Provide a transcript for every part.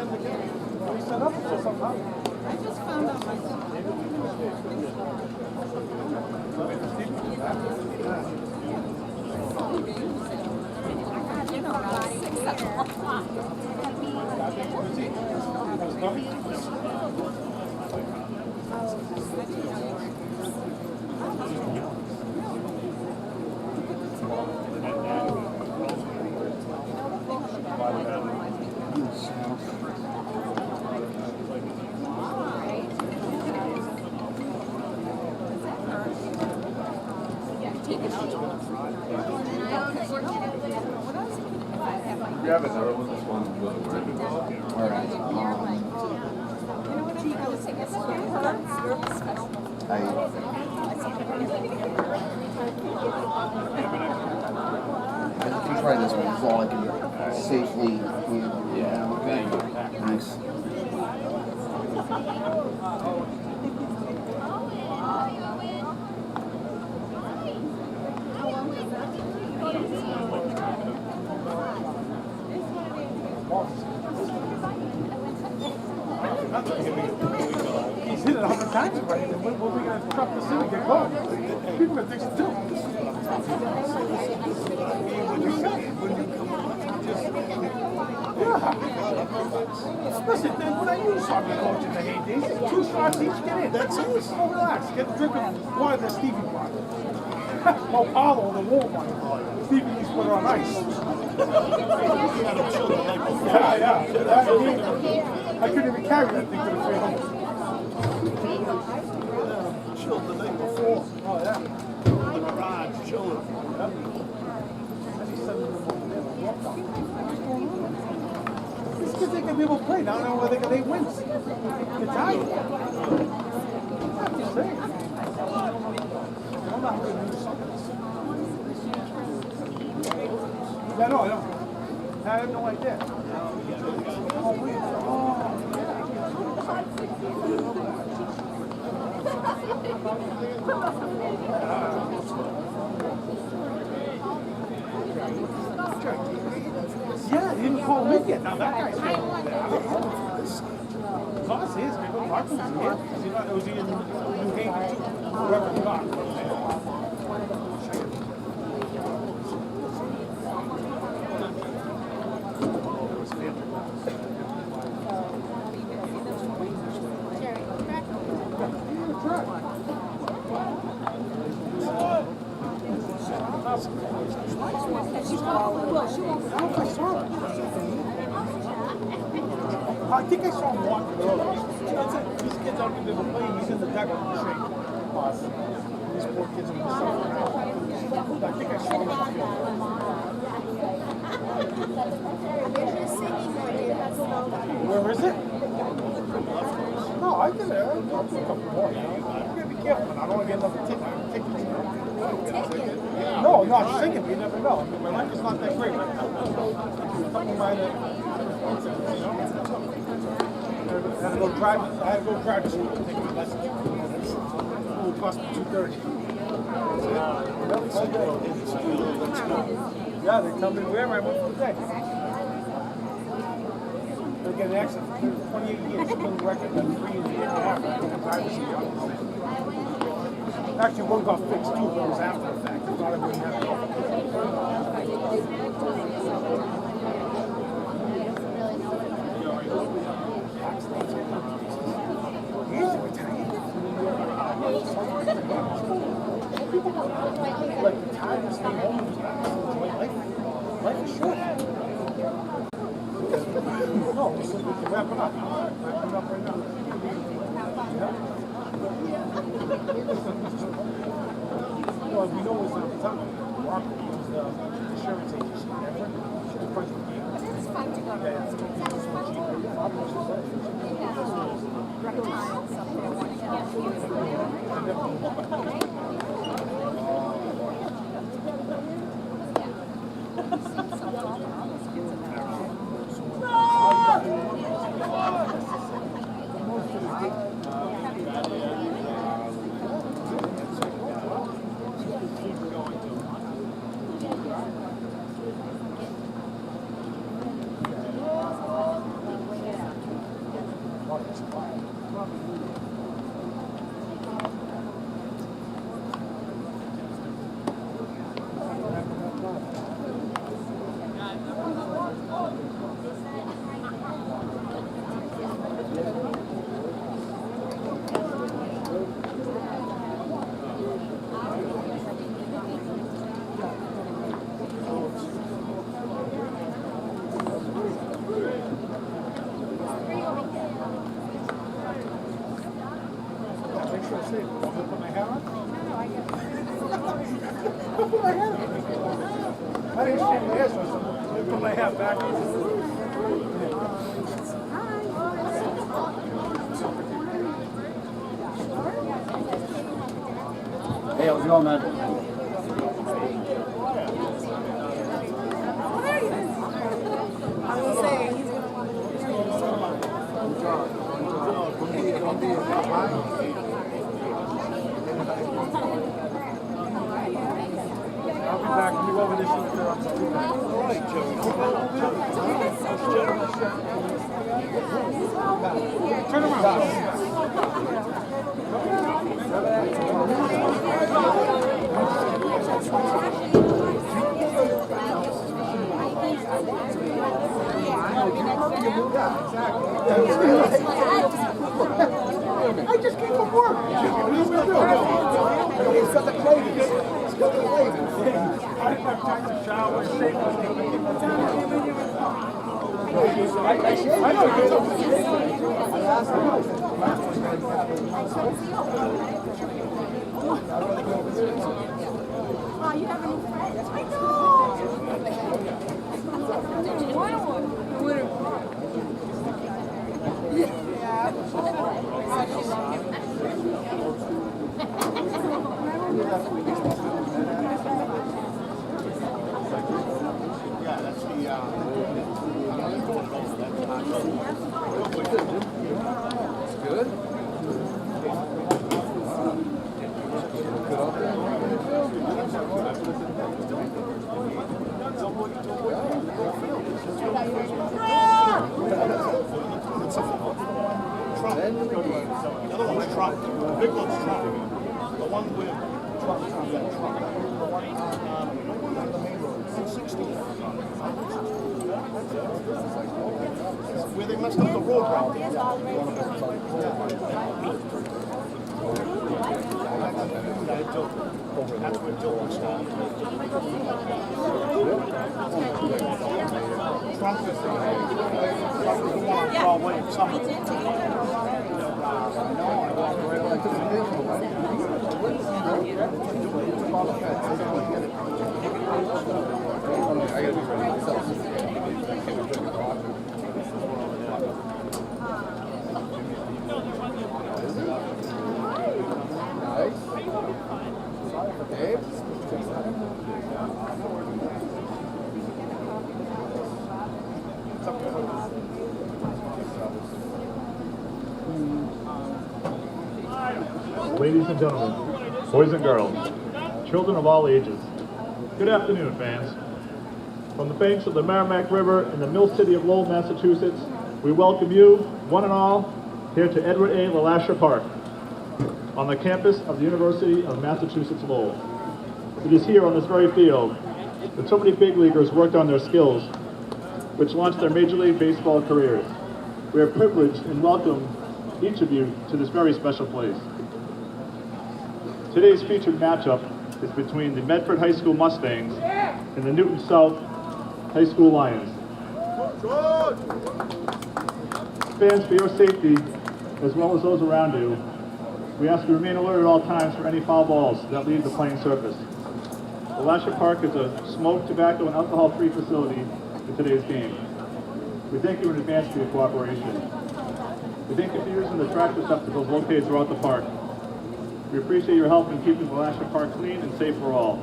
set up or something? I just found out myself. You have another one. This one wasn't working. All right. I can try this one. It's all I can safely. Yeah. Okay. Nice. He's hit it 100 times already. Then when are we going to truck this in and get going? People are thinking too. Yeah. Listen, then when I use hockey coach in the heydays, 2 shots each, get in. That's it. Oh, relax. Get drinking water that Stevie brought. Oh, Paulo, the warm one. Stevie used to put it on ice. Yeah. I couldn't even carry that thing to the 300. Chilled the night before. Oh, yeah. The garage, chilling. Yep. These kids ain't gonna be able to play. Now I don't know where they're gonna win. They're tired. I'm just saying. I'm not going to do something. Yeah, no, I don't. I have no idea. Oh, weird. Yeah, he didn't call me yet. Now that guy's here. Boss is, man. Martin's here. Was he in New Haven too? Whoever he got. I think I saw him walking earlier. These kids aren't even playing. He's in the dugout in shape. These poor kids are in the sun. I think I saw him on the field. Where is it? No, I did it. I'll do a couple more. You gotta be careful. I don't want to get another ticket. No, not singing. You never know. I mean, my life is not that great right now. A couple minor incidents, you know. I had to go drive to school to take my lessons. It will cost me $230. Yeah, they tell me where I went for the day. They get an accident for 28 years, school record, then 3 years and a half. I couldn't drive to school. Actually, one got fixed too, but it was after the fact. I thought I wouldn't have it. Like the time to stay home is not life is short. No, we can wrap it up. Wrap it up right now. Yeah. Well, we know it's at the time. Walker was the insurance agency. Remember? She was first in the game. It's fun to go to. Yeah, back. Hey, how's it going, man? I was saying he's gonna want I'll be back and go over this shit. Turn around. I just came from work. What are you going to do? It's got the flavors. It's got the flavors. I didn't have time to shower and shake. I know you do. I asked him. Oh, you have any friends? I know. The other one's Trump. The big one's Trump. The one with Trump. Yeah, Trump. The one on the main road. 660. Where they messed up the road right there. That's where Joe was from. Trump is the one on Broadway in summer. Ladies and gentlemen, boys and girls, children of all ages, good afternoon, fans. From the banks of the Merrimack River in the mill city of Lowell, Massachusetts, we welcome you, one and all, here to Edward A. LaLasher Park, on the campus of the University of Massachusetts Lowell. It is here on this very field that so many big leaguers worked on their skills, which launched their Major League Baseball careers. We are privileged and welcome each of you to this very special place. Today's featured matchup is between the Medford High School Mustangs and the Newton South High School Lions. Fans, for your safety, as well as those around you, we ask you to remain alert at all times for any foul balls that leave the playing surface. LaLasher Park is a smoke, tobacco, and alcohol-free facility for today's game. We thank you in advance for your cooperation. We thank you for using the trash receptacles located throughout the park. We appreciate your help in keeping LaLasher Park clean and safe for all.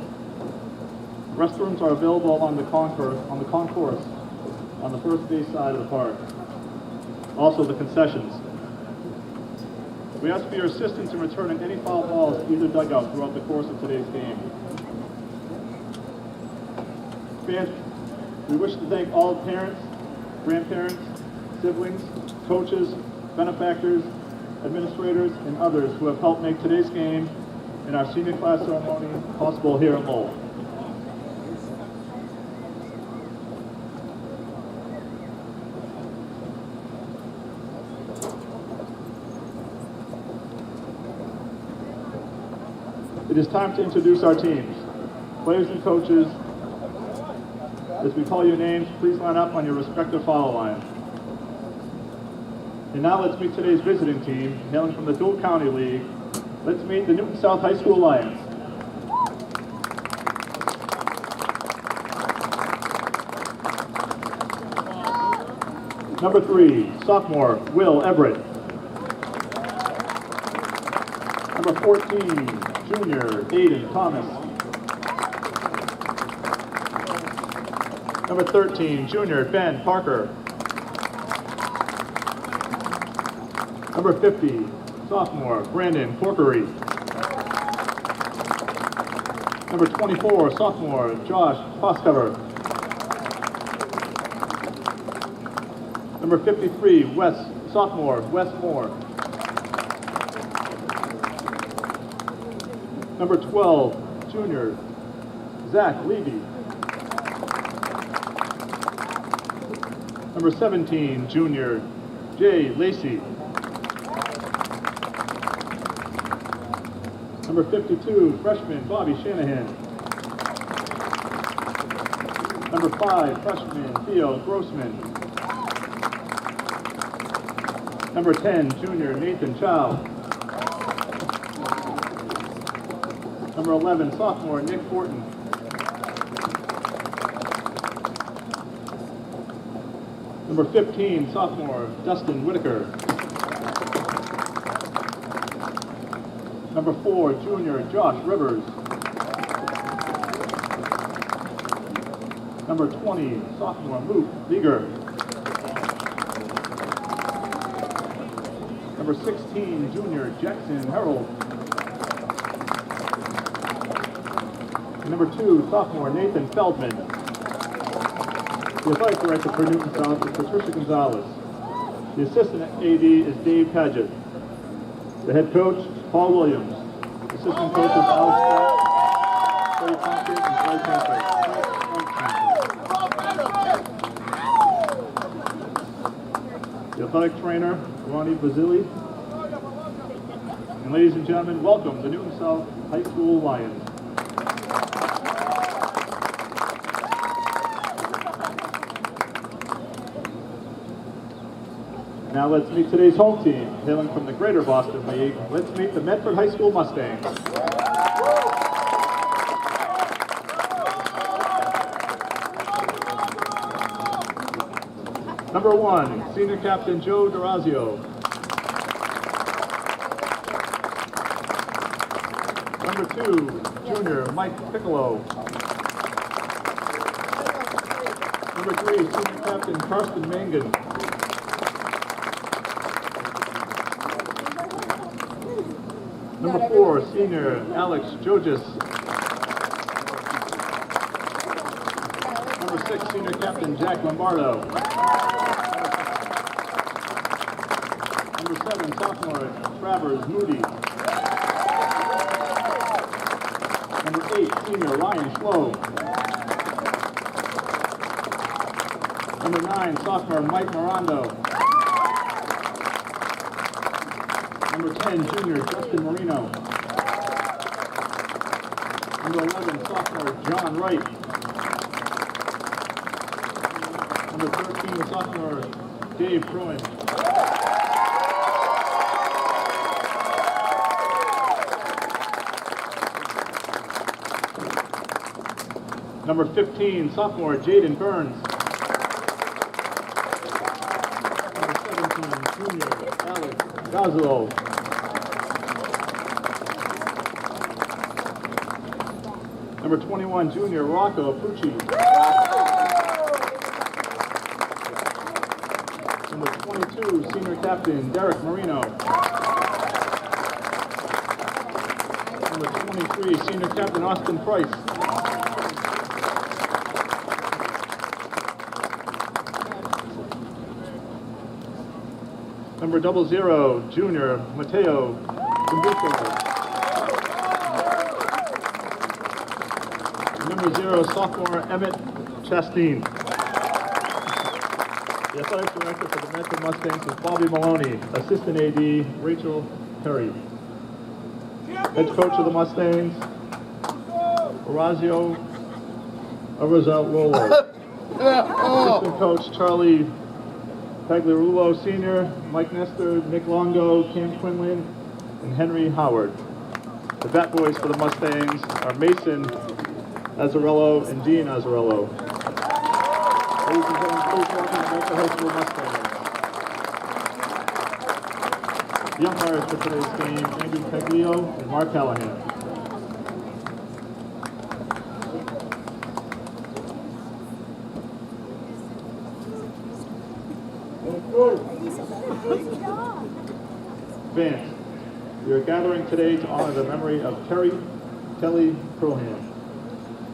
Restrooms are available on the concourse on the first base side of the park. Also the concessions. We ask for your assistance in returning any foul balls to either dugout throughout the course of today's game. Fans, we wish to thank all parents, grandparents, siblings, coaches, benefactors, administrators, and others who have helped make today's game and our senior class ceremony possible here at Lowell. It is time to introduce our teams. Players and coaches, as we call your names, please line up on your respective foul lines. And now let's meet today's visiting team, hailing from the Dual County League. Let's meet the Newton South High School Lions. Number 3, sophomore, Will Everett. Number 14, junior, Aiden Thomas. Number 13, junior, Ben Parker. Number 50, sophomore, Brandon Corkery. Number 24, sophomore, Josh Poscover. Number 53, sophomore, Wes Moore. Number 12, junior, Zach Levy. Number 17, junior, Jay Lacey. Number 52, freshman, Bobby Shanahan. Number 5, freshman, Theo Grossman. Number 10, junior, Nathan Chow. Number 11, sophomore, Nick Fortin. Number 15, sophomore, Dustin Whitaker. Number 4, junior, Josh Rivers. Number 20, sophomore, Luke Leager. Number 16, junior, Jackson Harold. And number 2, sophomore, Nathan Feldman. The athletic director for Newton South is Patricia Gonzalez. The assistant AD is Dave Padgett. The head coach, Paul Williams. Assistant coaches, Alex Scott, Cody Plunkett, and Clay Temple. The athletic trainer, Ronnie Basili. And ladies and gentlemen, welcome the Newton South High School Lions. Now let's meet today's home team, hailing from the Greater Boston League. Let's meet the Medford High School Mustangs. Number 1, senior captain Joe Durazio. Number 2, junior Mike Piccolo. Number 3, senior captain Karsten Mangan. Number 4, senior Alex Jojas. Number 6, senior captain Jack Lombardo. Number 7, sophomore Travers Moody. Number 8, senior Ryan Schlo. Number 9, sophomore Mike Morando. Number 10, junior Justin Marino. Number 11, sophomore John Wright. Number 13, sophomore Dave Bruin. Number 15, sophomore Jaden Burns. Number 17, junior Alex Gazzo. Number 21, junior Rocco Pucci. Number 22, senior captain Derek Marino. Number 23, senior captain Austin Price. Number 00, junior Mateo Kumbuko. Number 0, sophomore Emmett Chastain. The athletic director for the Medford Mustangs is Bobby Maloney. Assistant AD, Rachel Perry. Head coach of the Mustangs, Orazio Arizalolo. Assistant coach, Charlie Pagliarulo Sr., Mike Nestor, Nick Longo, Cam Quinlan, and Henry Howard. The bat boys for the Mustangs are Mason Azzarello and Dean Azzarello. The Ladies and gentlemen, please welcome the Medford High School Mustangs. The umpires for today's game, Andrew Peglio and Mark Callahan. Fans, we are gathering today to honor the memory of Kelly Prohan,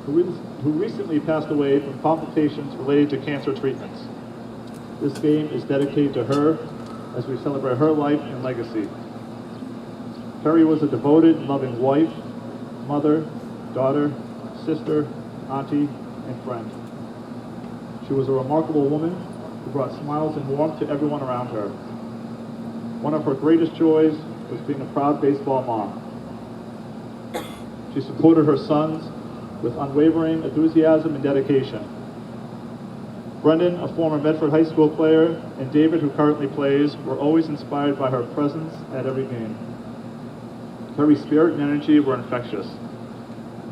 who recently passed away from complications related to cancer treatments. This game is dedicated to her as we celebrate her life and legacy. Perry was a devoted and loving wife, mother, daughter, sister, auntie, and friend. She was a remarkable woman who brought smiles and warmth to everyone around her. One of her greatest joys was being a proud baseball mom. She supported her sons with unwavering enthusiasm and dedication. Brendan, a former Medford High School player, and David, who currently plays, were always inspired by her presence at every game. Perry's spirit and energy were infectious.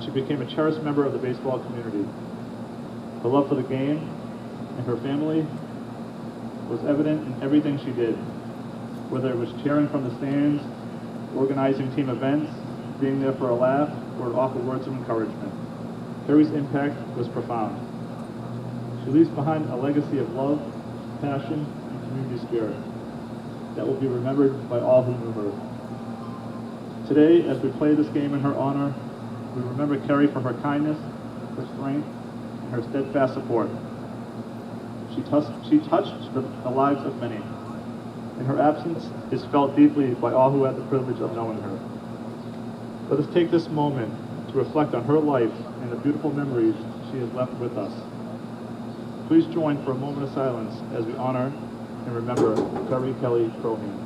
She became a cherished member of the baseball community. Her love for the game and her family was evident in everything she did, whether it was cheering from the stands, organizing team events, being there for a laugh, or to offer words of encouragement. Perry's impact was profound. She leaves behind a legacy of love, passion, and community spirit that will be remembered by all who knew her. Today, as we play this game in her honor, we remember Carrie for her kindness, her strength, and her steadfast support. She touched the lives of many, and her absence is felt deeply by all who had the privilege of knowing her. Let us take this moment to reflect on her life and the beautiful memories she has left with us. Please join for a moment of silence as we honor and remember Perry Kelly Prohan.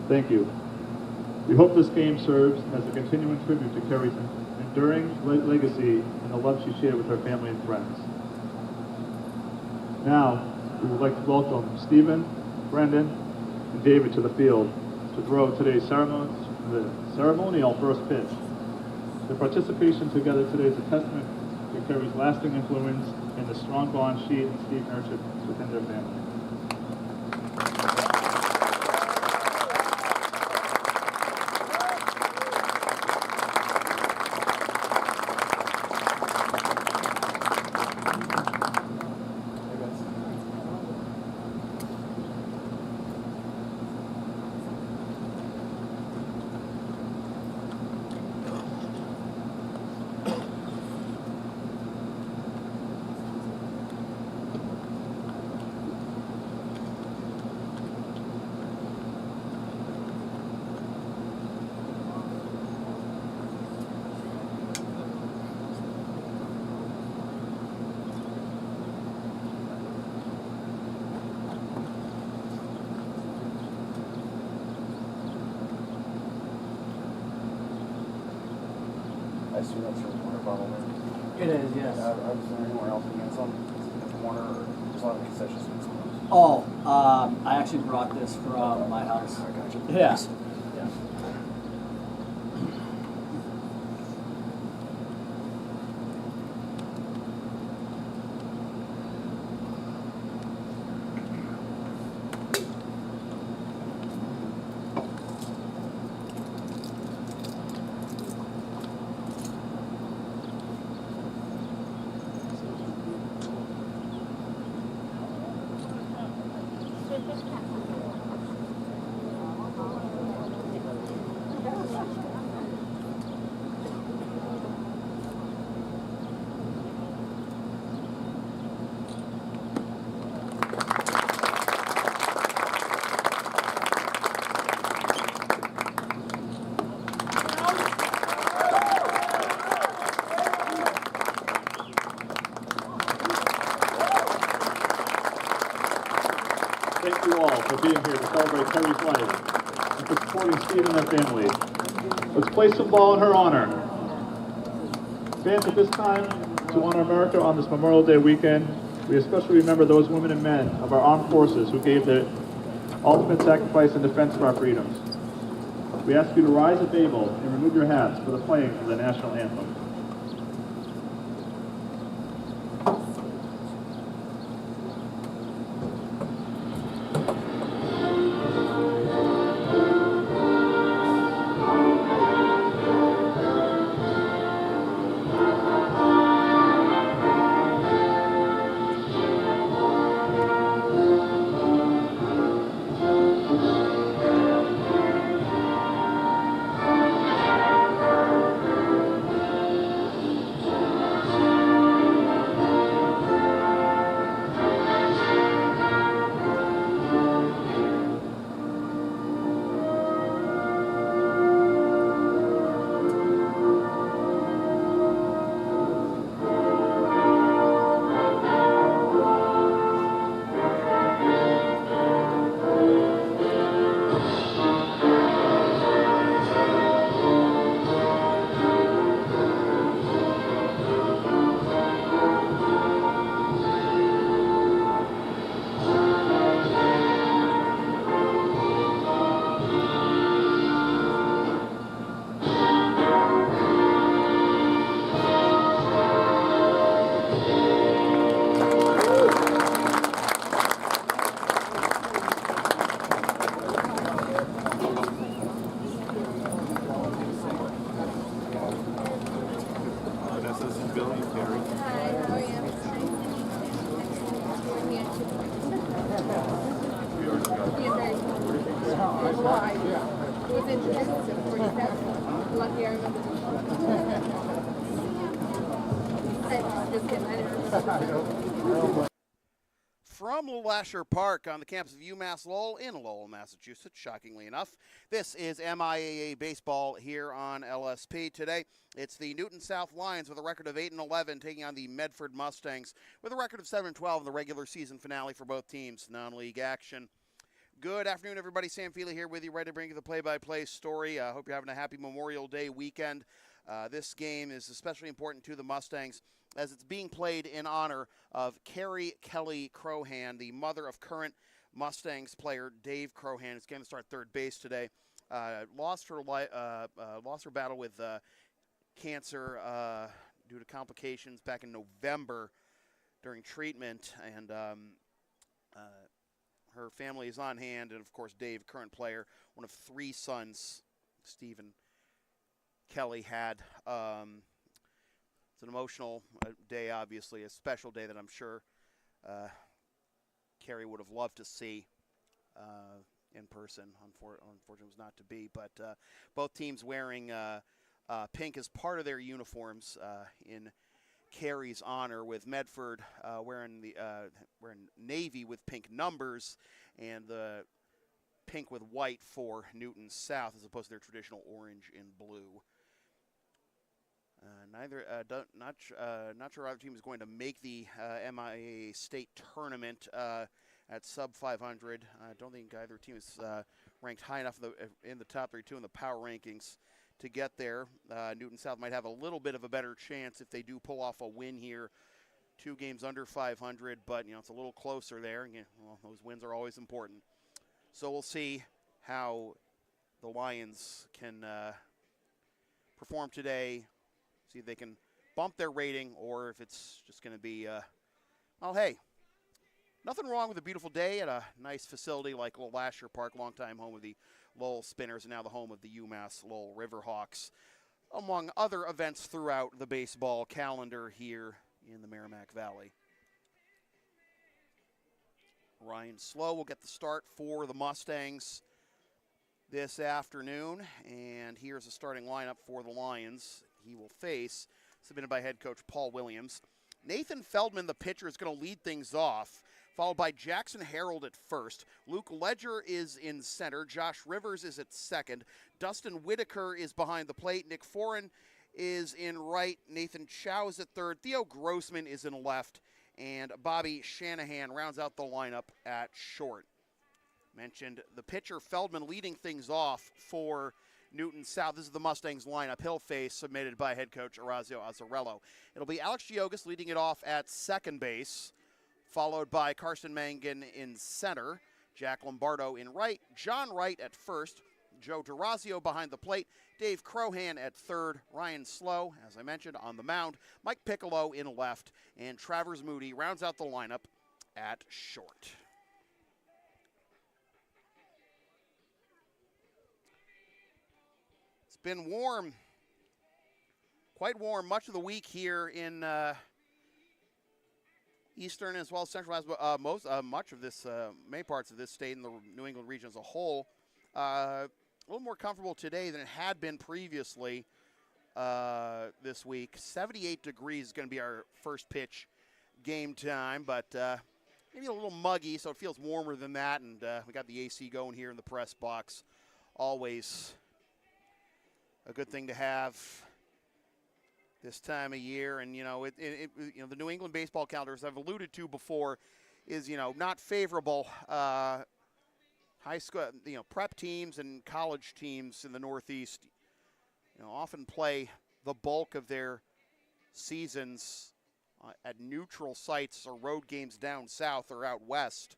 Thank you. We hope this game serves as a continuing tribute to Carrie's enduring legacy and the love she shared with her family and friends. Now, we would like to welcome Stephen, Brandon, and David to the field to throw today's ceremonial first pitch. Their participation together today is a testament to Carrie's lasting influence and the strong bond she and Steve nurtured within their family. I assume that's your water bottle there. It is, yes. I was there anywhere else to get some water or just a lot of concessions. Oh, I actually brought this from my house. I got you. Yeah. Yeah. Thank you all for being here to celebrate Carrie's life and for supporting Steve and their family. Let's play some ball in her honor. Fans, at this time, to honor America on this Memorial Day weekend, We especially remember those women and men of our armed forces who gave their ultimate sacrifice in defense of our freedoms. We ask you to rise at Babel and remove your hats for the playing of the national anthem. From Lasher Park on the campus of UMass Lowell in Lowell, Massachusetts, shockingly enough. This is MIAA baseball here on LSP. Today, it's the Newton South Lions with a record of 8-11 taking on the Medford Mustangs with a record of 7-12 in the regular season finale for both teams, non-league action. Good afternoon, everybody. Sam Feely here with you, ready to bring you the play-by-play story. I hope you're having a happy Memorial Day weekend. This game is especially important to the Mustangs as it's being played in honor of Carrie Kelly Crohan, the mother of current Mustangs player Dave Crohan, who's going to start third base today. Lost her battle with cancer due to complications back in November during treatment, and her family is on hand, and of course Dave, current player, one of three sons Stephen Kelly had. It's an emotional day, obviously, a special day that I'm sure Carrie would have loved to see in person. Unfortunately, it was not to be. But both teams wearing pink as part of their uniforms in Carrie's honor, with Medford wearing navy with pink numbers and the pink with white for Newton South, as opposed to their traditional orange and blue. Not sure either team is going to make the MIAA state tournament at sub 500. I don't think either team is ranked high enough in the top 32 in the power rankings to get there. Newton South might have a little bit of a better chance if they do pull off a win here. 2 games under 500, but it's a little closer there. Well, those wins are always important. So we'll see how the Lions can perform today. See if they can bump their rating, or if it's just going to be, well, hey, nothing wrong with a beautiful day at a nice facility like Lasher Park, longtime home of the Lowell Spinners, and now the home of the UMass Lowell Riverhawks, among other events throughout the baseball calendar here in the Merrimack Valley. Ryan Slow will get the start for the Mustangs this afternoon, and here's the starting lineup for the Lions. He will face, submitted by head coach Paul Williams. Nathan Feldman, the pitcher, is going to lead things off, followed by Jackson Harold at first. Luke Ledger is in center. Josh Rivers is at second. Dustin Whitaker is behind the plate. Nick Foran is in right. Nathan Chow is at third. Theo Grossman is in left. And Bobby Shanahan rounds out the lineup at short. Mentioned the pitcher Feldman leading things off for Newton South. This is the Mustangs lineup. He'll face, submitted by head coach Orazio Azzarello. It'll be Alex Giogas leading it off at second base, followed by Carson Mangan in center, Jack Lombardo in right, John Wright at first, Joe DeRazio behind the plate, Dave Crohan at third, Ryan Slow, as I mentioned, on the mound, Mike Piccolo in left, and Travers Moody rounds out the lineup at short. It's been warm, quite warm, much of the week here in eastern as well as central, much of this, many parts of this state and the New England region as a whole. A little more comfortable today than it had been previously this week. 78 degrees is going to be our first pitch game time, but maybe a little muggy, so it feels warmer than that. And we got the AC going here in the press box. Always a good thing to have this time of year. And, you know, the New England baseball calendar, as I've alluded to before, is, you know, not favorable. High school, you know, prep teams and college teams in the Northeast, you know, often play the bulk of their seasons at neutral sites or road games down south or out west.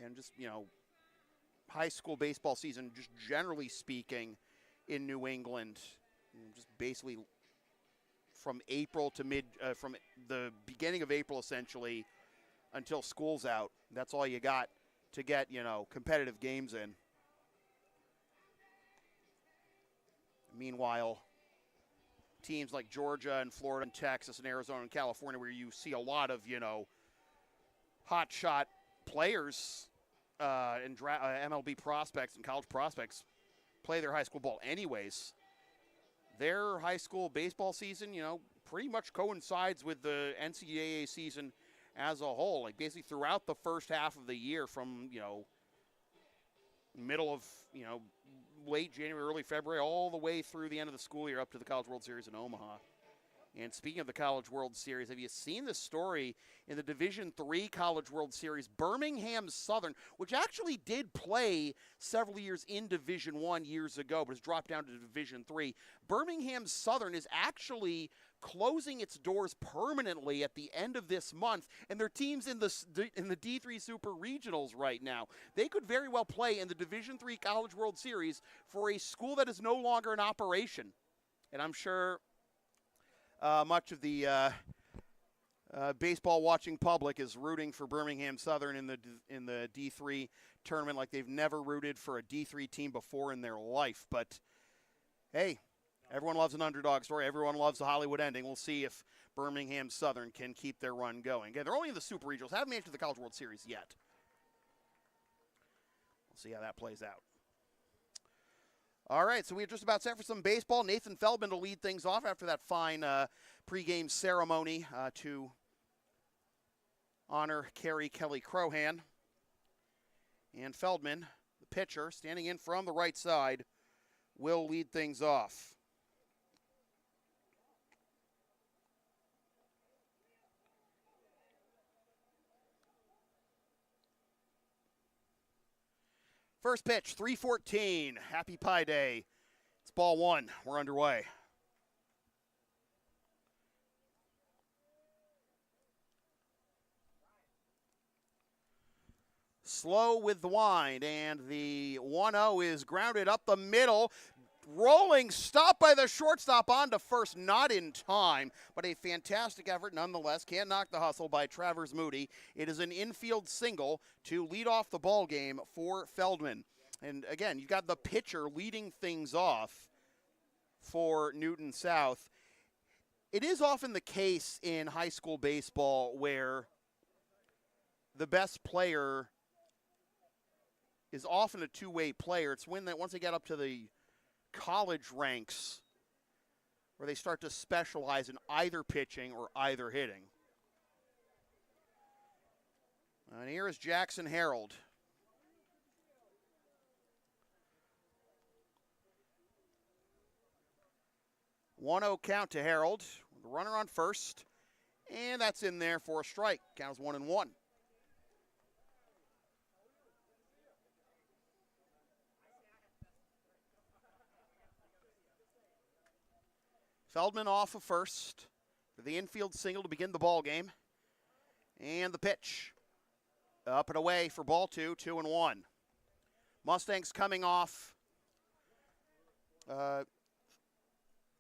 And just, you know, high school baseball season, just generally speaking, in New England, you know, just basically from April to from the beginning of April essentially until school's out. That's all you got to get, you know, competitive games in. Meanwhile, teams like Georgia and Florida and Texas and Arizona and California, where you see a lot of, you know, hot shot players and MLB prospects and college prospects play their high school ball anyways. Their high school baseball season, you know, pretty much coincides with the NCAA season as a whole. Like basically throughout the first half of the year from, you know, middle of, you know, late January, early February, all the way through the end of the school year up to the College World Series in Omaha. And speaking of the College World Series, have you seen this story in the Division III College World Series? Birmingham Southern, which actually did play several years in Division I years ago, but has dropped down to Division III. Birmingham Southern is actually closing its doors permanently at the end of this month, and their team's in the D3 Super Regionals right now. They could very well play in the Division III College World Series for a school that is no longer in operation. And I'm sure much of the baseball watching public is rooting for Birmingham Southern in the D3 tournament like they've never rooted for a D3 team before in their life. But hey, everyone loves an underdog story. Everyone loves a Hollywood ending. We'll see if Birmingham Southern can keep their run going. Again, they're only in the Super Regionals. Haven't made it to the College World Series yet. We'll see how that plays out. All right, so we're just about set for some baseball. Nathan Feldman to lead things off after that fine pregame ceremony to honor Carrie Kelly Crohan. And Feldman, the pitcher, standing in from the right side, will lead things off. First pitch, 3:14. Happy Pie Day. It's ball one. We're underway. Slow with the wind, and the 1-0 is grounded up the middle. Rolling stop by the shortstop on to first, not in time, but a fantastic effort nonetheless. Can't knock the hustle by Travers Moody. It is an infield single to lead off the ball game for Feldman. And again, you've got the pitcher leading things off for Newton South. It is often the case in high school baseball where the best player is often a two-way player. It's when once they get up to the college ranks where they start to specialize in either pitching or either hitting. And here is Jackson Harold. One 1-0 count to Harold. The runner on first. And that's in there for a strike. Counts 1-1. Feldman off of first for the infield single to begin the ball game. And the pitch. Up and away for ball two, 2-1. Mustangs coming off a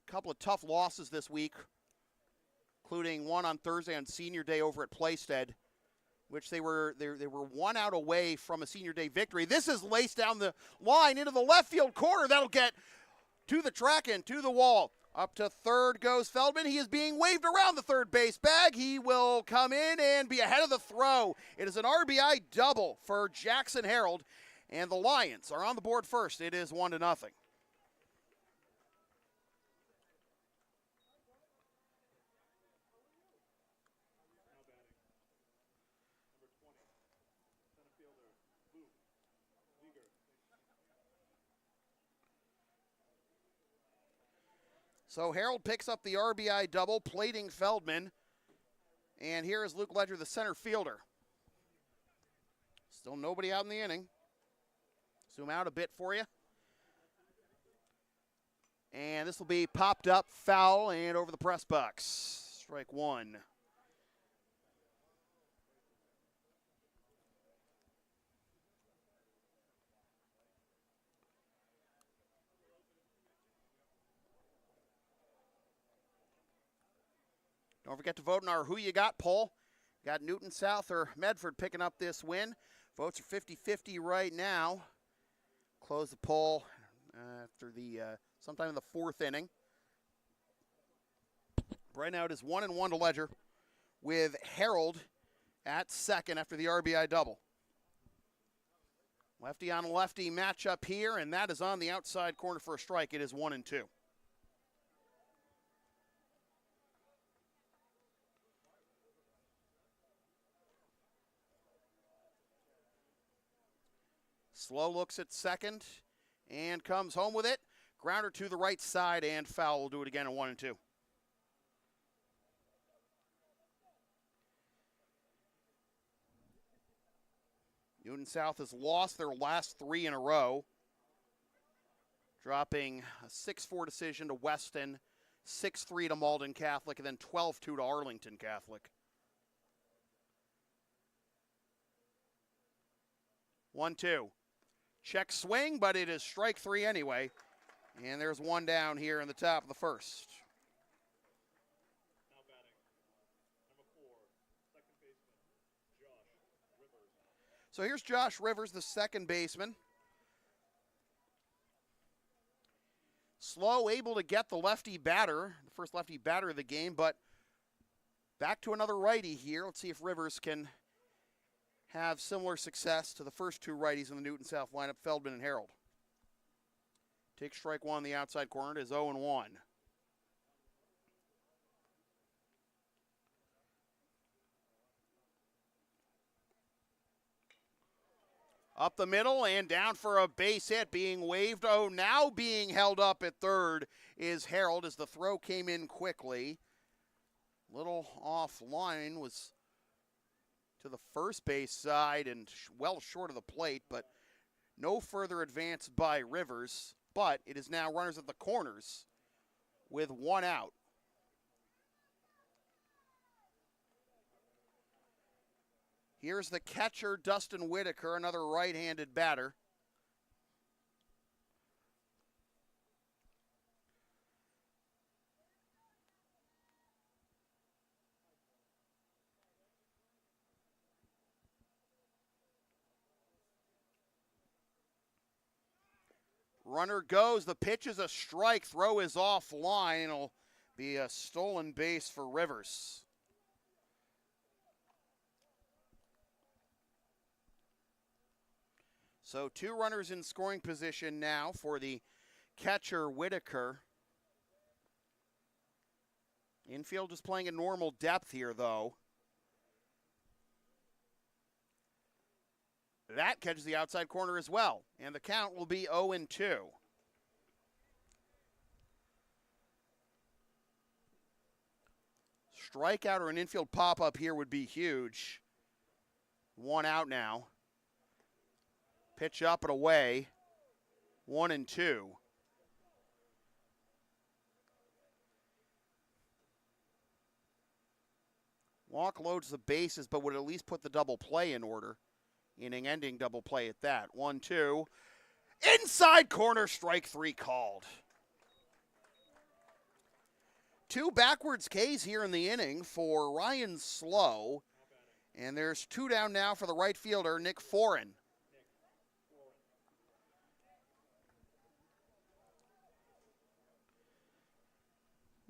couple of tough losses this week, including one on Thursday on Senior Day over at Playstead, which they were 1 out away from a Senior Day victory. This is laced down the line into the left field corner. That'll get to the track and to the wall. Up to third goes Feldman. He is being waved around the third base bag. He will come in and be ahead of the throw. It is an RBI double for Jackson Harold, and the Lions are on the board first. It is 1-0. So Harold picks up the RBI double, plating Feldman. And here is Luke Ledger, the center fielder. Still nobody out in the inning. Zoom out a bit for you. And this will be popped up, foul, and over the press box. Strike one. Don't forget to vote in our Who You Got poll. Got Newton South or Medford picking up this win. Votes are 50-50 right now. Close the poll after the sometime in the fourth inning. Right now it is 1-1 to Ledger, with Harold at second after the RBI double. Lefty on lefty matchup here, and that is on the outside corner for a strike. It is 1-2. Slow looks at second and comes home with it. Grounder to the right side and foul. Will do it again at 1-2. Newton South has lost their last 3 in a row, dropping a 6-4 decision to Weston, 6-3 to Malden Catholic, and then 12-2 to Arlington Catholic. 1-2. Check swing, but it is strike 3 anyway. And there's one down here in the top of the first. Now batting, number 4, second baseman, Josh Rivers. So here's Josh Rivers, the second baseman. Slow, able to get the lefty batter, the first lefty batter of the game, but back to another righty here. Let's see if Rivers can have similar success to the first 2 righties in the Newton South lineup, Feldman and Harold. Take strike 1 on the outside corner. It is 0-1. Up the middle and down for a base hit, being waved. Oh, now being held up at third is Harold as the throw came in quickly. Little offline, was to the first base side and well short of the plate, but no further advance by Rivers. But it is now runners at the corners with 1 out. Here's the catcher, Dustin Whitaker, another right-handed batter. Runner goes, the pitch is a strike, throw is offline, it'll be a stolen base for Rivers. So 2 runners in scoring position now for the catcher, Whitaker. Infield is playing at normal depth here, though. That catches the outside corner as well, and the count will be 0-2. Strikeout or an infield pop-up here would be huge. 1 out now. Pitch up and away. 1-2. Walk loads the bases, but would at least put the double play in order. Inning-ending double play at that. 1-2. Inside corner, strike 3 called. 2 backwards Ks here in the inning for Ryan Slow. And there's 2 down now for the right fielder, Nick Foran.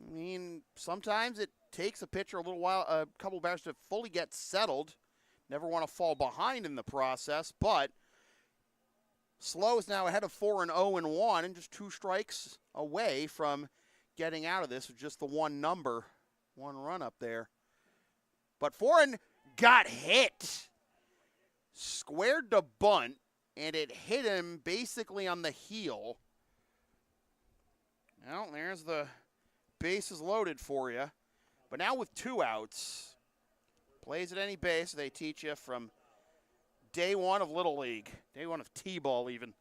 I mean, sometimes it takes a pitcher a little while, a couple batters to fully get settled. Never want to fall behind in the process, but Slow is now ahead of 4-0-1 and just 2 strikes away from getting out of this with just the 1 number, 1 run up there. But Foran got hit. Squared the bunt, and it hit him basically on the heel. Well, there's the bases loaded for you. But now with 2 outs, plays at any base, they teach you from day 1 of Little League, day 1 of T-ball even.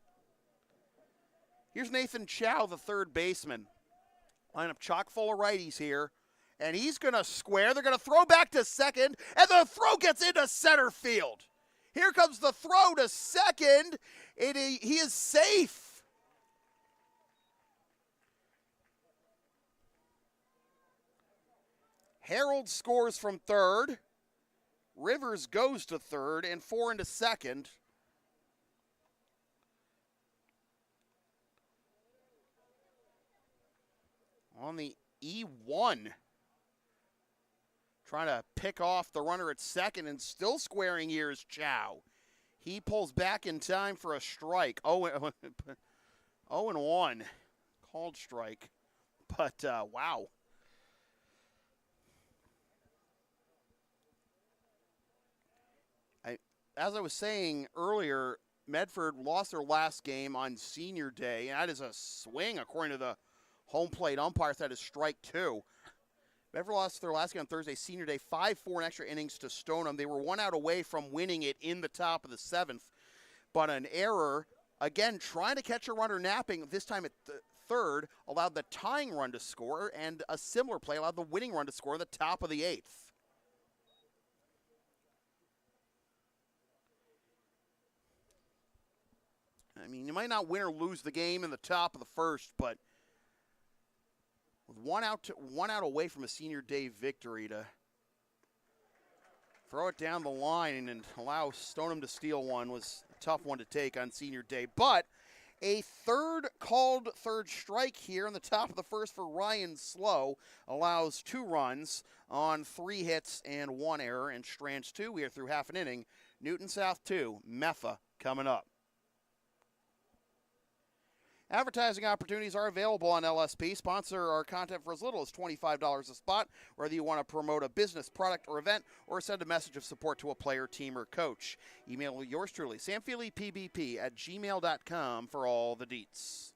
Here's Nathan Chow, the third baseman. Lineup chock full of righties here. And he's going to square. They're going to throw back to second, and the throw gets into center field. Here comes the throw to second. He is safe. Harold scores from third. Rivers goes to third, and 4 into second. On the E1. Trying to pick off the runner at second, and still squaring here is Chow. He pulls back in time for a strike. 0-1. Called strike. But, wow. As I was saying earlier, Medford lost their last game on senior day, and that is a swing according to the home plate umpires. That is strike 2. Medford lost their last game on Thursday, senior day, 5-4 in extra innings to Stoneham. They were 1 out away from winning it in the top of the 7th, but an error, again, trying to catch a runner napping, this time at third, allowed the tying run to score, and a similar play allowed the winning run to score in the top of the 8th. I mean, you might not win or lose the game in the top of the 1st, but with 1 out away from a senior day victory, to throw it down the line and allow Stoneham to steal one was a tough one to take on senior day. But a called third strike here in the top of the 1st for Ryan Slow allows 2 runs on 3 hits and 1 error, and Strands 2. We are through half an inning. Newton South 2, Meffa coming up. Advertising opportunities are available on LSP. Sponsor our content for as little as $25 a spot, whether you want to promote a business, product, or event, or send a message of support to a player, team, or coach. Email yours truly, samfeelypbp@gmail.com for all the deets.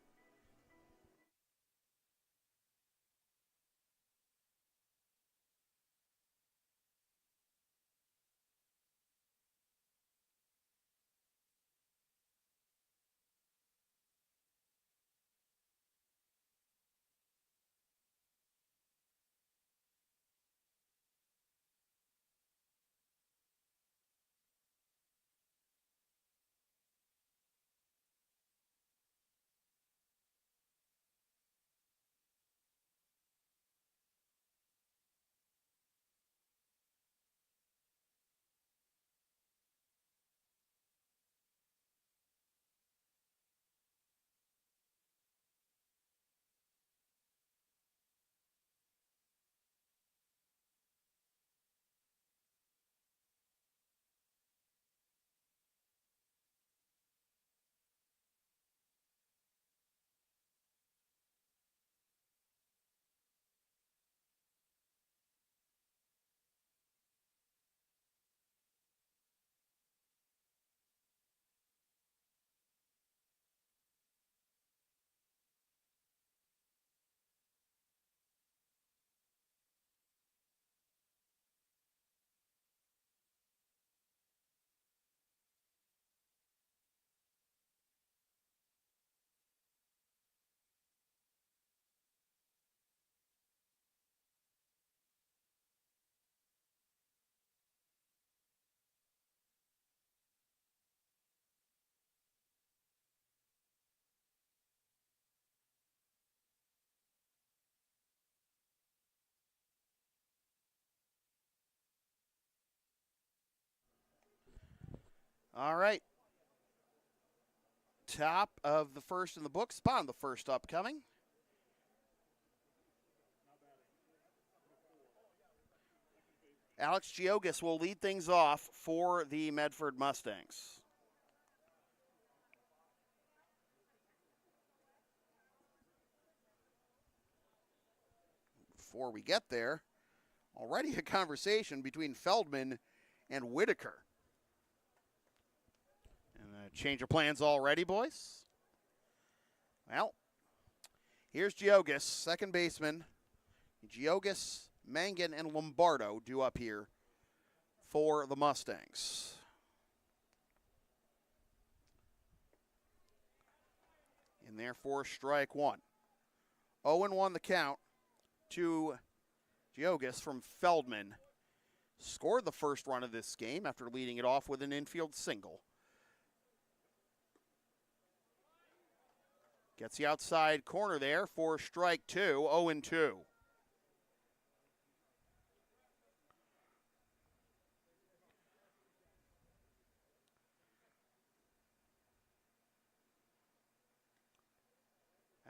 All right. Top of the first in the books, bottom of the first upcoming. Alex Giogis will lead things off for the Medford Mustangs. Before we get there, already a conversation between Feldman and Whitaker. And a change of plans already, boys? Well, here's Giogis, second baseman. Giogis, Mangan, and Lombardo due up here for the Mustangs. In there for strike one. 0-1 the count to Giogis from Feldman. Scored the first run of this game after leading it off with an infield single. Gets the outside corner there for strike two, 0-2.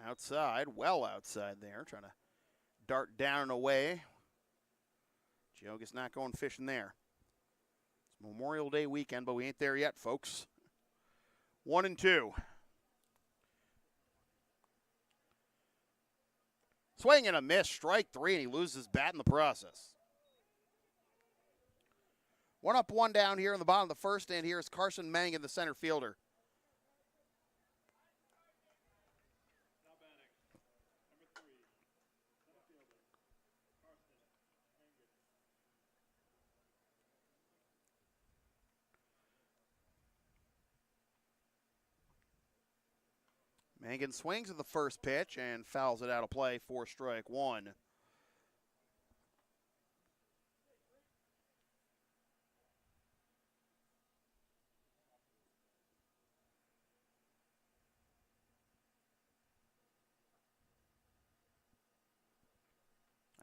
Outside, well outside there, trying to dart down and away. Giogis not going fishing there. It's Memorial Day weekend, but we ain't there yet, folks. 1-2. Swing and a miss, strike three, and he loses his bat in the process. One up, one down here in the bottom of the first, and here's Carson Mangan, the center fielder. Mangan swings at the first pitch and fouls it out of play for strike one.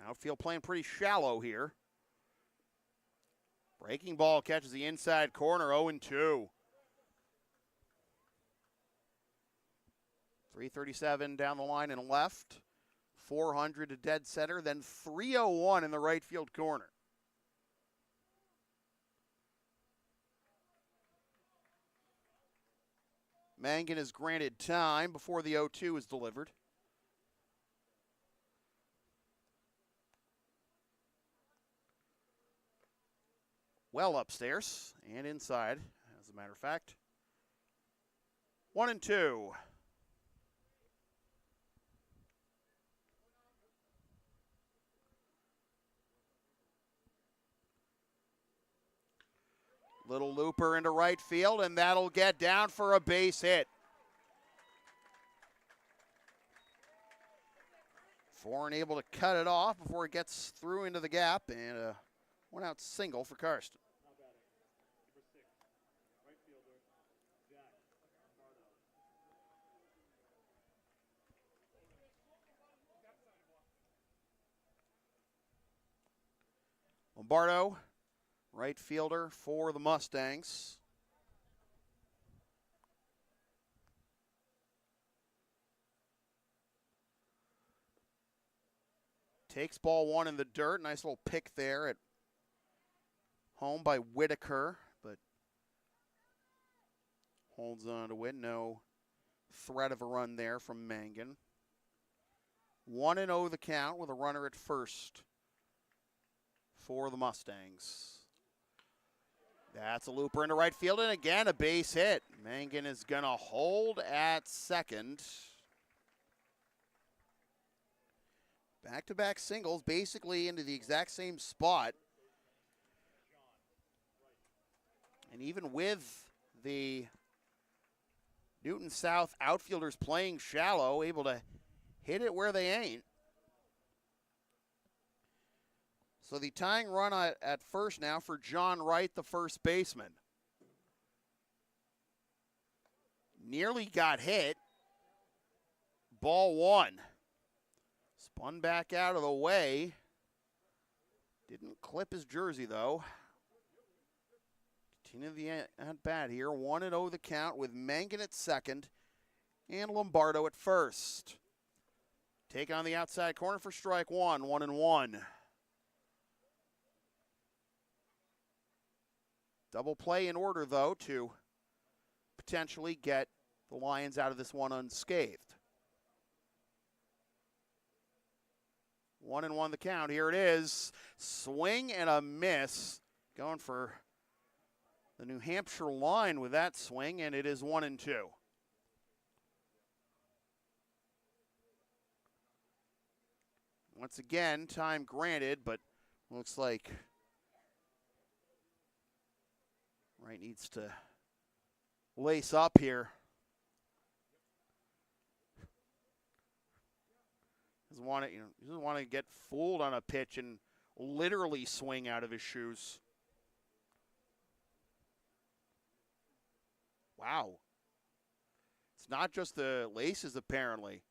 Outfield playing pretty shallow here. Breaking ball catches the inside corner, 0-2. 337 down the line and left, 400 to dead center, then 301 in the right field corner. Mangan is granted time before the 0-2 is delivered. Well upstairs and inside, as a matter of fact. 1-2. Little looper into right field, and that'll get down for a base hit. Foreign able to cut it off before it gets through into the gap, and a one-out single for Karsten. Lombardo, right fielder for the Mustangs. Takes ball one in the dirt. Nice little pick there at home by Whitaker, but holds on to win. No threat of a run there from Mangan. 1-0 the count with a runner at first for the Mustangs. That's a looper into right field, and again a base hit. Mangan is going to hold at second. Back-to-back singles, basically into the exact same spot. And even with the Newton South outfielders playing shallow, able to hit it where they ain't. So the tying run at first now for John Wright, the first baseman. Nearly got hit. Ball one. Spun back out of the way. Didn't clip his jersey, though. Continue the at bat here. 1-0 the count with Mangan at second and Lombardo at first. Take on the outside corner for strike one, 1-1. Double play in order, though, to potentially get the Lions out of this one unscathed. 1-1 the count. Here it is. Swing and a miss. Going for the New Hampshire line with that swing, and it is 1-2. Once again, time granted, but looks like Wright needs to lace up here. Doesn't want to get fooled on a pitch and literally swing out of his shoes. Wow. It's not just the laces, apparently.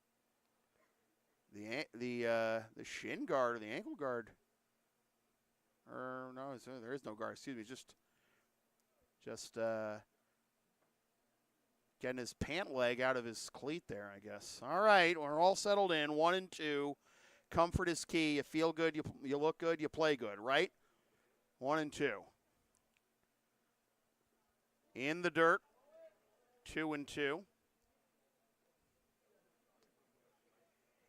The shin guard or the ankle guard. Or no, there is no guard. Excuse me. Just getting his pant leg out of his cleat there, I guess. All right, we're all settled in. 1-2. Comfort is key. You feel good, you look good, you play good, right? 1-2. In the dirt. 2-2.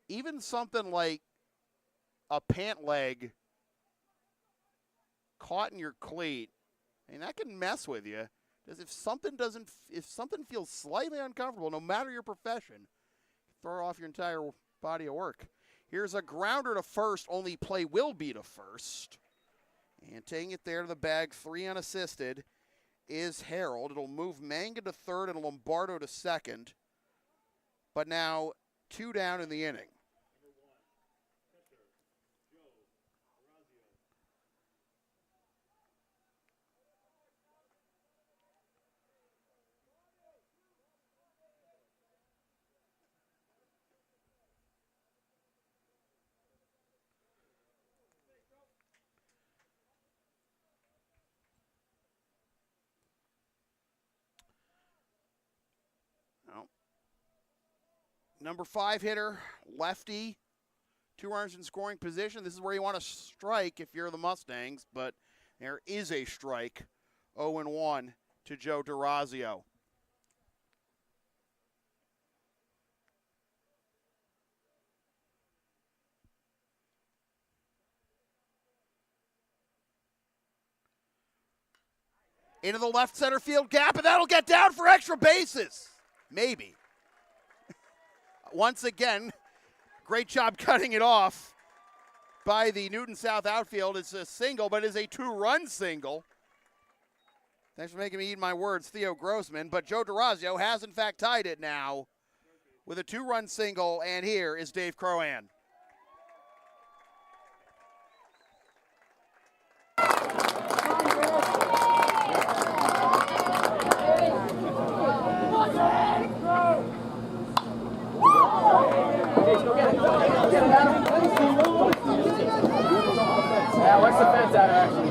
Even something like a pant leg caught in your cleat, and that can mess with you. Because if something feels slightly uncomfortable, no matter your profession, throw off your entire body of work. Here's a grounder to first. Only play will be to first. And taking it there to the bag, 3 unassisted, is Harold. It'll move Mangan to third and Lombardo to second. But now 2 down in the inning. Number 5 hitter, lefty, 2 runners in scoring position. This is where you want to strike if you're the Mustangs, but there is a strike. 0-1 to Joe DeRazio. Into the left center field gap, and that'll get down for extra bases. Maybe. Once again, great job cutting it off by the Newton South outfield. It's a single, but it is a 2-run single. Thanks for making me eat my words, Theo Grossman. But Joe DeRazio has, in fact, tied it now with a 2-run single, and here is Dave Crowan. Yeah, what's the fence out actually?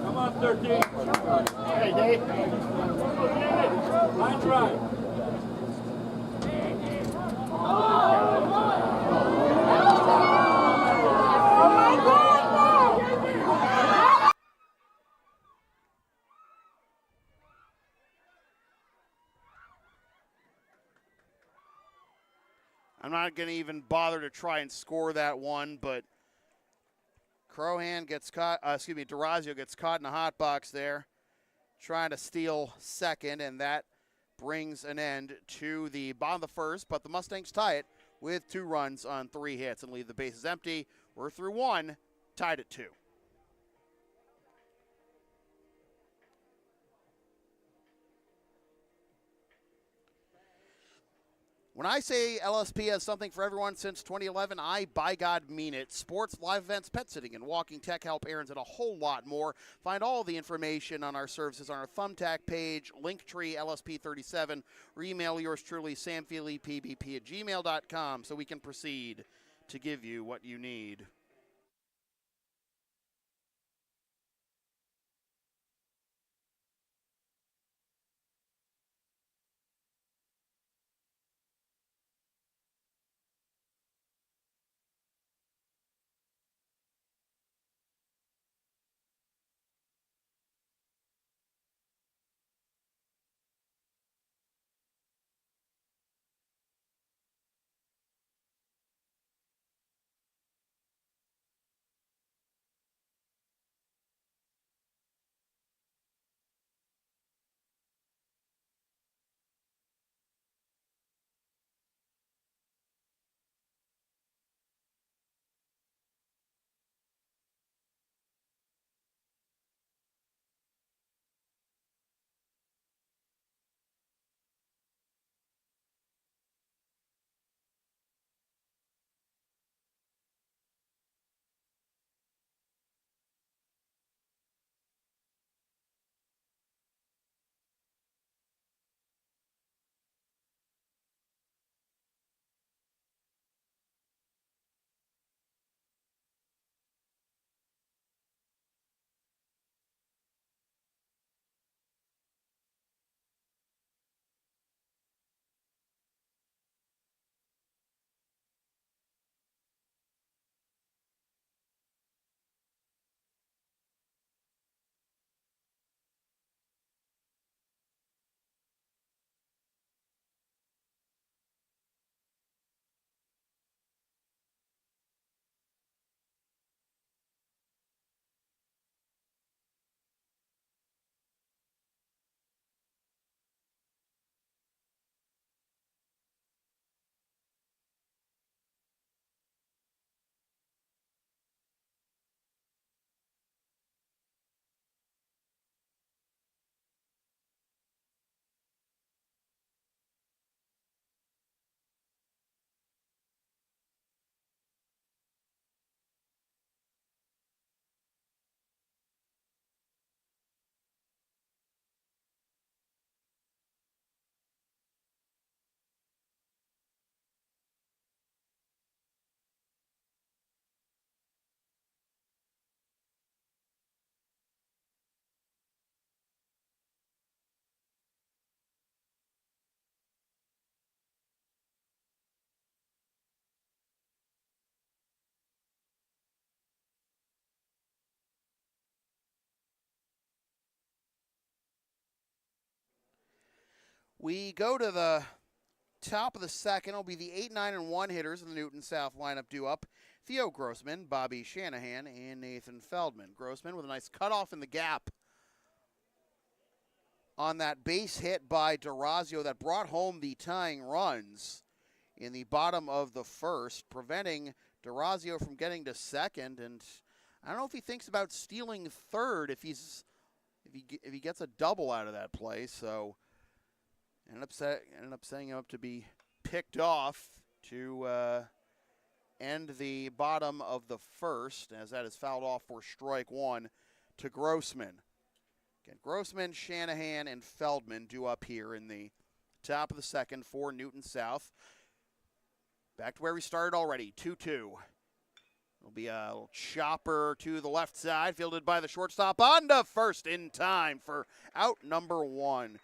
Come on, 13. Hey, Dave. Line drive. I'm not going to even bother to try and score that one, but DeRazio gets caught in a hot box there, trying to steal second, and that brings an end to the bottom of the first, but the Mustangs tie it with 2 runs on 3 hits and leave the bases empty. We're through 1, tied at 2. When I say LSP has something for everyone since 2011, I, by God, mean it. Sports, live events, pet sitting, and walking, tech help, errands, and a whole lot more. Find all the information on our services on our Thumbtack page, Linktree, LSP37, or email yours truly, samfeelypbp@gmail.com, so we can proceed to give you what you need. We go to the top of the second. It'll be the 8, 9, and 1 hitters in the Newton South lineup due up. Theo Grossman, Bobby Shanahan, and Nathan Feldman. Grossman with a nice cutoff in the gap on that base hit by DeRazio that brought home the tying runs in the bottom of the first, preventing DeRazio from getting to second. And I don't know if he thinks about stealing third if he gets a double out of that play. So ended up setting him up to be picked off to end the bottom of the first, as that is fouled off for strike one to Grossman. Again, Grossman, Shanahan, and Feldman due up here in the top of the second for Newton South. Back to where we started already, 2-2. It'll be a little chopper to the left side, fielded by the shortstop on to first in time for out number 1.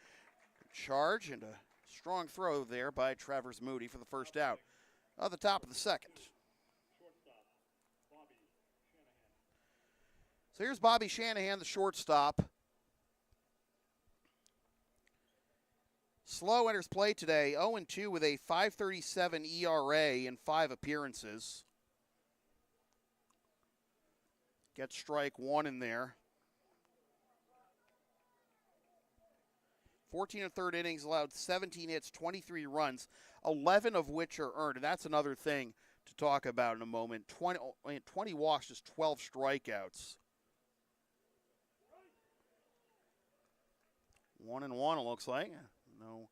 Charge and a strong throw there by Travers Moody for the first out of the top of the second. So here's Bobby Shanahan, the shortstop. Slow enters play today, 0-2 with a 5.37 ERA in 5 appearances. Gets strike one in there. 14 and third innings, allowed 17 hits, 23 runs, 11 of which are earned. And that's another thing to talk about in a moment. 20 walks, just 12 strikeouts. 1-1, it looks like. No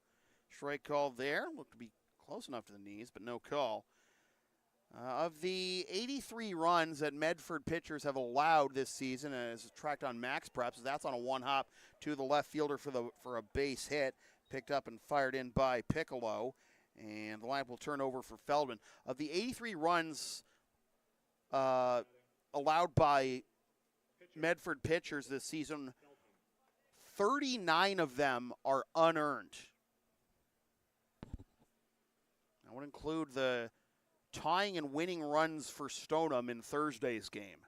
strike call there. Looked to be close enough to the knees, but no call. Of the 83 runs that Medford pitchers have allowed this season, as tracked on Max Preps, that's on a one-hop to the left fielder for a base hit, picked up and fired in by Piccolo, and the lineup will turn over for Feldman. Of the 83 runs allowed by Medford pitchers this season, 39 of them are unearned. That would include the tying and winning runs for Stoneham in Thursday's game.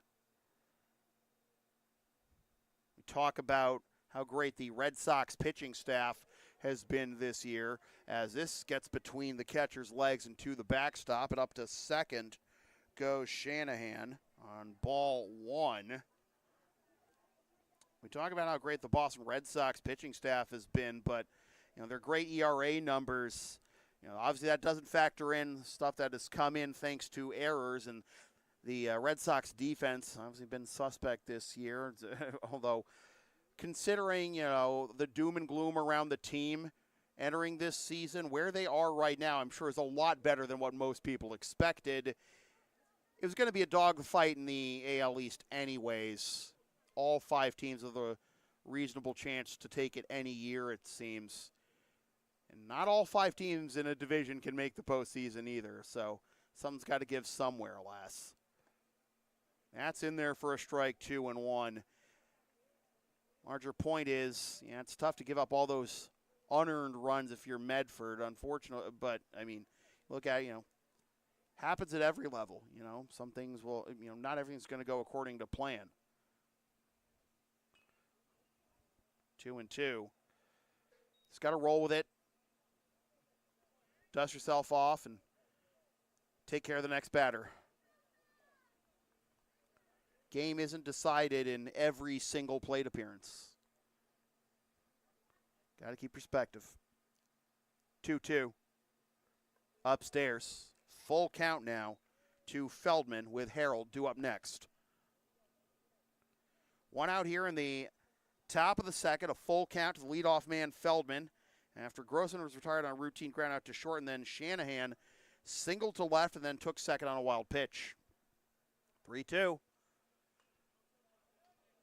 We talk about how great the Red Sox pitching staff has been this year, as this gets between the catcher's legs and to the backstop, and up to second goes Shanahan on ball one. We talk about how great the Boston Red Sox pitching staff has been, but their great ERA numbers, obviously that doesn't factor in stuff that has come in thanks to errors, and the Red Sox defense obviously been suspect this year, although considering, the doom and gloom around the team entering this season, where they are right now, I'm sure is a lot better than what most people expected. It was going to be a dogfight in the AL East anyways. All 5 teams have a reasonable chance to take it any year, it seems. And not all 5 teams in a division can make the postseason either, so something's got to give somewhere, alas. That's in there for a strike, 2-1. Larger point is, it's tough to give up all those unearned runs if you're Medford, unfortunately. But, look at, happens at every level. Some things will, not everything's going to go according to plan. 2-2. Just got to roll with it. Dust yourself off and take care of the next batter. Game isn't decided in every single plate appearance. Got to keep perspective. 2-2. Upstairs. Full count now to Feldman with Harold due up next. One out here in the top of the second, a full count to the leadoff man, Feldman. After Grossman was retired on a routine ground out to short, and then Shanahan singled to left and then took second on a wild pitch. 3-2.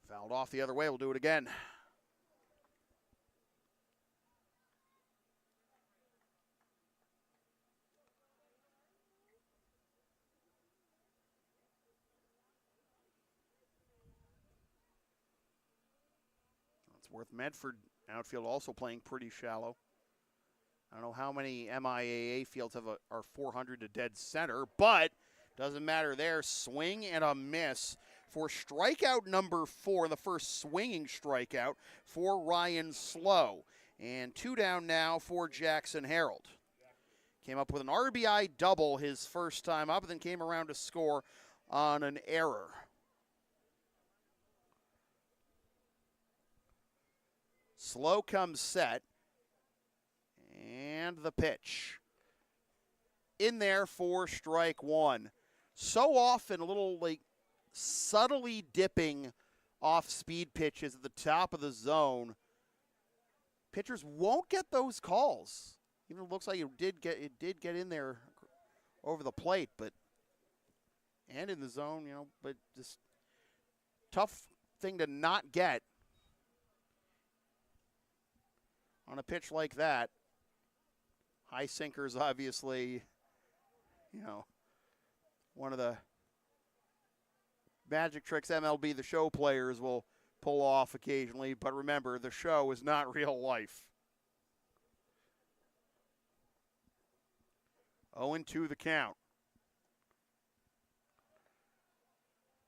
Fouled off the other way. We'll do it again. It's worth Medford outfield also playing pretty shallow. I don't know how many MIAA fields are 400 to dead center, but doesn't matter there. Swing and a miss for strikeout number 4, the first swinging strikeout for Ryan Slow. And 2 down now for Jackson Harold. Came up with an RBI double his first time up, and then came around to score on an error. Slow comes set. And the pitch. In there for strike 1. So often a little like subtly dipping off-speed pitches at the top of the zone. Pitchers won't get those calls. Even it looks like it did get in there over the plate, but and in the zone, you know, but just tough thing to not get on a pitch like that. High sinkers, obviously, you know, one of the magic tricks MLB The Show players will pull off occasionally, but remember, the show is not real life. 0-2 the count.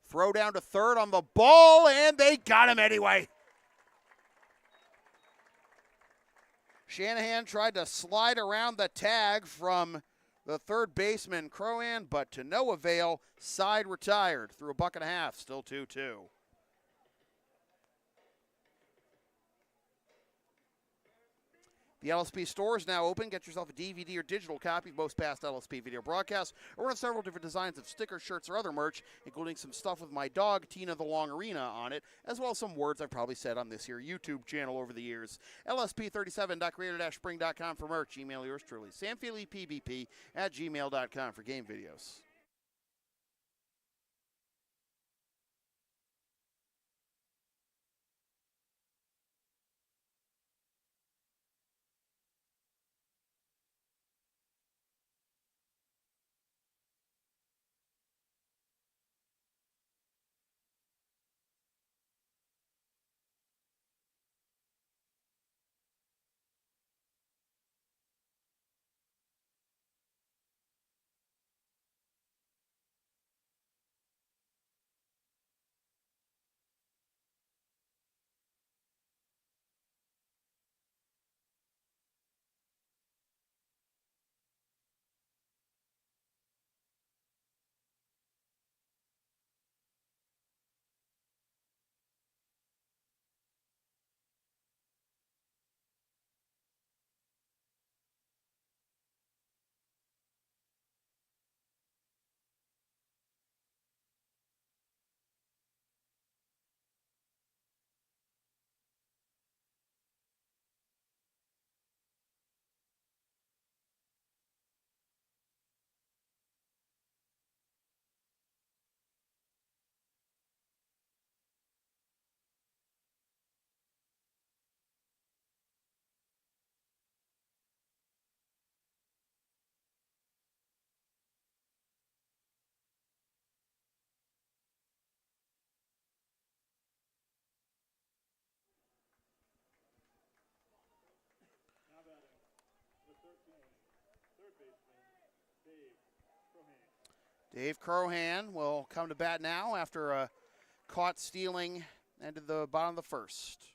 Throw down to third on the ball, and they got him anyway. Shanahan tried to slide around the tag from the third baseman, Crowan, but to no avail. Side retired through a buck and a half, still 2-2. The LSP store is now open. Get yourself a DVD or digital copy of most past LSP video broadcasts, or one of several different designs of stickers, shirts, or other merch, including some stuff with my dog, Tina the Long Arena, on it, as well as some words I've probably said on this here YouTube channel over the years. LSP37.creator-spring.com for merch. Email yours truly, samfeelypbp@gmail.com for game videos. Dave Crohan will come to bat now after a caught stealing end of the bottom of the first.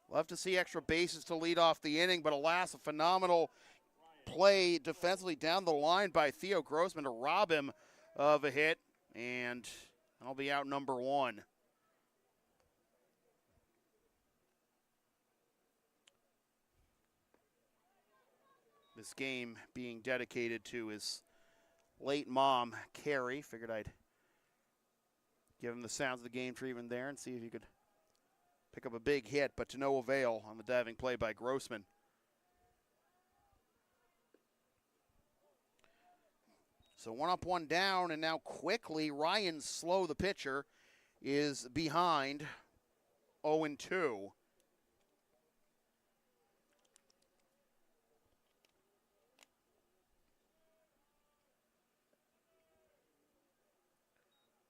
Love to see extra bases to lead off the inning, but alas, a phenomenal play defensively down the line by Theo Grossman to rob him of a hit, and I'll be out number 1. This game being dedicated to his late mom, Carrie. Figured I'd give him the sounds of the game treatment there and see if he could pick up a big hit, but to no avail on the diving play by Grossman. So 1 up, 1 down, and now quickly Ryan Slow, the pitcher, is behind 0-2.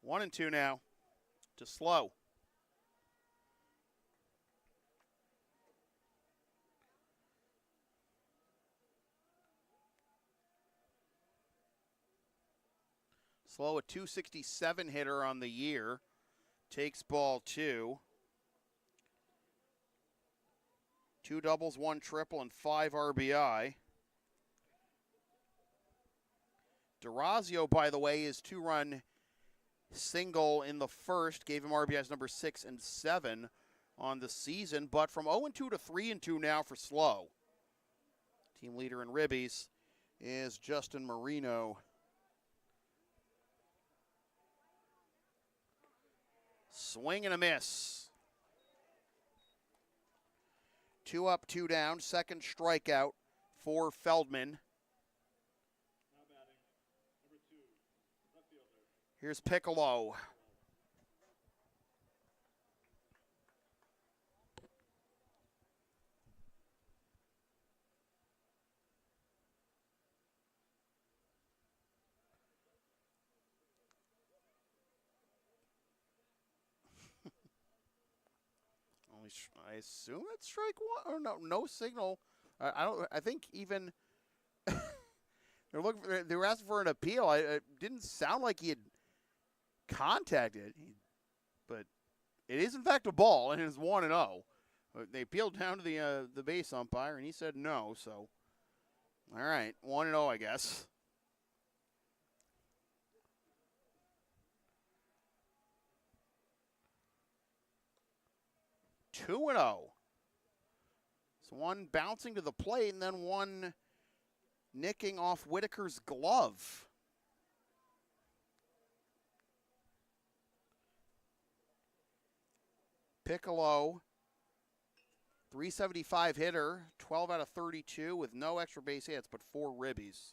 1-2 now to Slow. Slow, a .267 hitter on the year, takes ball 2. 2 doubles, 1 triple, and 5 RBI. DeRazio, by the way, his 2-run single in the first gave him RBIs number 6 and 7 on the season, but from 0-2 to 3-2 now for Slow. Team leader in ribbies is Justin Marino. Swing and a miss. 2 up, 2 down. Second strikeout for Feldman. Here's Piccolo. I assume that's strike 1 or no signal. I don't. I think even they were asking for an appeal. It didn't sound like he had contacted, but it is in fact a ball, and it is 1-0. They appealed down to the base umpire, and he said no. So, all right, 1-0, I guess. Two 2-0. So one bouncing to the plate, and then one nicking off Whitaker's glove. Piccolo, 375 hitter, 12 out of 32 with no extra base hits, but 4 ribbies.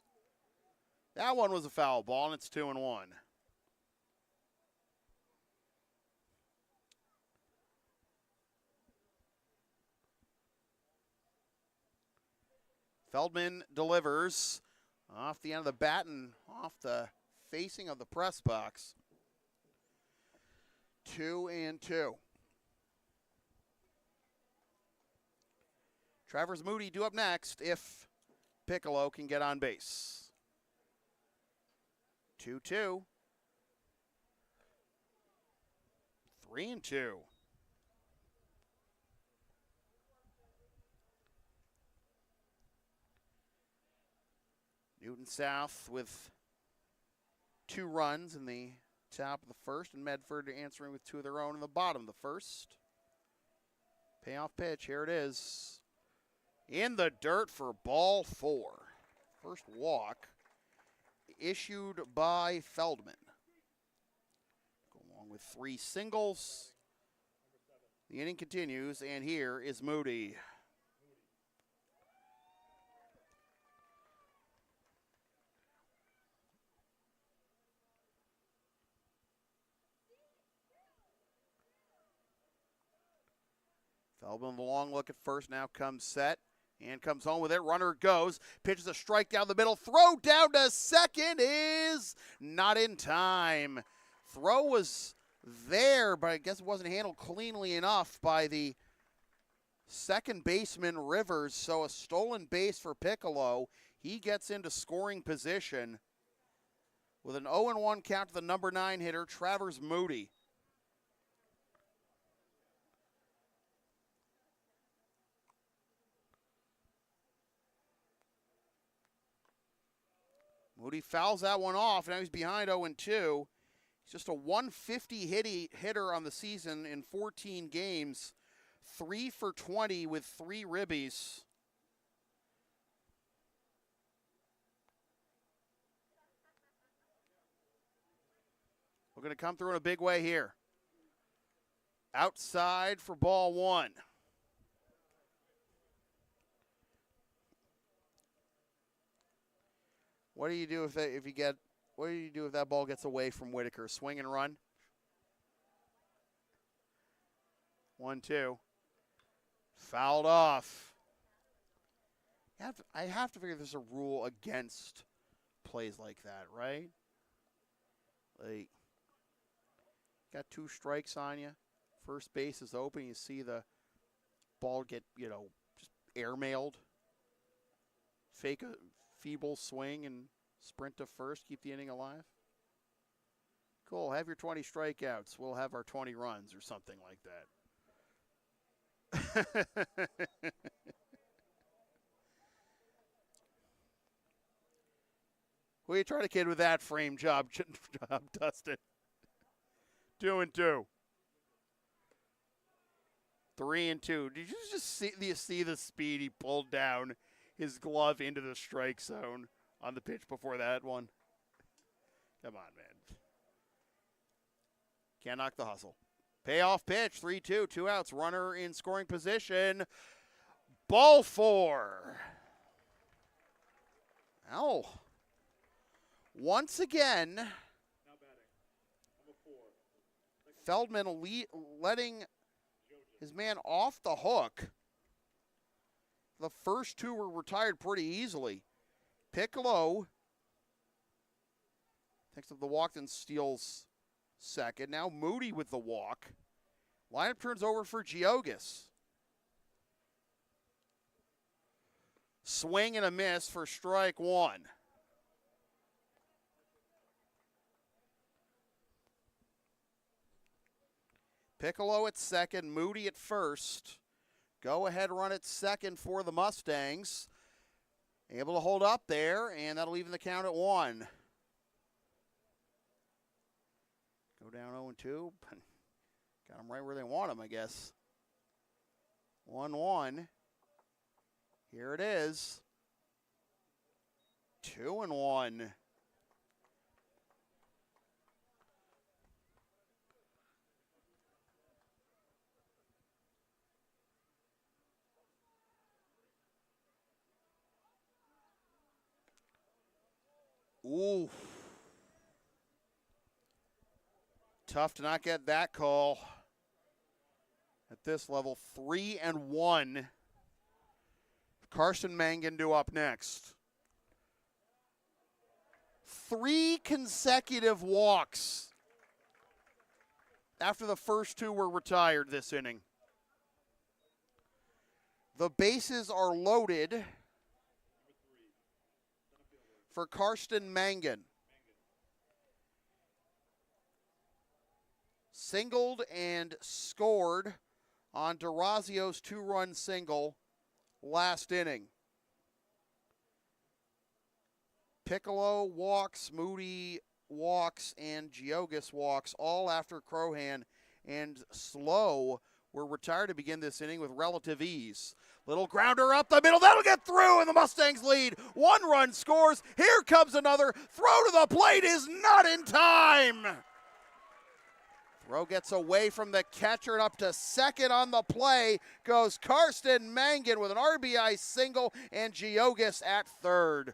That one was a foul ball, and it's 2-1. Feldman delivers off the end of the bat and off the facing of the press box. 2-2. Travers Moody due up next if Piccolo can get on base. 2-2. 3-2. Newton South with 2 runs in the top of the first, and Medford answering with 2 of their own in the bottom of the first. Payoff pitch, here it is. In the dirt for ball 4. First walk issued by Feldman. Along with 3 singles. The inning continues, and here is Moody. Feldman, the long look at first, now comes set and comes home with it. Runner goes, pitches a strike down the middle. Throw down to second is not in time. Throw was there, but I guess it wasn't handled cleanly enough by the second baseman Rivers. So a stolen base for Piccolo. He gets into scoring position with an 0-1 count to the number 9 hitter, Travers Moody. Moody fouls that one off. Now he's behind 0-2. He's just a 150 hitter on the season in 14 games. 3 for 20 with 3 ribbies. We're going to come through in a big way here. Outside for ball 1. What do you do if that ball gets away from Whitaker? Swing and run. 1-2. Fouled off. I have to figure there's a rule against plays like that, right? Like, Got 2 strikes on you. First base is open. You see the ball get, just airmailed. Fake a feeble swing and sprint to first. Keep the inning alive. Cool. Have your 20 strikeouts. We'll have our 20 runs or something like that. Who you trying to kid with that frame job, Dustin? 2-2. 3-2. Did you just see the speed he pulled down his glove into the strike zone on the pitch before that one? Come on, man. Can't knock the hustle. Payoff pitch, 3-2, 2 outs. Runner in scoring position. Ball 4. Ow. Once again, Feldman letting his man off the hook. The first 2 were retired pretty easily. Piccolo takes up the walk and steals second. Now Moody with the walk. Lineup turns over for Geogas. Swing and a miss for strike 1. Piccolo at second, Moody at first. Go ahead run at second for the Mustangs. Able to hold up there, and that'll even the count at 1. Go down 0-2. Got them right where they want them, I guess. 1-1. Here it is. 2-1. Ooh. Tough to not get that call at this level. 3-1. Karsten Mangan due up next. 3 consecutive walks after the first 2 were retired this inning. The bases are loaded for Karsten Mangan. Singled and scored on DeRazio's 2-run single last inning. Piccolo walks, Moody walks, and Geogas walks, all after Crohan and Slow were retired to begin this inning with relative ease. Little grounder up the middle. That'll get through, and the Mustangs lead. 1 run scores. Here comes another. Throw to the plate is not in time. Throw gets away from the catcher and up to second on the play goes Karsten Mangan with an RBI single and Geogas at third.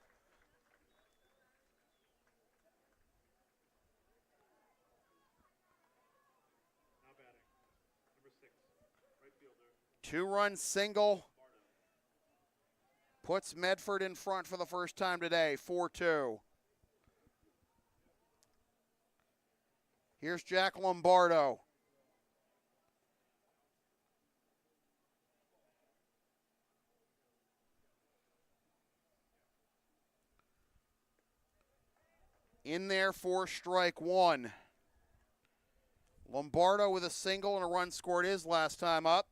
Two-run single puts Medford in front for the first time today, 4-2. Here's Jack Lombardo. In there for strike 1. Lombardo with a single and a run scored his last time up.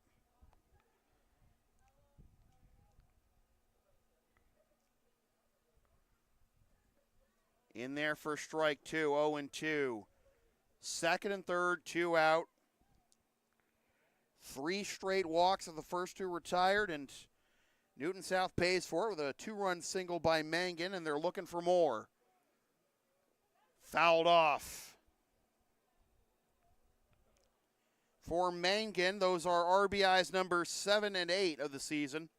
In there for strike 2, 0-2. Second and third, 2 out. 3 straight walks of the first 2 retired, and Newton South pays for it with a 2-run single by Mangan, and they're looking for more. Fouled off. For Mangan, those are RBIs number 7 and 8 of the season.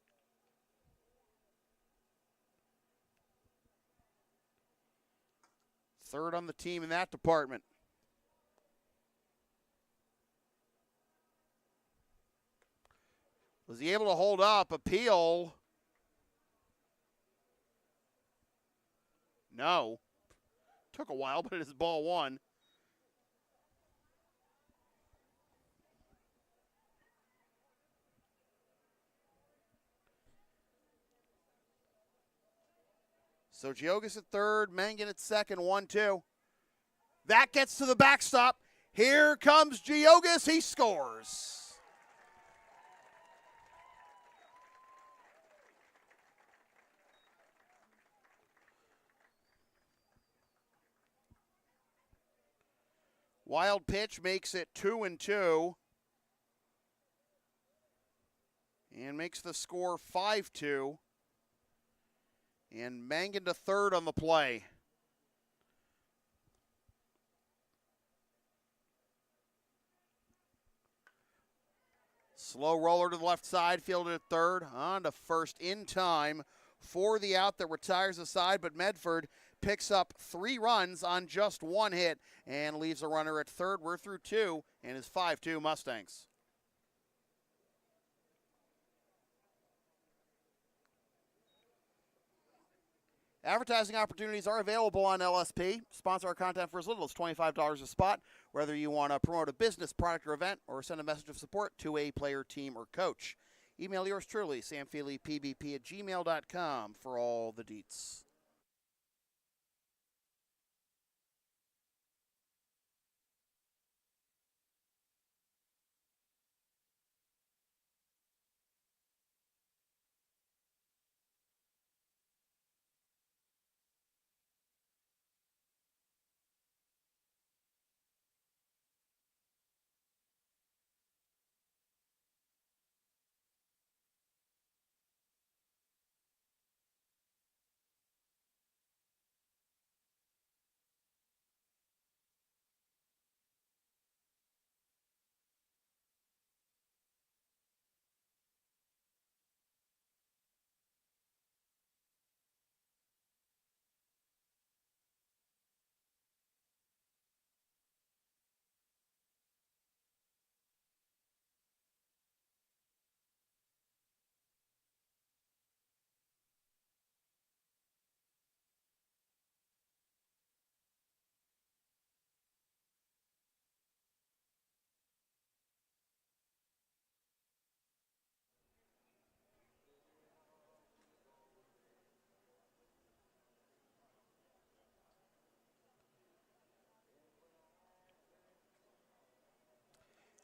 Third on the team in that department. Was he able to hold up? Appeal. No. Took a while, but it is ball 1. So Geogas at third, Mangan at second, 1-2. That gets to the backstop. Here comes Geogas. He scores. Wild pitch makes it 2-2. And makes the score 5-2. And Mangan to third on the play. Slow roller to the left side, fielded at third, on to first in time for the out that retires the side, but Medford picks up 3 runs on just 1 hit and leaves a runner at third. We're through 2 and is 5-2 Mustangs. Advertising opportunities are available on LSP. Sponsor our content for as little as $25 a spot, whether you want to promote a business, product, or event, or send a message of support to a player, team, or coach. Email yours truly, samfeelypbp@gmail.com for all the deets.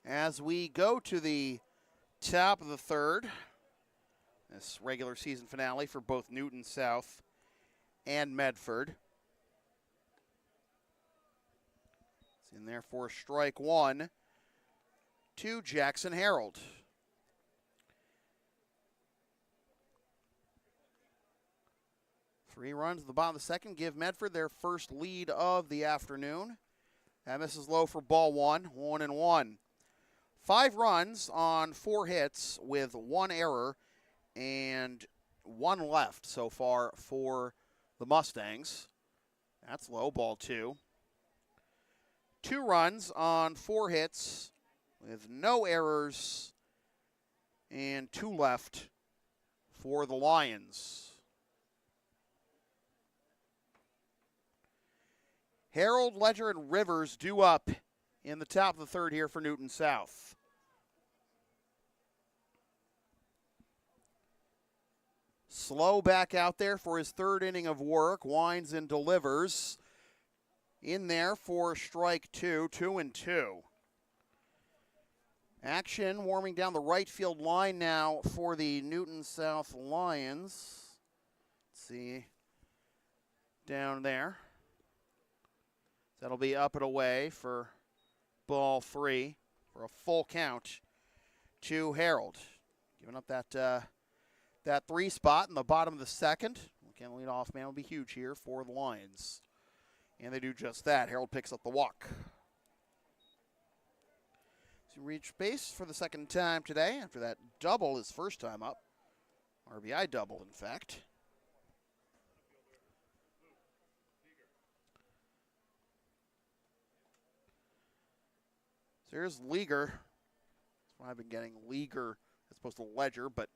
As we go to the top of the third, this regular season finale for both Newton South and Medford. It's in there for strike 1 to Jackson Harold. Three runs at the bottom of the second give Medford their first lead of the afternoon. That misses low for ball 1, 1-1. 5 runs on 4 hits with 1 error and 1 left so far for the Mustangs. That's low, ball 2. 2 runs on 4 hits with no errors and 2 left for the Lions. Harold, Ledger, and Rivers due up in the top of the third here for Newton South. Slow back out there for his third inning of work. Winds and delivers. In there for strike 2, 2-2. Action warming down the right field line now for the Newton South Lions. Let's see. Down there. That'll be up and away for ball 3 for a full count to Harold. Giving up that 3 spot in the bottom of the second. Again, leadoff man will be huge here for the Lions. And they do just that. Harold picks up the walk. So reach base for the second time today after that double his first time up. RBI double, in fact. So here's Leaguer. That's why I've been getting Leaguer as opposed to Ledger, but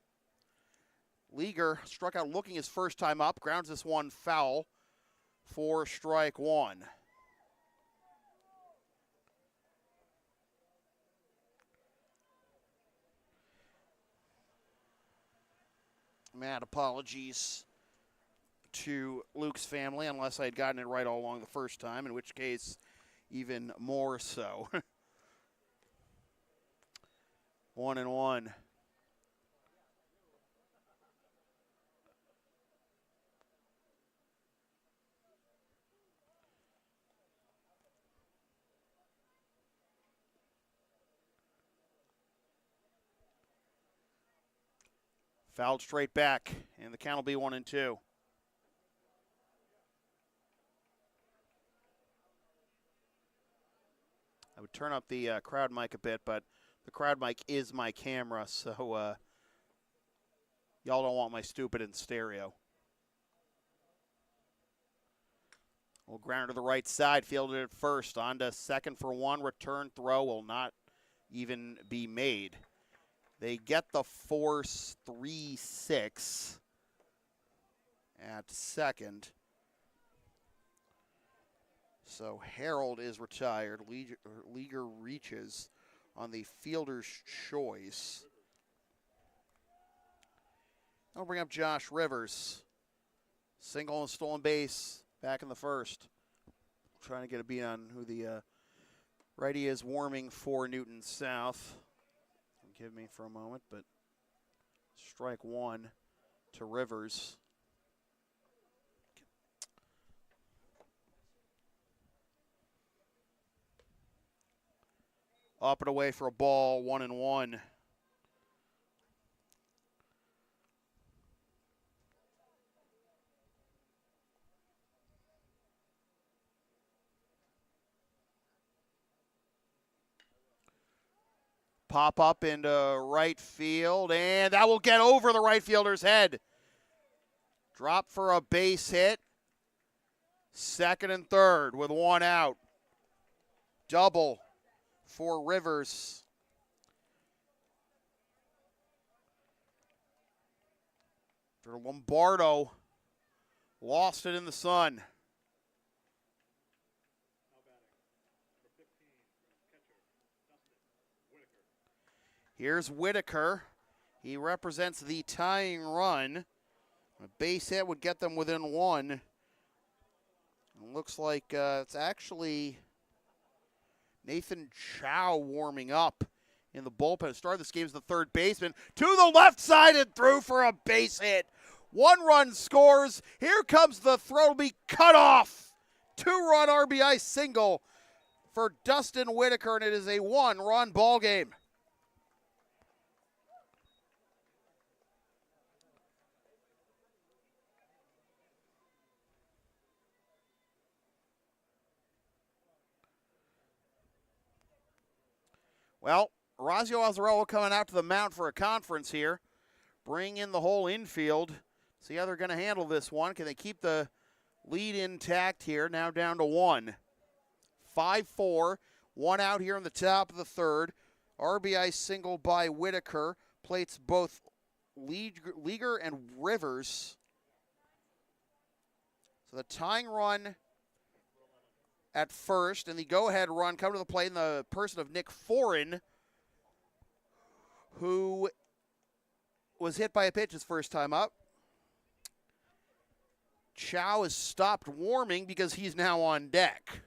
Leaguer struck out looking his first time up, grounds this one foul for strike 1. Mad apologies to Luke's family, unless I had gotten it right all along the first time, in which case, even more so. 1-1. Fouled straight back, and the count will be 1-2. I would turn up the crowd mic a bit, but the crowd mic is my camera, so y'all don't want my stupid in stereo. Well, grounder to the right side, fielded at first. On to second for one. Return throw will not even be made. They get the force 3-6 at second. So Harold is retired. Leaguer reaches on the fielder's choice. I'll bring up Josh Rivers. Single and stolen base back in the first. Trying to get a beat on who the righty is warming for Newton South. Give me for a moment, but strike one to Rivers. Up and away for a ball, 1-1. Pop up into right field, and that will get over the right fielder's head. Drop for a base hit. Second and third with one out. Double for Rivers. For Lombardo, lost it in the sun. Here's Whitaker. He represents the tying run. A base hit would get them within one. It looks like it's actually Nathan Chow warming up in the bullpen. Started this game as the third baseman. To the left side and through for a base hit. 1 run scores. Here comes the throw to be cut off. 2-run RBI single for Dustin Whitaker, and it is a 1-run ball game. Well, Orazio Azzarello coming out to the mound for a conference here. Bring in the whole infield. See how they're going to handle this one. Can they keep the lead intact here? Now down to 1. 5-4. 1 out here in the top of the third. RBI single by Whitaker. Plates both Leaguer and Rivers. So the tying run at first, and the go-ahead run come to the plate in the person of Nick Foran, who was hit by a pitch his first time up. Chow has stopped warming because he's now on deck.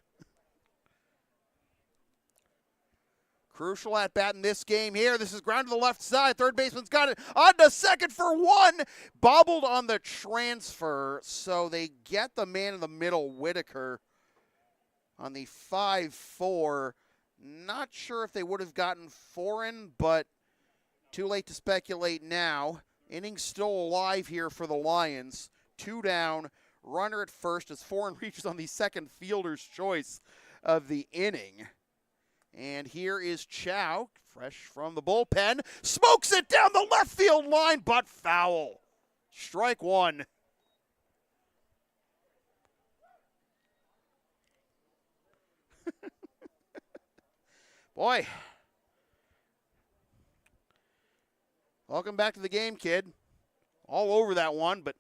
Crucial at bat in this game here. This is ground to the left side. Third baseman's got it. On to second for one. Bobbled on the transfer, so they get the man in the middle, Whitaker, on the 5-4. Not sure if they would have gotten Foran, but too late to speculate now. Inning still alive here for the Lions. 2 down, runner at first as Foran reaches on the second fielder's choice of the inning. And here is Chow, fresh from the bullpen. Smokes it down the left field line, but foul. Strike one. Boy. Welcome back to the game, kid. All over that one, but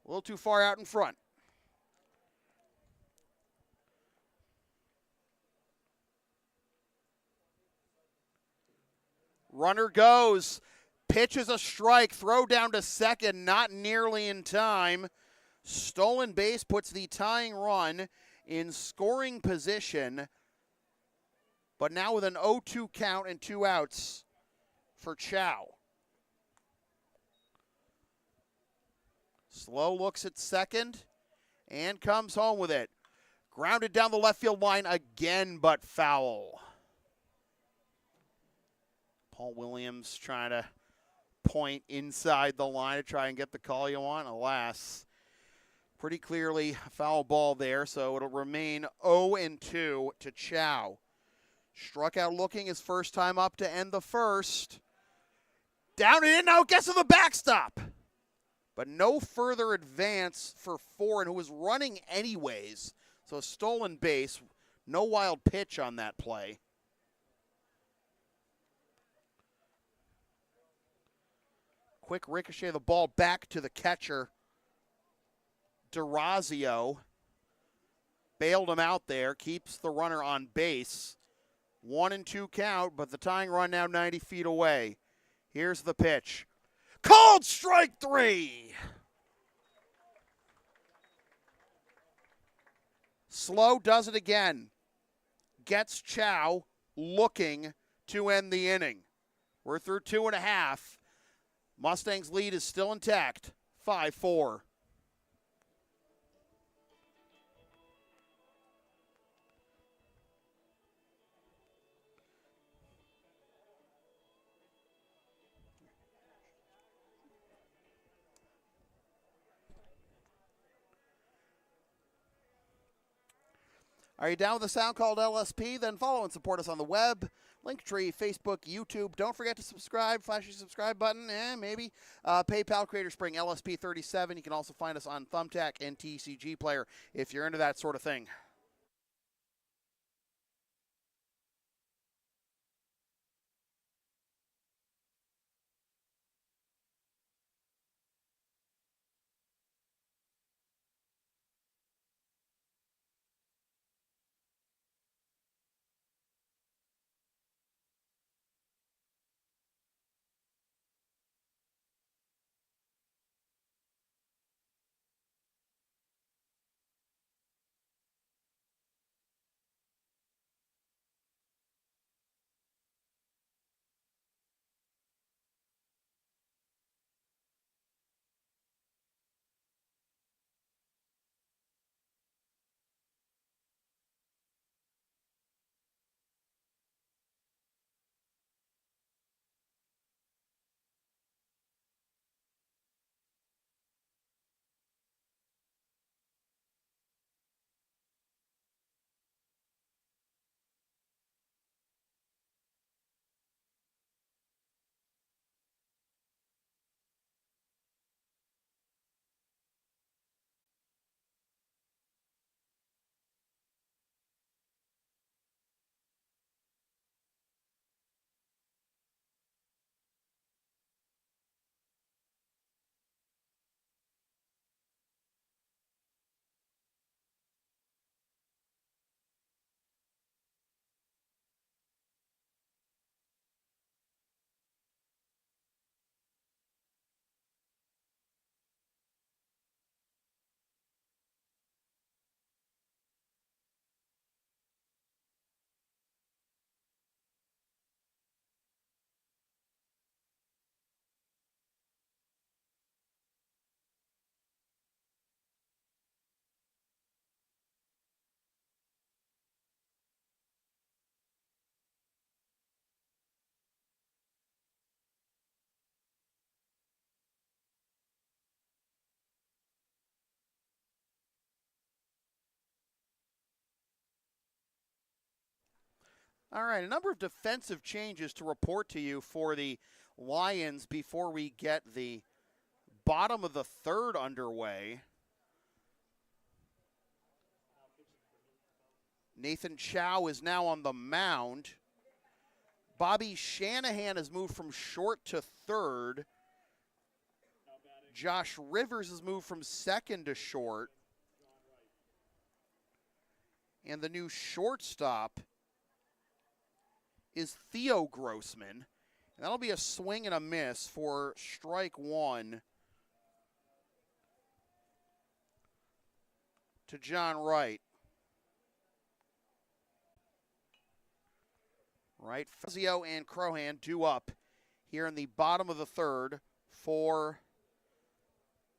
a little too far out in front. Runner goes. Pitch is a strike. Throw down to second, not nearly in time. Stolen base puts the tying run in scoring position, but now with an 0-2 count and 2 outs for Chow. Slow looks at second and comes home with it. Grounded down the left field line again, but foul. Paul Williams trying to point inside the line to try and get the call you want. Alas, pretty clearly a foul ball there, so it'll remain 0-2 to Chow. Struck out looking his first time up to end the first. Down and in, now gets to the backstop. But no further advance for Foreign, who was running anyways. So a stolen base, no wild pitch on that play. Quick ricochet of the ball back to the catcher. DeRazio bailed him out there, keeps the runner on base. 1-2 count, but the tying run now 90 feet away. Here's the pitch. Called strike 3. Slow does it again. Gets Chow looking to end the inning. We're through 2.5. Mustangs' lead is still intact, 5-4. Are you down with a sound called LSP? Then follow and support us on the web, Linktree, Facebook, YouTube. Don't forget to subscribe. Flash your subscribe button, and maybe PayPal Creator Spring LSP37. You can also find us on Thumbtack and TCG Player if you're into that sort of thing. All right, a number of defensive changes to report to you for the Lions before we get the bottom of the third underway. Nathan Chow is now on the mound. Bobby Shanahan has moved from short to third. Josh Rivers has moved from second to short. And the new shortstop is Theo Grossman. And that'll be a swing and a miss for strike 1. to John Wright. Right, Fazio and Crohan due up here in the bottom of the third for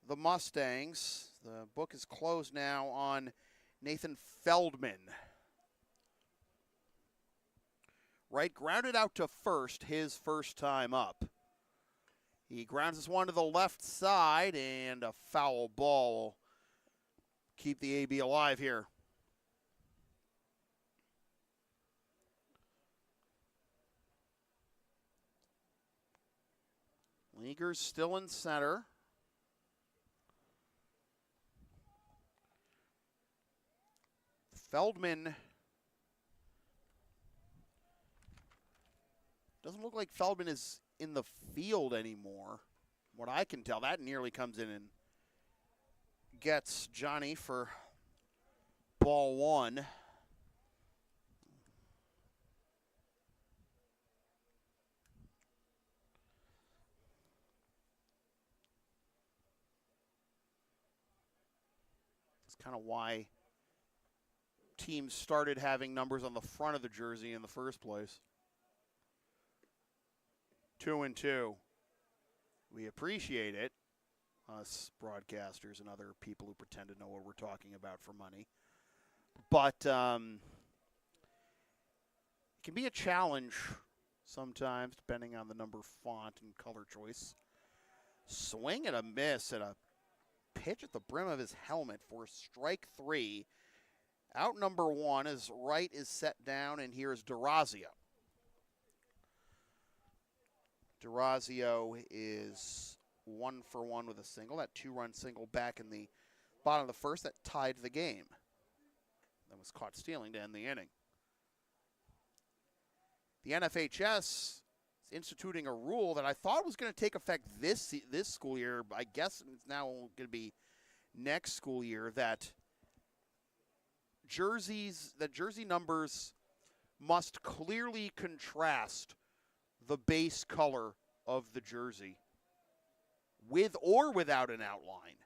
the Mustangs. The book is closed now on Nathan Feldman. Wright grounded out to first, his first time up. He grounds this one to the left side, and a foul ball will keep the AB alive here. Leaguer's still in center. Feldman, doesn't look like Feldman is in the field anymore. What I can tell, that nearly comes in and gets Johnny for ball one. That's kind of why teams started having numbers on the front of the jersey in the first place. 2-2. We appreciate it, us broadcasters and other people who pretend to know what we're talking about for money. But it can be a challenge sometimes, depending on the number, font, and color choice. Swing and a miss at a pitch at the brim of his helmet for strike three. Out number one as Wright is set down, and here's DeRazio. DeRazio is 1 for 1 with a single. That 2-run single back in the bottom of the first that tied the game. That was caught stealing to end the inning. The NFHS is instituting a rule that I thought was going to take effect this school year. I guess it's now going to be next school year, that jersey numbers must clearly contrast the base color of the jersey, with or without an outline.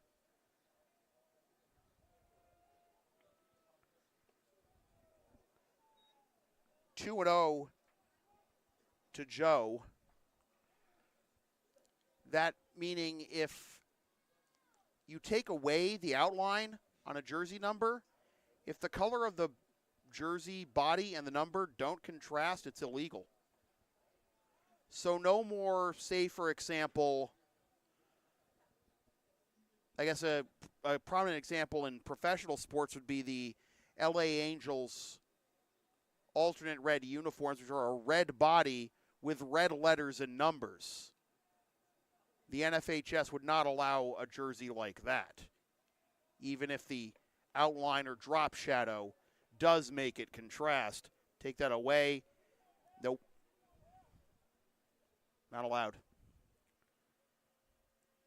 Two and 0 to Joe. That meaning if you take away the outline on a jersey number, if the color of the jersey body and the number don't contrast, it's illegal. So no more, say, for example, I guess a prominent example in professional sports would be the LA Angels alternate red uniforms, which are a red body with red letters and numbers. The NFHS would not allow a jersey like that, even if the outline or drop shadow does make it contrast. Take that away. Nope. Not allowed.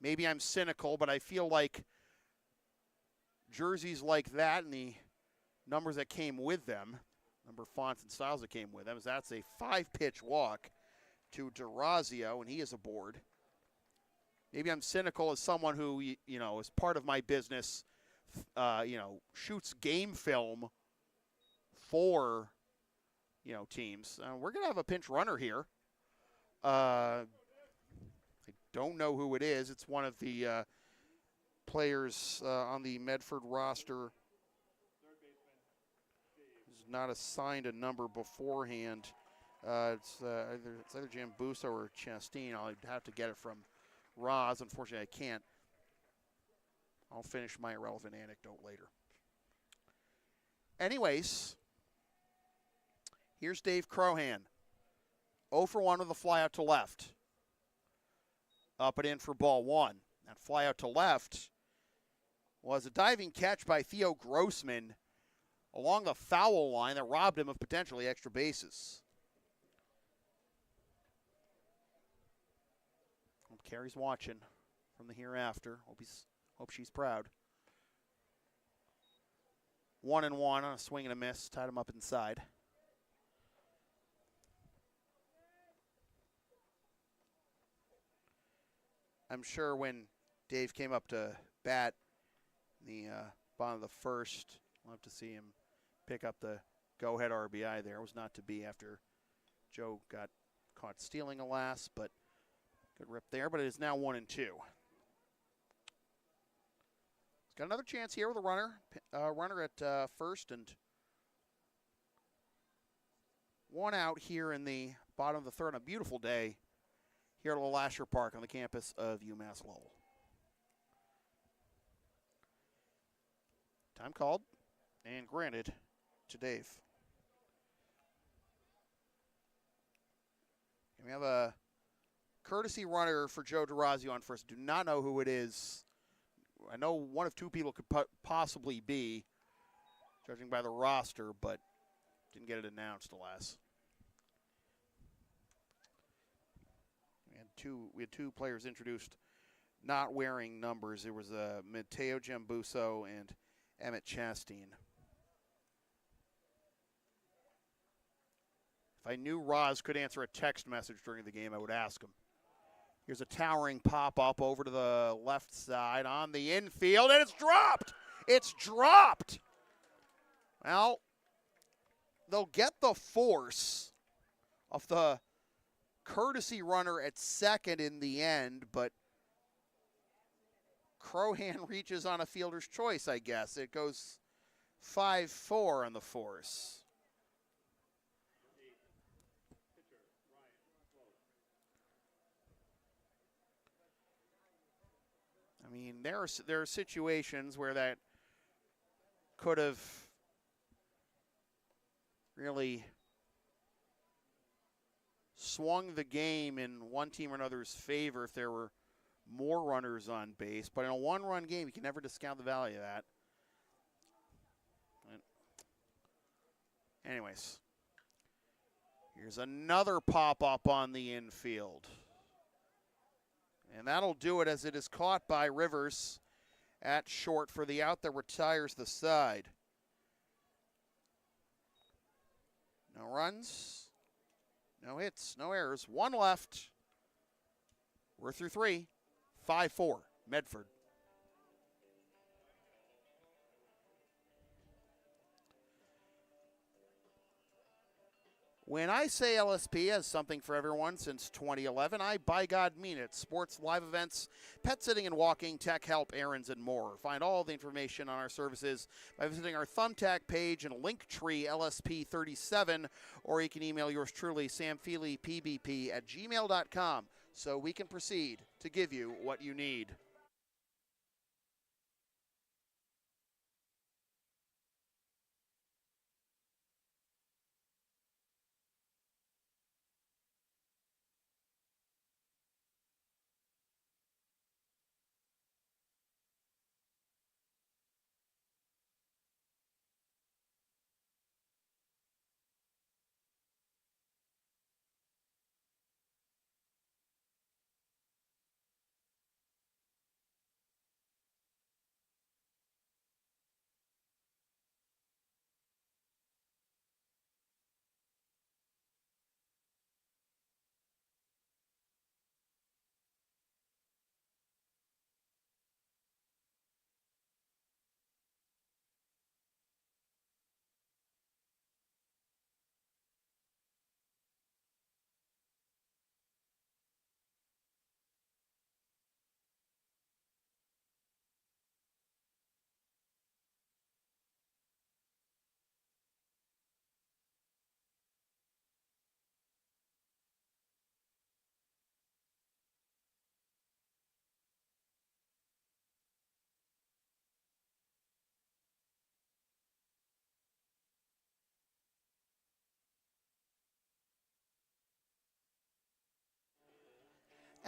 Maybe I'm cynical, but I feel like jerseys like that and the numbers that came with them, number fonts and styles that came with them, that's a 5-pitch walk to DeRazio, and he is aboard. Maybe I'm cynical as someone who, as part of my business, shoots game film for, teams. We're going to have a pinch runner here. I don't know who it is. It's one of the players on the Medford roster who's not assigned a number beforehand. It's either Jambuso or Chastain. I'll have to get it from Roz. Unfortunately, I can't. I'll finish my irrelevant anecdote later. Anyways, here's Dave Crohan. 0 for 1 with a fly out to left. Up and in for ball one. That fly out to left was a diving catch by Theo Grossman along the foul line that robbed him of potentially extra bases. Hope Carrie's watching from the hereafter. Hope she's proud. 1-1 on a swing and a miss. Tied him up inside. I'm sure when Dave came up to bat in the bottom of the first. We'll have to see him pick up the go-ahead RBI there. It was not to be after Joe got caught stealing a last, but good rip there. But it is now 1-2. He's got another chance here with a runner at first, and one out here in the bottom of the third on a beautiful day here at Lasher Park on the campus of UMass Lowell. Time called and granted to Dave. We have a courtesy runner for Joe DeRazio on first. Do not know who it is. I know one of two people could possibly be, judging by the roster, but didn't get it announced, alas. We had two players introduced not wearing numbers. It was Mateo Giambuso and Emmett Chastain. If I knew Roz could answer a text message during the game, I would ask him. Here's a towering pop-up over to the left side on the infield, and it's dropped! It's dropped! Well, they'll get the force of the courtesy runner at second in the end, but Crohan reaches on a fielder's choice, I guess. It goes 5-4 on the force. I mean, there are situations where that could have really swung the game in one team or another's favor if there were more runners on base. But in a one-run game, you can never discount the value of that. Anyways, here's another pop-up on the infield. And that'll do it as it is caught by Rivers at short for the out that retires the side. No runs, no hits, no errors. One left. We're through three. 5-4, Medford. When I say LSP has something for everyone since 2011, I by God mean it. Sports, live events, pet sitting and walking, tech help, errands, and more. Find all the information on our services by visiting our Thumbtack page and Linktree LSP37, or you can email yours truly, samfeelypbp@gmail.com, so we can proceed to give you what you need.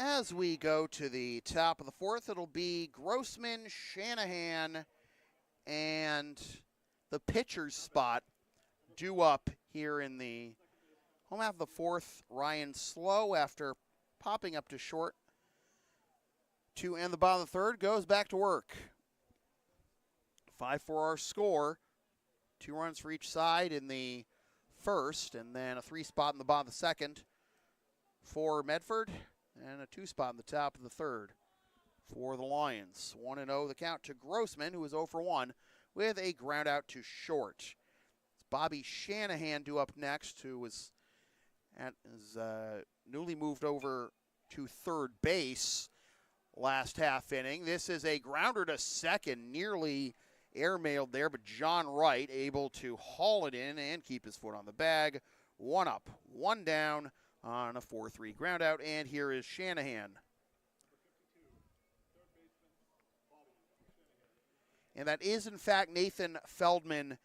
As we go to the top of the fourth, it'll be Grossman, Shanahan, and the pitcher's spot due up here in the home half of the fourth. Ryan Slow, after popping up to short to end the bottom of the third, goes back to work. 5-4 our score. 2 runs for each side in the first, and then a 3 spot in the bottom of the second for Medford, and a 2 spot in the top of the third for the Lions. 1-0 the count to Grossman, who is 0 for 1 with a ground out to short. It's Bobby Shanahan due up next, who is newly moved over to third base last half inning. This is a grounder to second, nearly airmailed there, but John Wright able to haul it in and keep his foot on the bag. 1 up, 1 down on a 4-3 ground out, and here is Shanahan. And that is, in fact, Nathan Feldman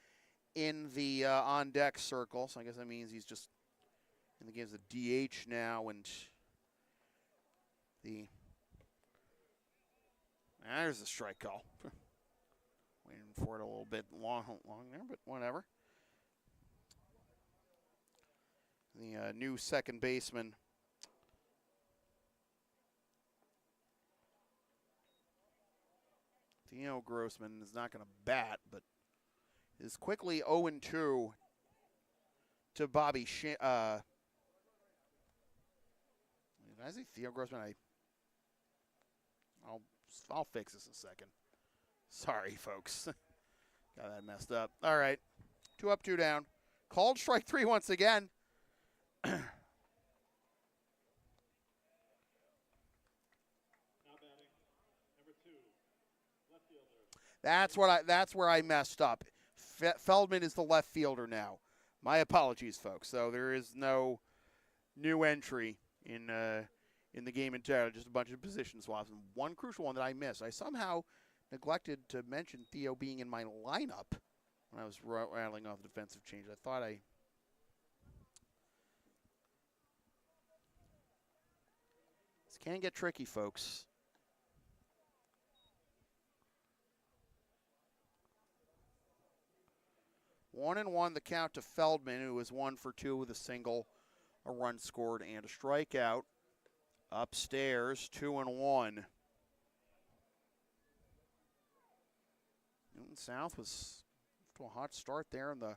in the on-deck circle, so I guess that means he's just in the game's a DH now, and there's the strike call. Waiting for it a little bit long there, but whatever. The new second baseman. Theo Grossman is not going to bat, but is quickly 0-2 to Bobby Did I say Theo Grossman? I'll fix this in a second. Sorry, folks. Got that messed up. All right. 2 up, 2 down. Called strike 3 once again. That's where I messed up. Feldman is the left fielder now. My apologies, folks. So there is no new entry in the game entirely, just a bunch of position swaps. And one crucial one that I missed. I somehow neglected to mention Theo being in my lineup when I was rattling off the defensive change. I thought this can get tricky, folks. One and one, the count to Feldman, who is 1 for 2 with a single, a run scored, and a strikeout. Upstairs, 2-1. Newton South was off to a hot start there in the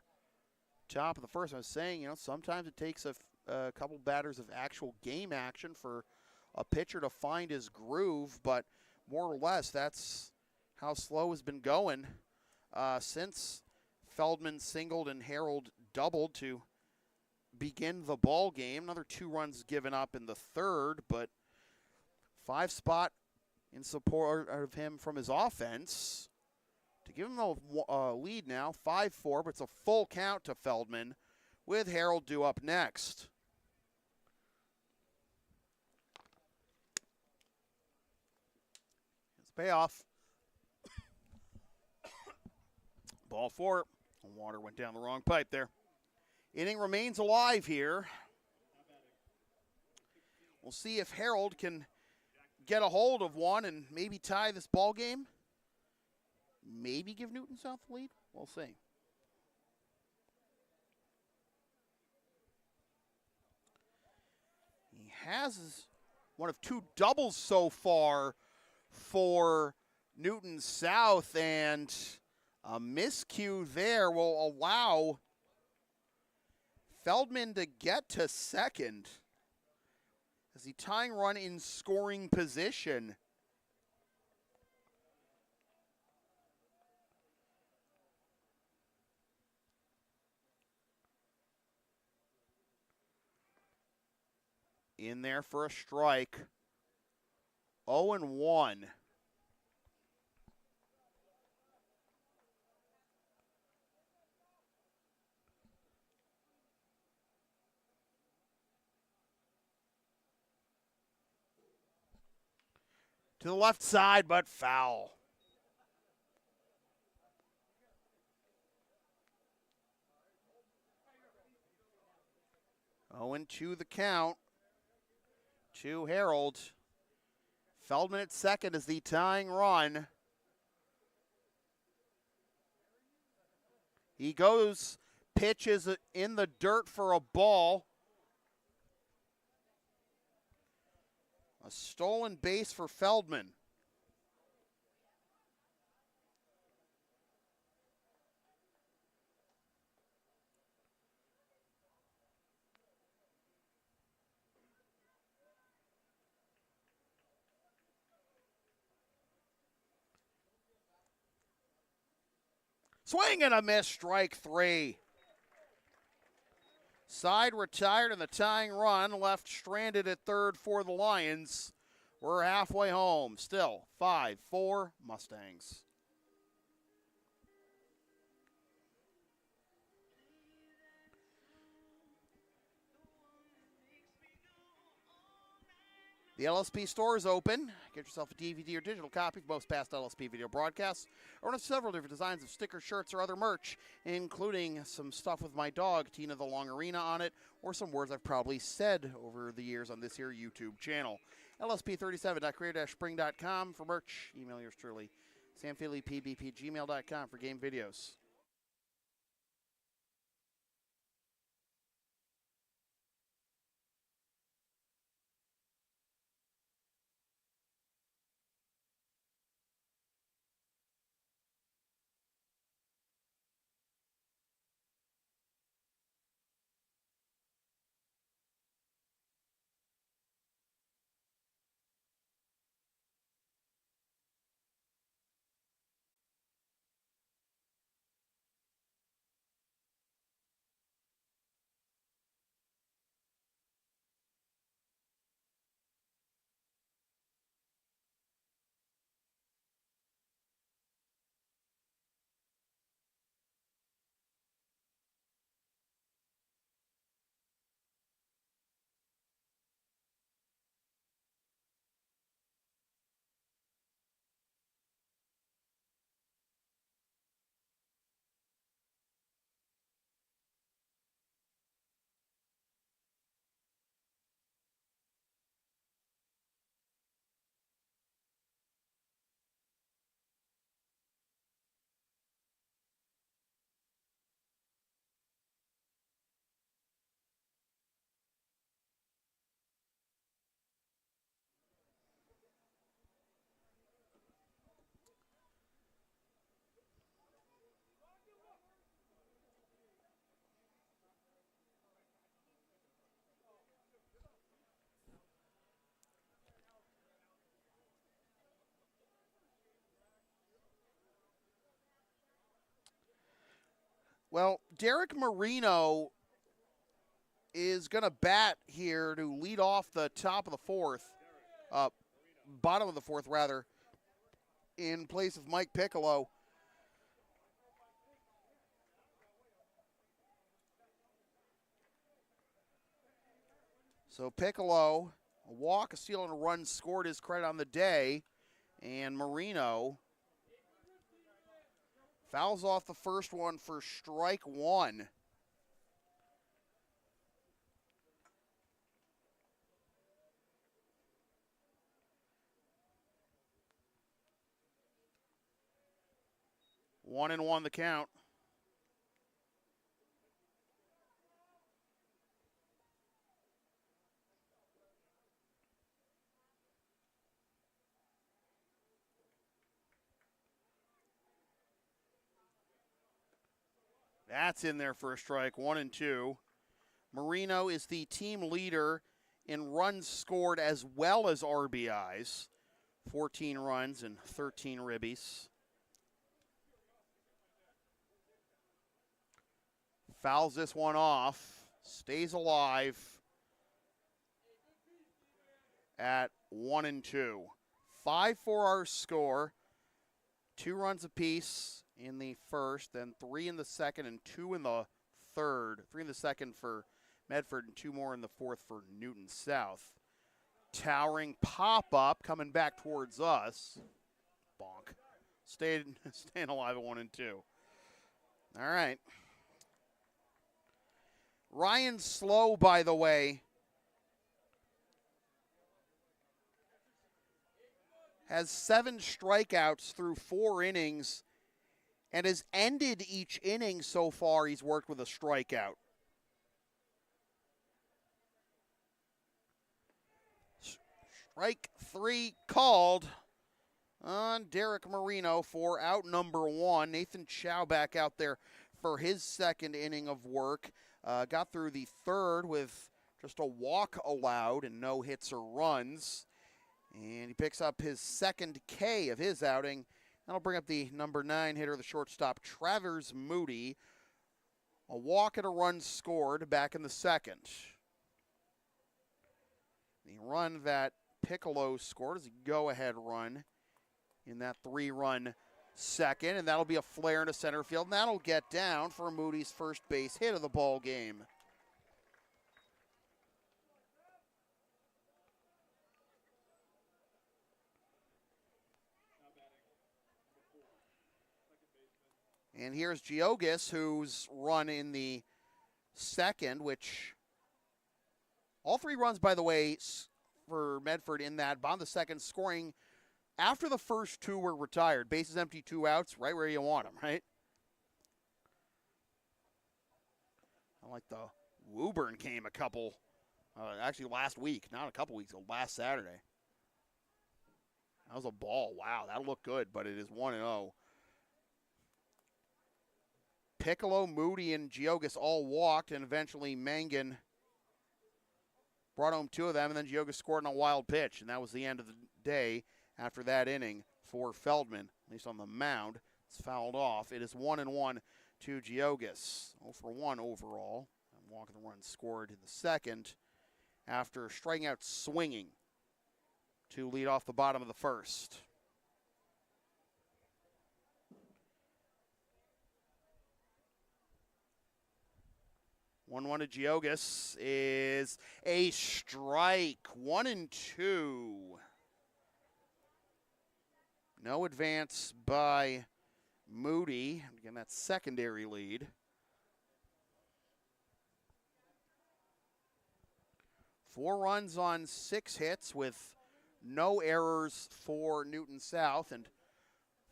top of the first. I was saying, sometimes it takes a couple batters of actual game action for a pitcher to find his groove, but more or less that's how slow has been going since Feldman singled and Harold doubled to begin the ball game. Another 2 runs given up in the third, but 5 spot in support of him from his offense to give him a lead now, 5-4, but it's a full count to Feldman with Harold due up next. It's payoff. Ball 4. Water went down the wrong pipe there. Inning remains alive here. We'll see if Harold can get a hold of one and maybe tie this ball game. Maybe give Newton South the lead. We'll see. He has one of 2 doubles so far for Newton South, and a miscue there will allow Feldman to get to second as the tying run in scoring position. In there for a strike. 0-1. To the left side, but foul. To the count to Harold. Feldman at second is the tying run. He goes, pitches in the dirt for a ball. A stolen base for Feldman. Swing and a miss, strike 3. Side retired in the tying run, left stranded at third for the Lions. We're halfway home, still 5-4 Mustangs. The LSP store is open. Get yourself a DVD or digital copy of most past LSP video broadcasts, or one of several different designs of stickers, shirts, or other merch, including some stuff with my dog, Tina the Longarina, on it, or some words I've probably said over the years on this here YouTube channel. LSP37.creator-spring.com for merch. Email yours truly, samphillypbp@gmail.com for game videos. Well, Derek Marino is going to bat here to lead off the top of the fourth, bottom of the fourth, rather, in place of Mike Piccolo. So Piccolo, a walk, a steal, and a run scored his credit on the day, and Marino fouls off the first one for strike 1. One and one the count. That's in there for a strike, 1-2. Marino is the team leader in runs scored as well as RBIs. 14 runs and 13 ribbies. Fouls this one off, stays alive at 1-2. 5 for our score. 2 runs apiece in the first, then 3 in the second and 2 in the third. 3 in the second for Medford and 2 more in the fourth for Newton South. Towering pop-up coming back towards us. Bonk. Staying alive at 1-2. All right. Ryan Slow, by the way, has 7 strikeouts through 4 innings and has ended each inning so far he's worked with a strikeout. Strike 3 called on Derek Marino for out number 1. Nathan Chow back out there for his second inning of work. Got through the third with just a walk allowed and no hits or runs. And he picks up his second K of his outing That'll bring up the number 9 hitter, the shortstop, Travers Moody. A walk and a run scored back in the second. The run that Piccolo scored is a go-ahead run in that 3-run second, and that'll be a flare into center field, and that'll get down for Moody's first base hit of the ball game. And here's Geogas, who's run in the second, which all 3 runs, by the way, for Medford in that bottom of the second, scoring after the first 2 were retired. Bases empty, 2 outs, right where you want them, right? I like the Woburn came a couple, actually last week, not a couple weeks ago, last Saturday. That was a ball. Wow, that'll look good, but it is 1-0. Piccolo, Moody, and Geogas all walked, and eventually Mangan brought home 2 of them, and then Geogas scored on a wild pitch, and that was the end of the day after that inning for Feldman, at least on the mound. It's fouled off. It is 1-1 to Geogas. 0-for-1 overall. And walk and run scored in the second after striking out swinging to lead off the bottom of the first. 1-1 to Geogas is a strike. 1-2. No advance by Moody. Again, that secondary lead. 4 runs on 6 hits with no errors for Newton South, and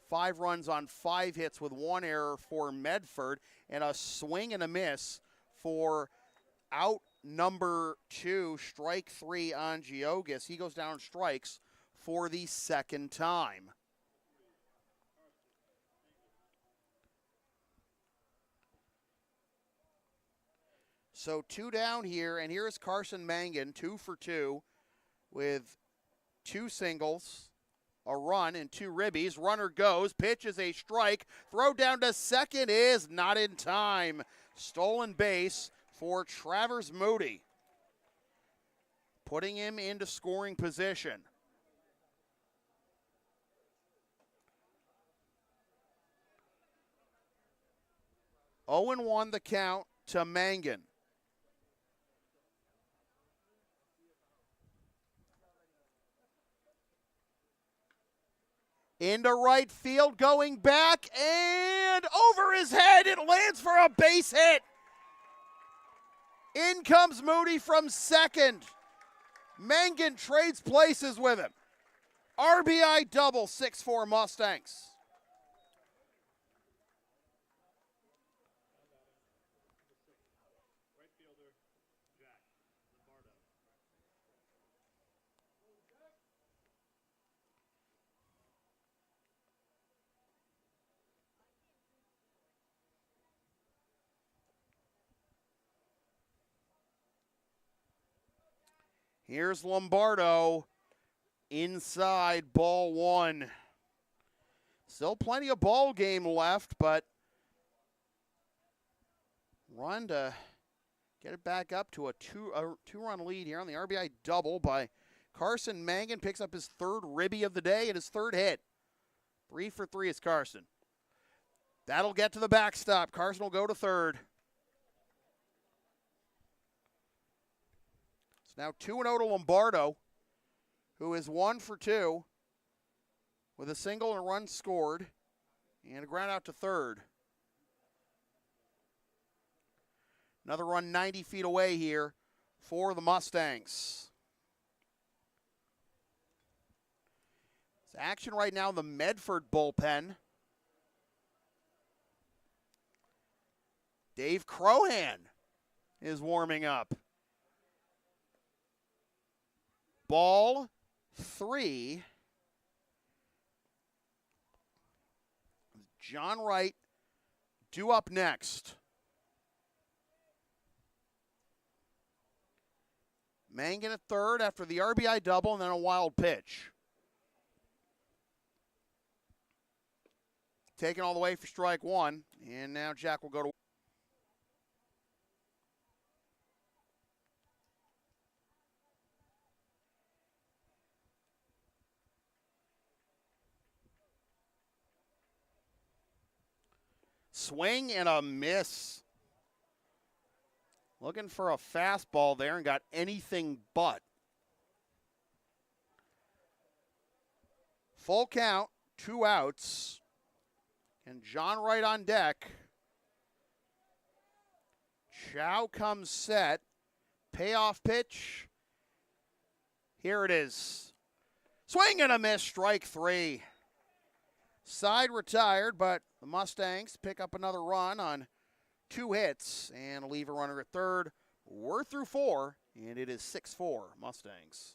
5 runs on 5 hits with 1 error for Medford, and a swing and a miss for out number 2, strike 3 on Geogas. He goes down strikes for the second time. So 2 down here, and here is Carson Mangan, 2 for 2 with 2 singles, a run, and 2 ribbies. Runner goes, pitch is a strike, throw down to second is not in time. Stolen base for Travers Moody, putting him into scoring position. Oh and 1 the count to Mangan. Into right field, going back, and over his head, it lands for a base hit. In comes Moody from second. Mangan trades places with him. RBI double, 6-4 Mustangs. Here's Lombardo inside ball 1. Still plenty of ball game left, but run to get it back up to a two-run lead here on the RBI double by Carson Mangan. Picks up his 3rd ribby of the day and his 3rd hit. 3 for 3 is Carson. That'll get to the backstop. Carson will go to 3rd. Now 2-0 to Lombardo, who is 1 for 2 with a single and a run scored and a ground out to 3rd. Another run 90 feet away here for the Mustangs. It's action right now in the Medford bullpen. Dave Crohan is warming up. Ball 3. John Wright due up next. Mangan at 3rd after the RBI double and then a wild pitch. taken all the way for strike one. And now Jack will go to swing and a miss. Looking for a fastball there and got anything but. Full count, 2 outs. And John Wright on deck. Chow comes set. Payoff pitch. Here it is. Swing and a miss, strike 3. Side retired, but the Mustangs pick up another run on 2 hits and leave a runner at third. We're through 4, and it is 6-4 Mustangs.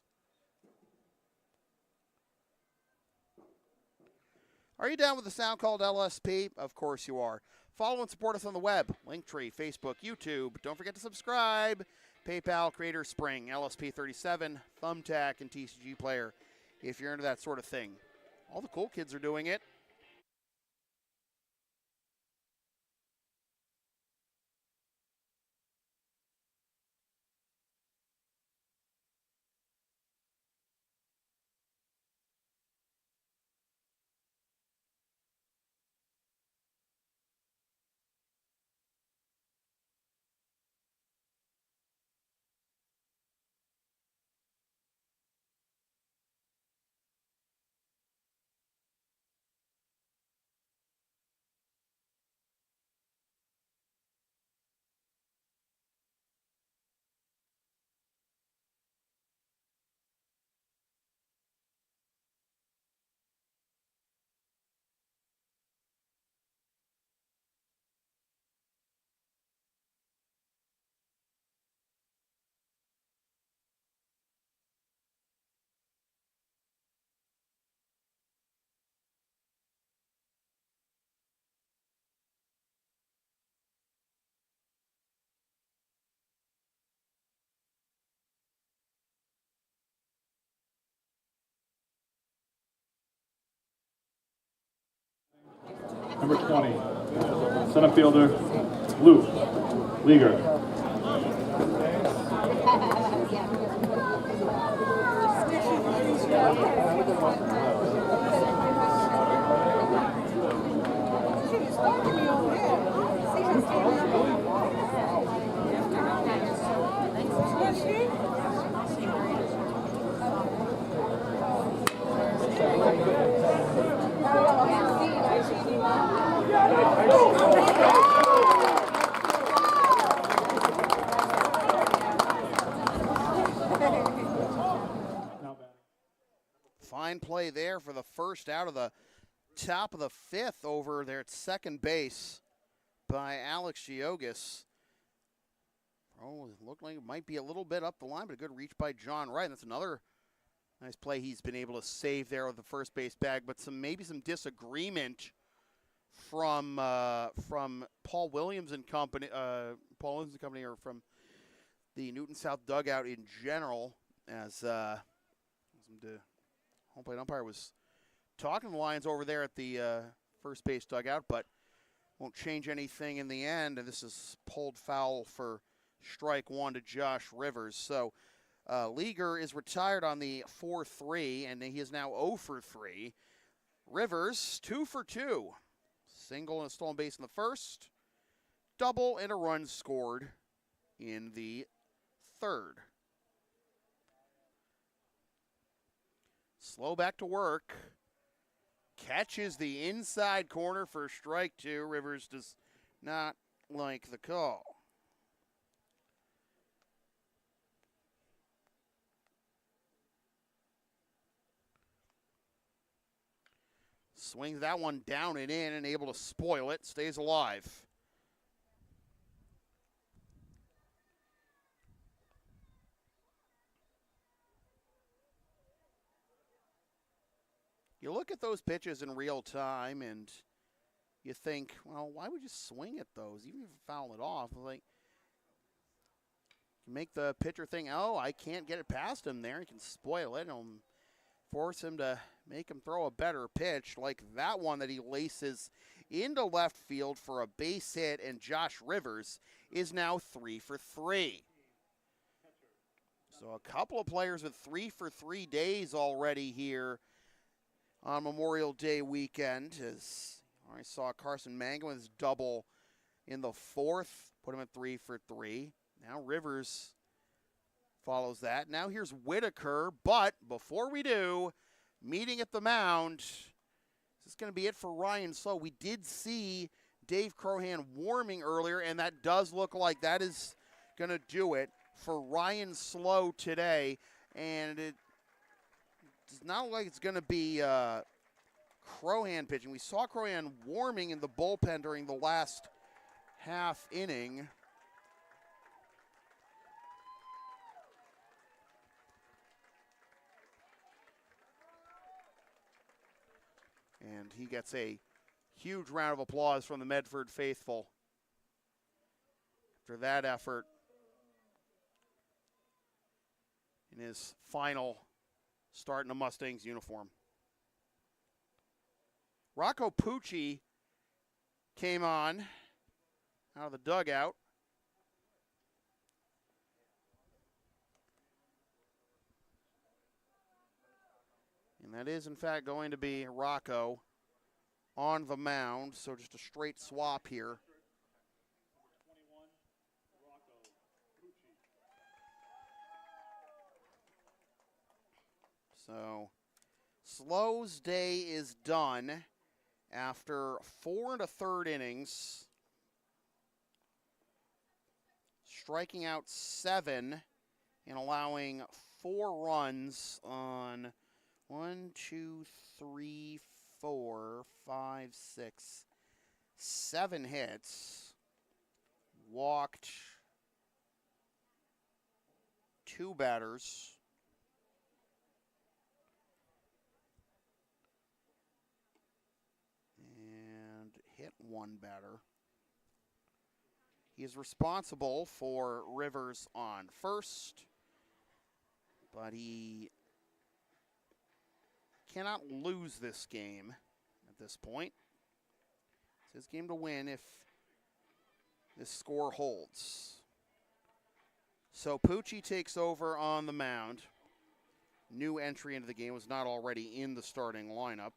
Are you down with the sound called LSP? Of course you are. Follow and support us on the web, Linktree, Facebook, YouTube. Don't forget to subscribe. PayPal, Creator Spring, LSP 37, Thumbtack, and TCG Player if you're into that sort of thing. All the cool kids are doing it. Number 20, center fielder, Luke Leager. Fine play there for the first out of the top of the 5th over there at second base by Alex Giogis. Oh, it looked like it might be a little bit up the line, but a good reach by John Wright. That's another nice play he's been able to save there with the first base bag, but maybe some disagreement from Paul Williams and company, or from the Newton South dugout in general, as the home plate umpire was talking to the Lions over there at the first base dugout, but won't change anything in the end. And this is pulled foul for strike 1 to Josh Rivers. So Leager is retired on the 4-3, and he is now 0 for 3. Rivers 2 for 2. Single and a stolen base in the first, double and a run scored in the third. Slow back to work. Catches the inside corner for strike 2. Rivers does not like the call. Swings that one down and in and able to spoil it. Stays alive. You look at those pitches in real time and you think, well, why would you swing at those? Even if you foul it off, like, you make the pitcher think, oh, I can't get it past him there. You can spoil it and force him to make him throw a better pitch like that one that he laces into left field for a base hit, and Josh Rivers is now 3 for 3. So a couple of players with 3 for 3 days already here on Memorial Day weekend. As I saw Carson Mangan with his double in the 4th, put him at 3 for 3. Now Rivers follows that. Now here's Whitaker, but before we do, meeting at the mound, this is going to be it for Ryan Slow. We did see Dave Crohan warming earlier, and that does look like that is going to do it for Ryan Slow today. And it does not look like it's going to be Crohan pitching. We saw Crohan warming in the bullpen during the last half inning. And he gets a huge round of applause from the Medford faithful after that effort in his final start in a Mustangs uniform. Rocco Pucci came on out of the dugout. And that is, in fact, going to be Rocco on the mound. So just a straight swap here. So Slow's day is done after 4 1/3 innings, striking out 7 and allowing 4 runs on 1, 2, 3, 4, 5, 6, 7 hits. Walked 2 batters. And hit 1 batter. He is responsible for Rivers on first, but he cannot lose this game at this point. It's his game to win if this score holds. So Pucci takes over on the mound. New entry into the game, was not already in the starting lineup.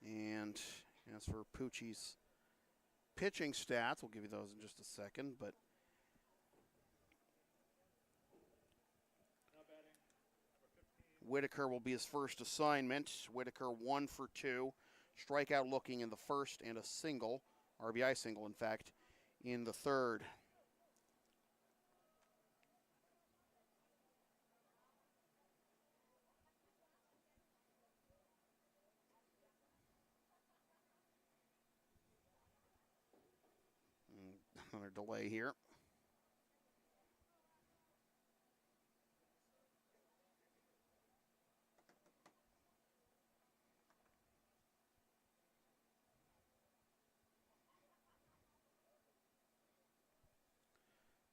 And as for Pucci's pitching stats, we'll give you those in just a second, but Whitaker will be his first assignment. Whitaker 1 for 2, strikeout looking in the first, and a single, RBI single in fact, in the third. Another delay here.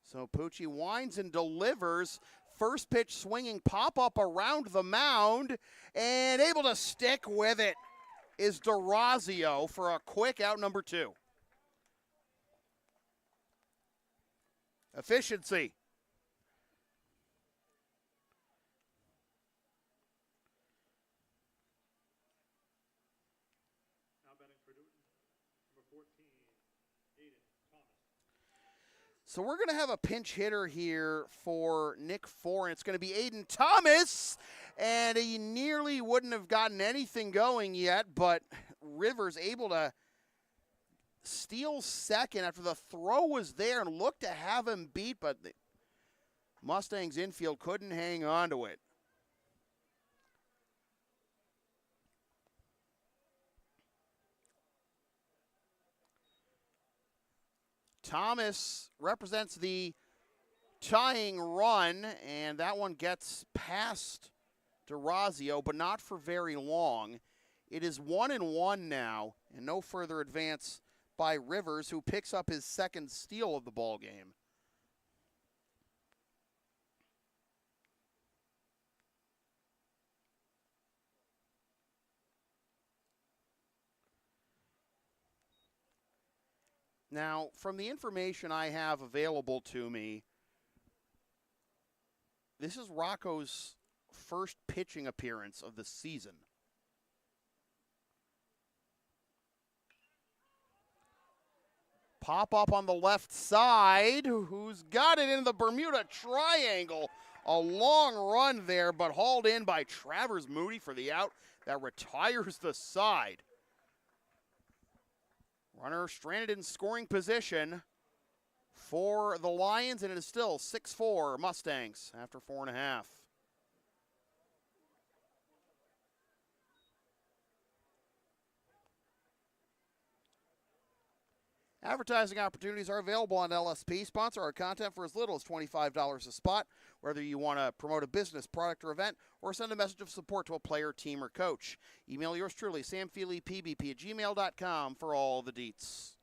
So Pucci winds and delivers. First pitch swinging pop-up around the mound, and able to stick with it is DeRazio for a quick out number 2. Efficiency. Now batting for Newton, number 14, Aiden Thomas. So we're going to have a pinch hitter here for Nick Foran. It's going to be Aiden Thomas, and he nearly wouldn't have gotten anything going yet, but Rivers able to steal second after the throw was there and looked to have him beat, but the Mustangs infield couldn't hang on to it. Thomas represents the tying run, and that one gets past DeRazio, but not for very long. It is 1-1 now, and no further advance by Rivers, who picks up his second steal of the ball game. Now, from the information I have available to me, this is Rocco's first pitching appearance of the season. Pop up on the left side. Who's got it in the Bermuda Triangle? A long run there, but hauled in by Travers Moody for the out that retires the side. Runner stranded in scoring position for the Lions, and it is still 6-4 Mustangs after 4.5. Advertising opportunities are available on LSP. Sponsor our content for as little as $25 a spot, whether you want to promote a business, product, or event, or send a message of support to a player, team, or coach. Email yours truly, samfeelypbp@gmail.com for all the deets.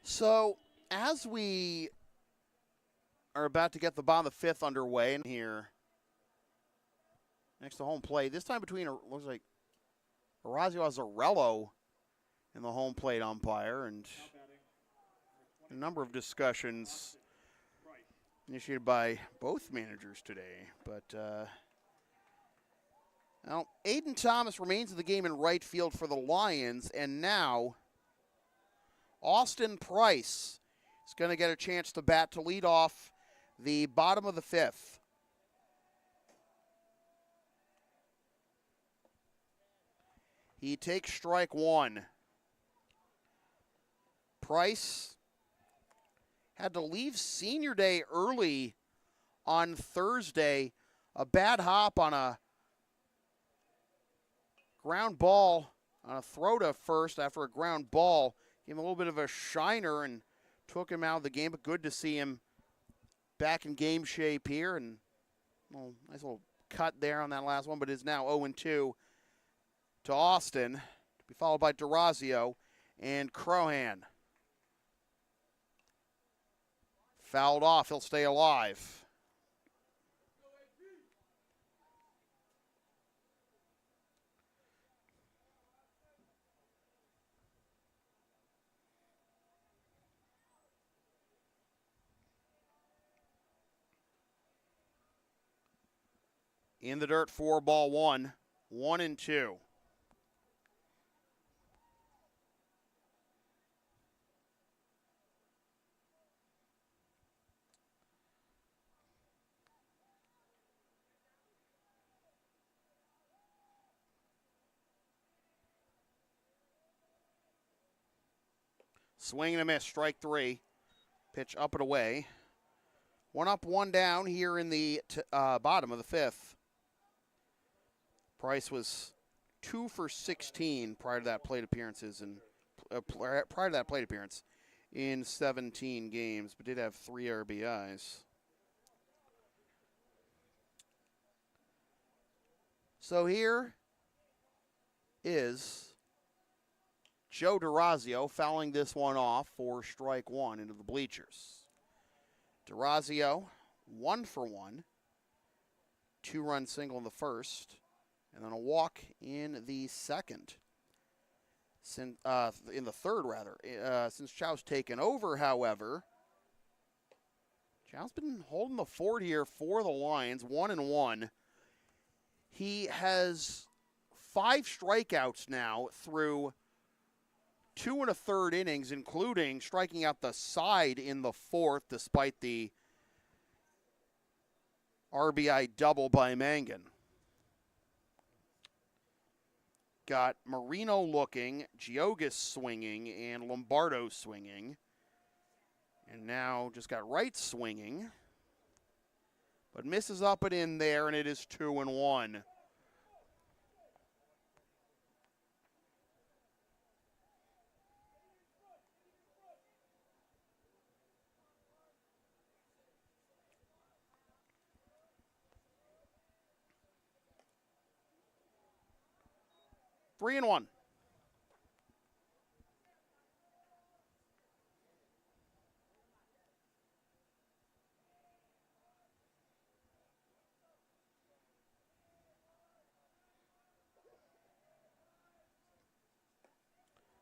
So, as we are about to get the bottom of the fifth underway here, next to home plate, this time between, looks like Orazio Azzarello and the home plate umpire, and a number of discussions initiated by both managers today. But now Aiden Thomas remains in the game in right field for the Lions, and now Austin Price is going to get a chance to bat to lead off the bottom of the fifth. He takes strike one. Price had to leave senior day early on Thursday. A bad hop on a ground ball, on a throw to first after a ground ball. Gave him a little bit of a shiner and took him out of the game, but good to see him back in game shape here. And well, nice little cut there on that last one, but is now 0-2 to Austin, to be followed by Durazio and Crohan. Fouled off, he'll stay alive. In the dirt, 4-1, 1-2. Swing and a miss, strike 3. Pitch up and away. 1 up, 1 down here in the bottom of the 5th. Price was 2 for 16 prior to that plate appearances and prior to that plate appearance in 17 games, but did have 3 RBIs. So here is Joe DeRazio fouling this one off for strike 1 into the bleachers. DeRazio, 1 for 1. 2-run single in the first, and then a walk in the second. In the third, rather. Since Chow's taken over, however, Chow's been holding the fort here for the Lions, 1-1. He has 5 strikeouts now through 2 1/3 innings, including striking out the side in the 4th, despite the RBI double by Mangan. Got Marino looking, Giogas swinging, and Lombardo swinging. And now just got Wright swinging. But misses up and in there, and it is 2-1. Three and 1.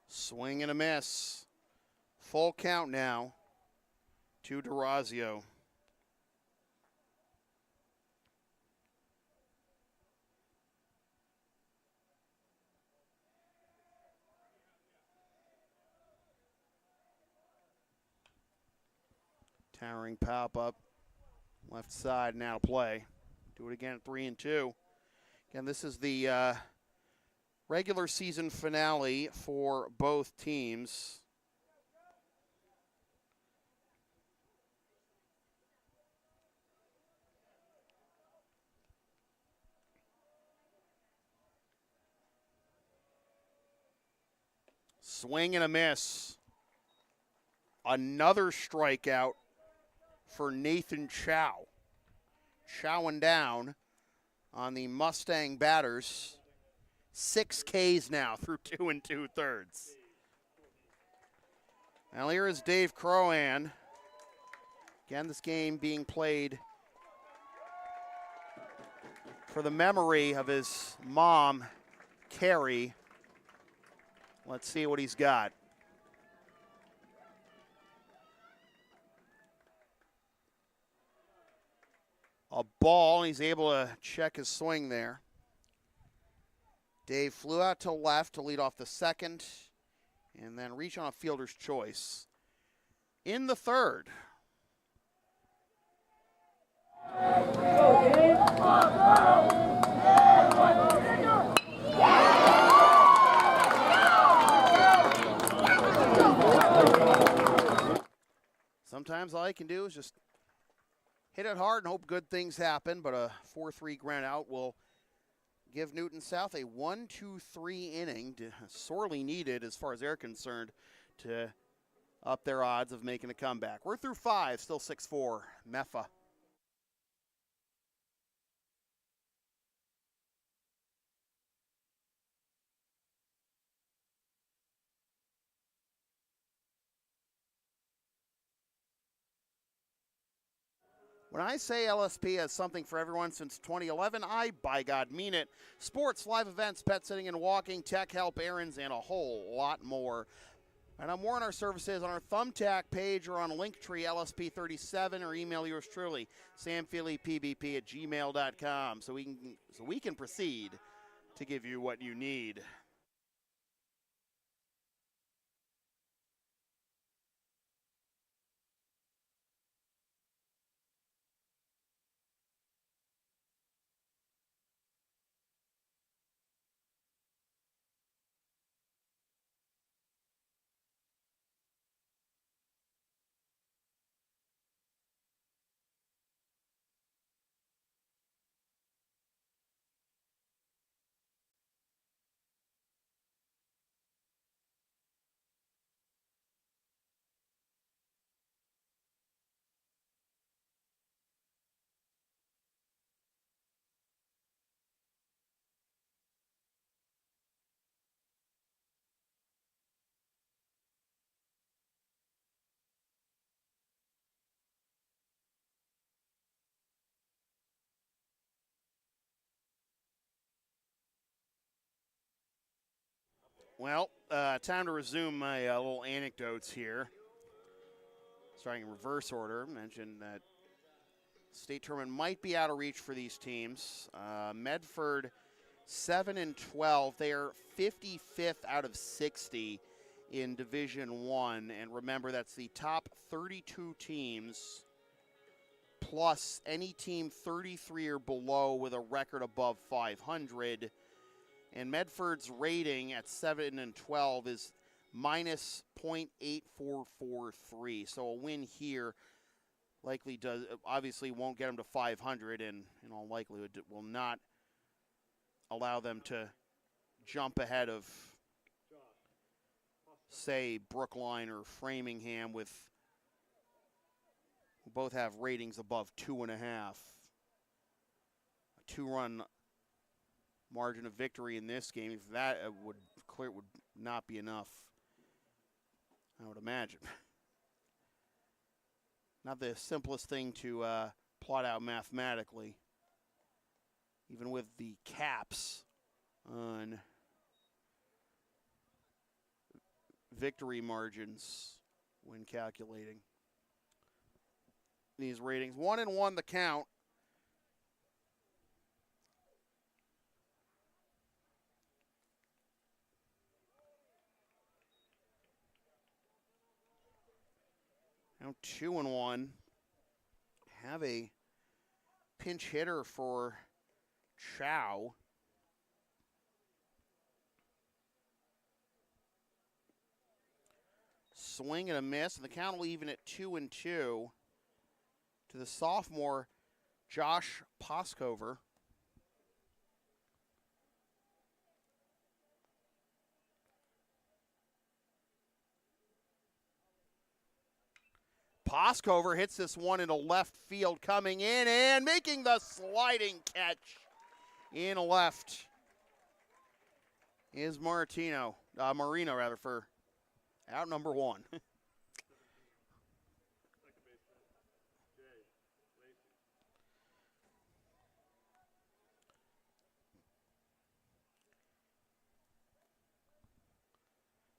Swing and a miss. Full count now to DeRazio. Towering pop up. Left side now to play. Do it again at 3-2. Again, this is the regular season finale for both teams. Swing and a miss. Another strikeout for Nathan Chow. Chowing down on the Mustang batters. 6 Ks now through 2 2/3. Now here is Dave Crowan. Again, this game being played for the memory of his mom, Carrie. Let's see what he's got. A ball, and he's able to check his swing there. Dave flew out to left to lead off the second, and then reach on a fielder's choice. In the third. Sometimes all I can do is just hit it hard and hope good things happen, but a 4-3 ground out will give Newton South a 1-2-3 inning, sorely needed as far as they're concerned, to up their odds of making a comeback. We're through 5, still 6-4, MIAA. When I say LSP has something for everyone since 2011, I, by God, mean it. Sports, live events, pet sitting and walking, tech help, errands, and a whole lot more. And I'm more on our services on our Thumbtack page or on Linktree LSP37, or email yours truly, samfeelypbp@gmail.com, so we can proceed to give you what you need. Well, time to resume my little anecdotes here. Starting in reverse order, mentioned that state tournament might be out of reach for these teams. Medford 7-12. They are 55th out of 60 in Division One, and remember that's the top 32 teams plus any team 33 or below with a record above 500. And Medford's rating at 7-12 is minus .8443. So a win here likely obviously won't get them to 500, and in all likelihood it will not allow them to jump ahead of, say, Brookline or Framingham, who both have ratings above 2.5. A 2-run margin of victory in this game, if that would not be enough, I would imagine. Not the simplest thing to plot out mathematically, even with the caps on victory margins when calculating these ratings. 1-1 the count. Now 2-1. Have a pinch hitter for Chow. Swing and a miss, and the count will even at 2-2 to the sophomore Josh Poskover. Poskover hits this one into left field, coming in and making the sliding catch in left is Marino for out number one.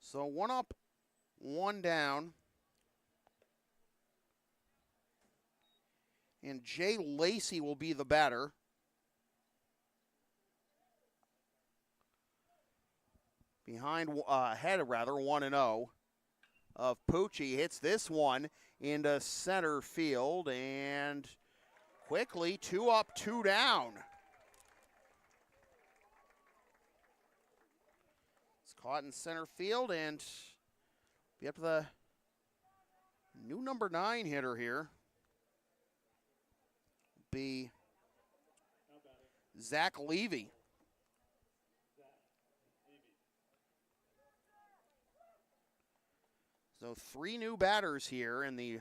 So 1 up, 1 down. And Jay Lacey will be the batter. Ahead 1-0 of Pucci. Hits this one into center field, and quickly 2 up, 2 down. It's caught in center field, and be up to the new number 9 hitter here. Be Zach Levy. So 3 new batters here in the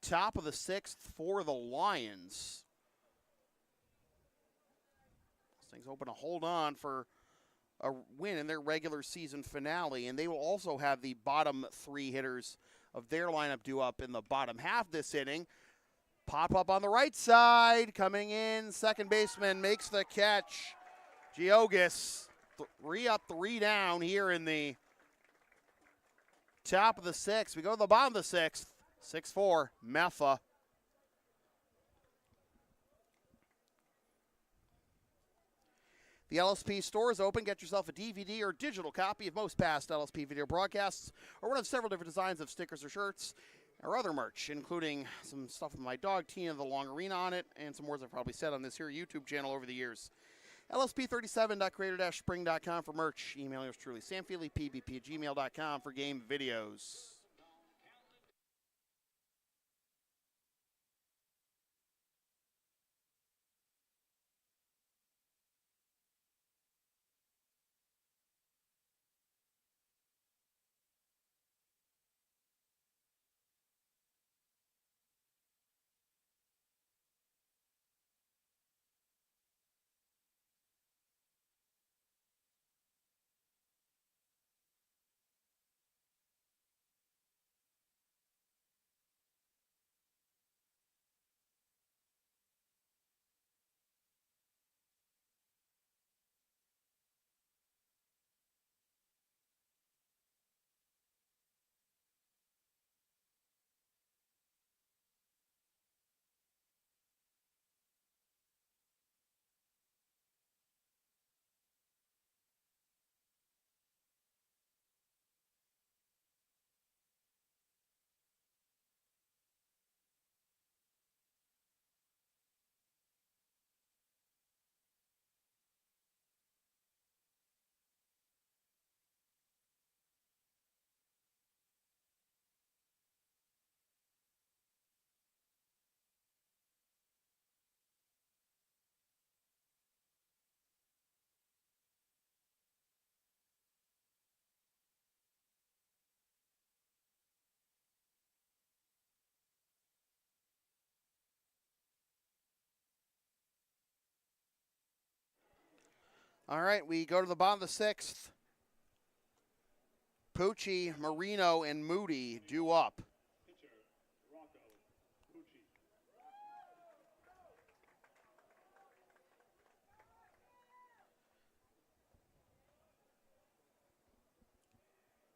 top of the 6th for the Lions. Things hoping to hold on for a win in their regular season finale, and they will also have the bottom 3 hitters of their lineup due up in the bottom half this inning. Pop up on the right side, coming in, second baseman makes the catch. Geogas, 3 up, 3 down here in the top of the 6th. We go to the bottom of the 6th, 6-4, Meffa. The LSP store is open. Get yourself a DVD or digital copy of most past LSP video broadcasts, or one of several different designs of stickers or shirts, or other merch, including some stuff with my dog, Tina the Long Arena, on it, and some words I've probably said on this here YouTube channel over the years. LSP37.creator-spring.com for merch. Email yours truly, samfeelypbp@gmail.com for game videos. All right, we go to the bottom of the 6th. Pucci, Marino, and Moody due up.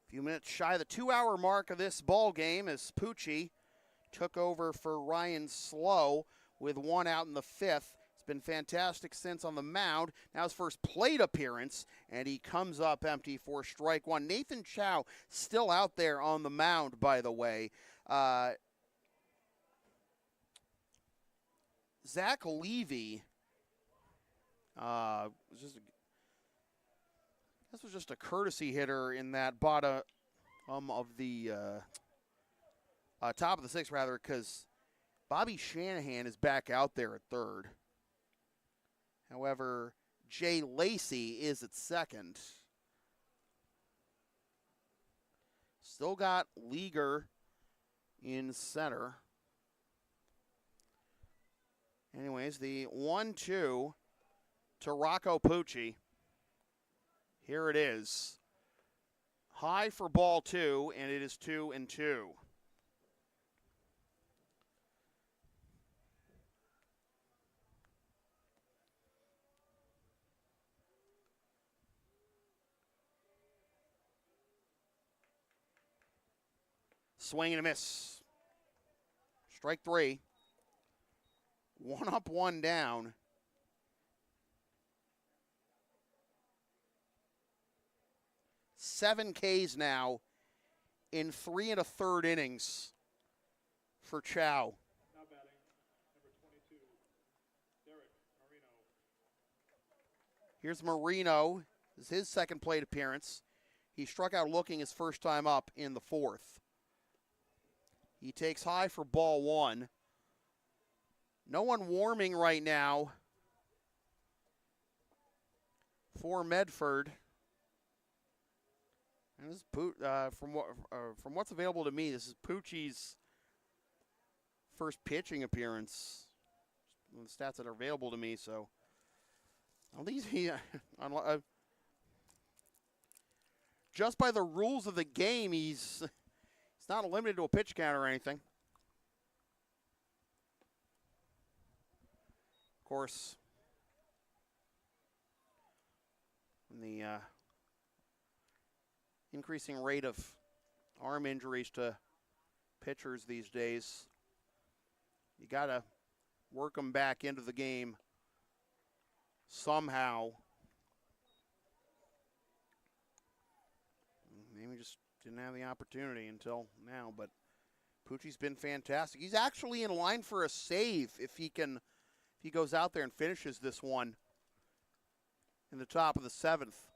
A few minutes shy of the 2-hour mark of this ball game as Pucci took over for Ryan Slow with 1 out in the 5th. It's been fantastic since on the mound. Now his first plate appearance, and he comes up empty for strike 1. Nathan Chow still out there on the mound, by the way. Zach Levy this was just a courtesy hitter in that bottom of the top of the 6th, rather, because Bobby Shanahan is back out there at 3rd. However, Jay Lacey is at 2nd. Still got Leaguer in center. Anyways, the 1-2 to Rocco Pucci. Here it is. High for ball 2, and it is 2-2. Swing and a miss. Strike 3. 1 up, 1 down. Seven Ks now in 3 1/3 innings for Chow. Now batting, number 22, Derek Marino. Here's Marino. This is his second plate appearance. He struck out looking his first time up in the 4th. He takes high for ball 1. No one warming right now for Medford. And this is from what's available to me, this is Pucci's first pitching appearance. The stats that are available to me, so I don't think he just by the rules of the game, he's not limited to a pitch count or anything. Of course, when the increasing rate of arm injuries to pitchers these days, you got to work them back into the game somehow. Maybe just didn't have the opportunity until now, but Pucci's been fantastic. He's actually in line for a save if he goes out there and finishes this one in the top of the 7th.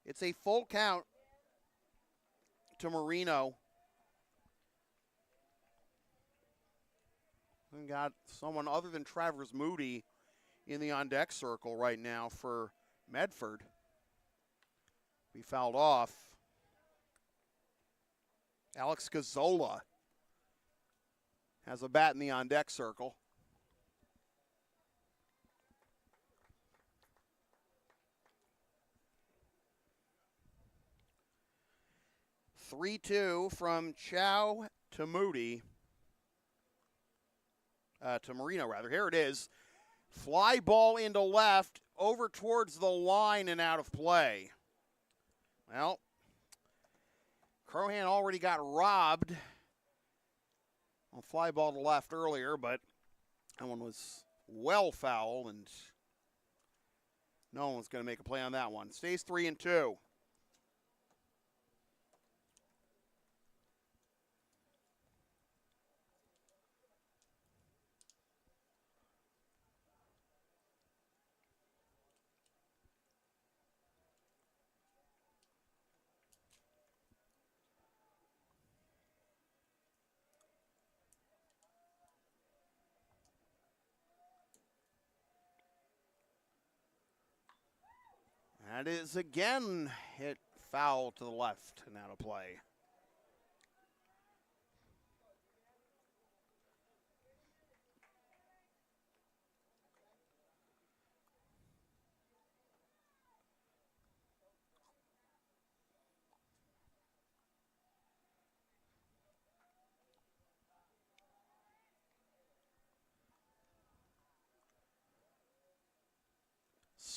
It's a full count to Marino. We got someone other than Travers Moody in the on-deck circle right now for Medford. Be fouled off. Alex Gazzola has a bat in the on-deck circle. Three-two from Chow to Moody. To Marino, rather. Here it is. Fly ball into left, over towards the line and out of play. Well, Crohan already got robbed on fly ball to left earlier, but that one was well foul, and no one's going to make a play on that one. Stays 3-2. That is again hit foul to the left and out of play.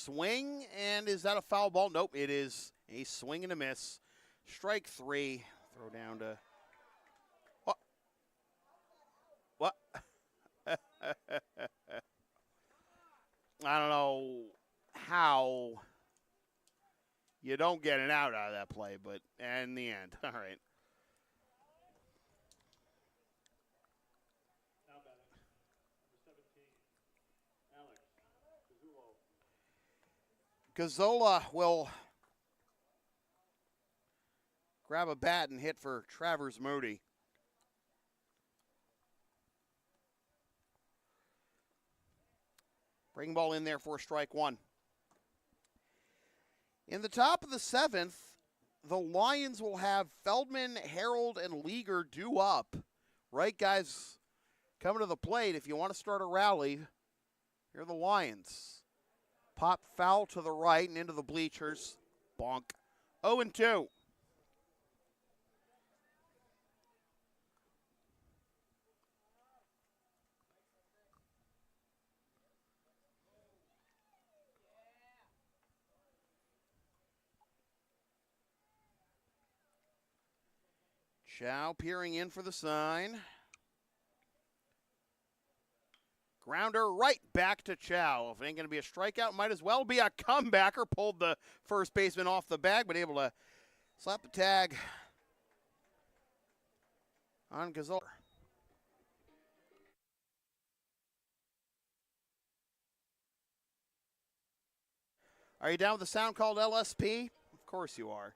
swing, and is that a foul ball? Nope, it is a swing and a miss. Strike 3. Throw down to... What? What? I don't know how you don't get an out of that play, but in the end, all right. Gazzola will grab a bat and hit for Travers Moody. Breaking ball in there for strike 1. In the top of the 7th, the Lions will have Feldman, Harold, and Leaguer due up. Right, guys, coming to the plate. If you want to start a rally, here are the Lions. Pop foul to the right and into the bleachers. Bonk. 0-2. Chow peering in for the sign. Grounder right back to Chow. If it ain't going to be a strikeout, might as well be a comebacker. Pulled the first baseman off the bag, but able to slap the tag on Gazzola. Are you down with the sound called LSP? Of course you are.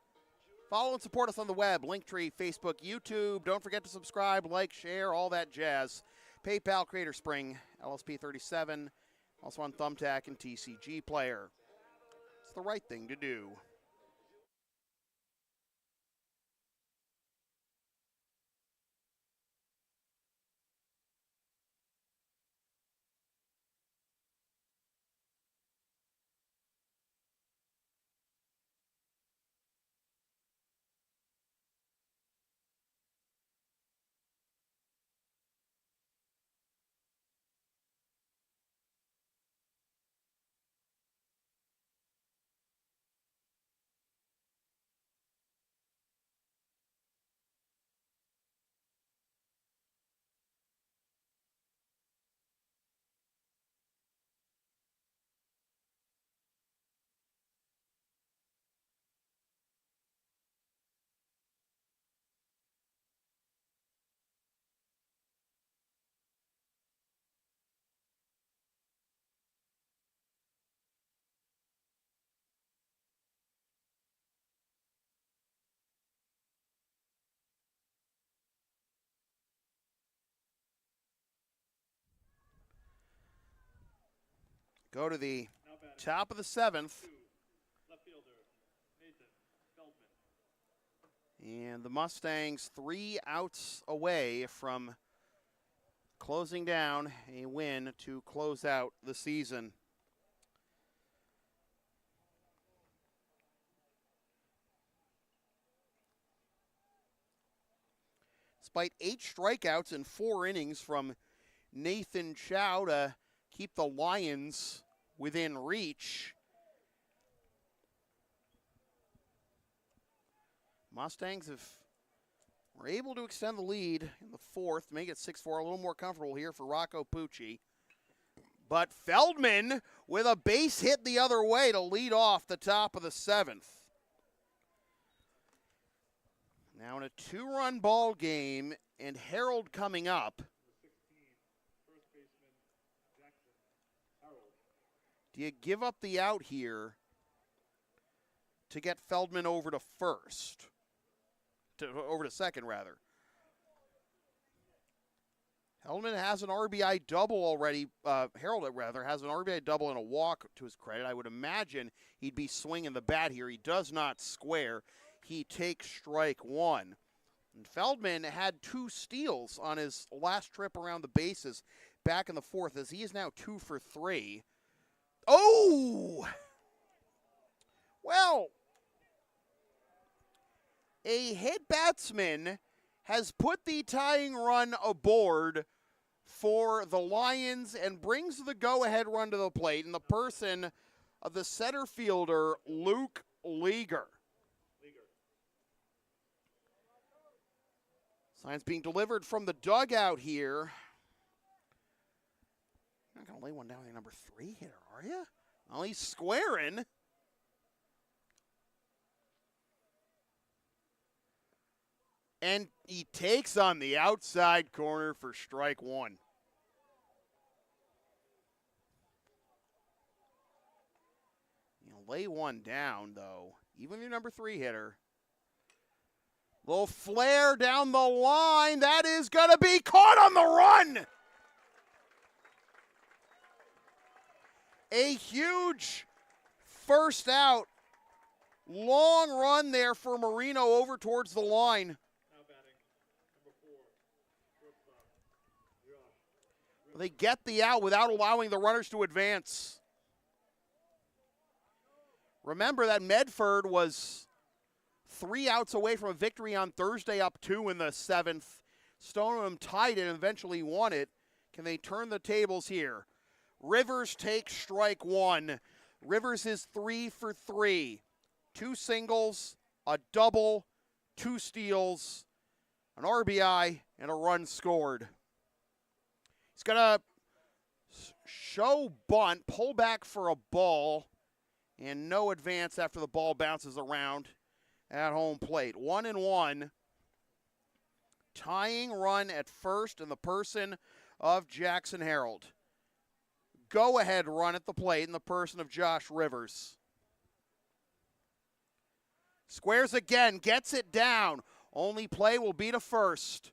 Follow and support us on the web, Linktree, Facebook, YouTube. Don't forget to subscribe, like, share, all that jazz. PayPal, Creator Spring, LSP37, also on Thumbtack and TCG Player. It's the right thing to do. Go to the top of the 7th. And the Mustangs 3 outs away from closing down a win to close out the season. Despite 8 strikeouts in 4 innings from Nathan Chow to keep the Lions within reach, Mustangs were able to extend the lead in the 4th, make it 6-4, a little more comfortable here for Rocco Pucci. But Feldman with a base hit the other way to lead off the top of the 7th. Now in a 2-run ball game, and Harold coming up. Do you give up the out here to get Feldman over to first? Over to second, rather. Feldman has an RBI double already. Harold, rather, has an RBI double and a walk to his credit. I would imagine he'd be swinging the bat here. He does not square. He takes strike 1. And Feldman had 2 steals on his last trip around the bases back in the 4th, as he is now 2 for 3. Oh! Well, a hit batsman has put the tying run aboard for the Lions and brings the go-ahead run to the plate in the person of the center fielder, Luke Leager. Sign's being delivered from the dugout here. You're not going to lay one down to number 3 hitter, are you? Well, he's squaring. And he takes on the outside corner for strike 1. Lay one down, though, even your number 3 hitter. Little flare down the line. That is going to be caught on the run. A huge first out. Long run there for Marino over towards the line. Now batting, number 4, shortstop, Josh. They get the out without allowing the runners to advance. Remember that Medford was 3 outs away from a victory on Thursday, up 2 in the 7th. Stoneham tied it and eventually won it. Can they turn the tables here? Rivers takes strike 1. Rivers is 3 for 3. 2 singles, a double, 2 steals, an RBI, and a run scored. He's going to show bunt, pull back for a ball, and no advance after the ball bounces around at home plate. 1-1. Tying run at first in the person of Jackson Harold. Go-ahead run at the plate in the person of Josh Rivers. Squares again, gets it down. Only play will be to first.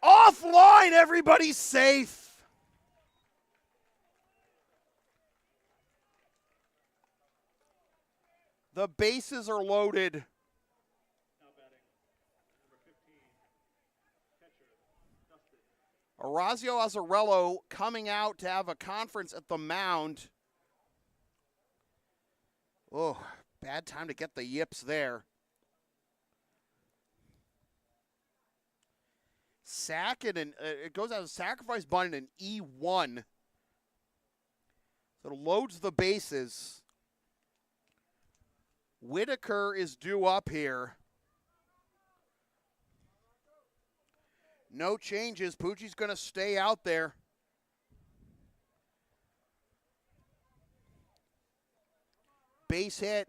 Offline, everybody's safe. The bases are loaded. Now batting, number 15, catcher, Dustin. Orazio Azzarello coming out to have a conference at the mound. Oh, bad time to get the yips there. Sack it, and it goes out of sacrifice bunt in an E1. So it loads the bases. Whitaker is due up here. No changes. Pucci's going to stay out there. Base hit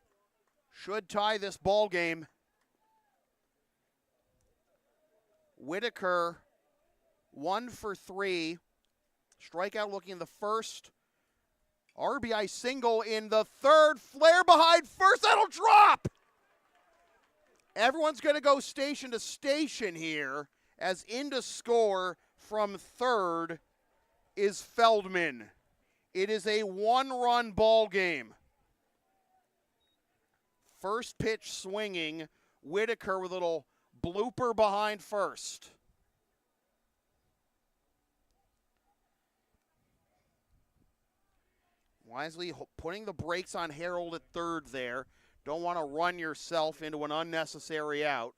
should tie this ball game. Whitaker, 1 for 3. Strikeout looking in the first. RBI single in the third. Flare behind first. That'll drop. Everyone's going to go station to station here, as in to score from third is Feldman. It is a 1-run ball game. First pitch swinging. Whitaker with a little blooper behind first. Wisely putting the brakes on Harold at third there. Don't want to run yourself into an unnecessary out.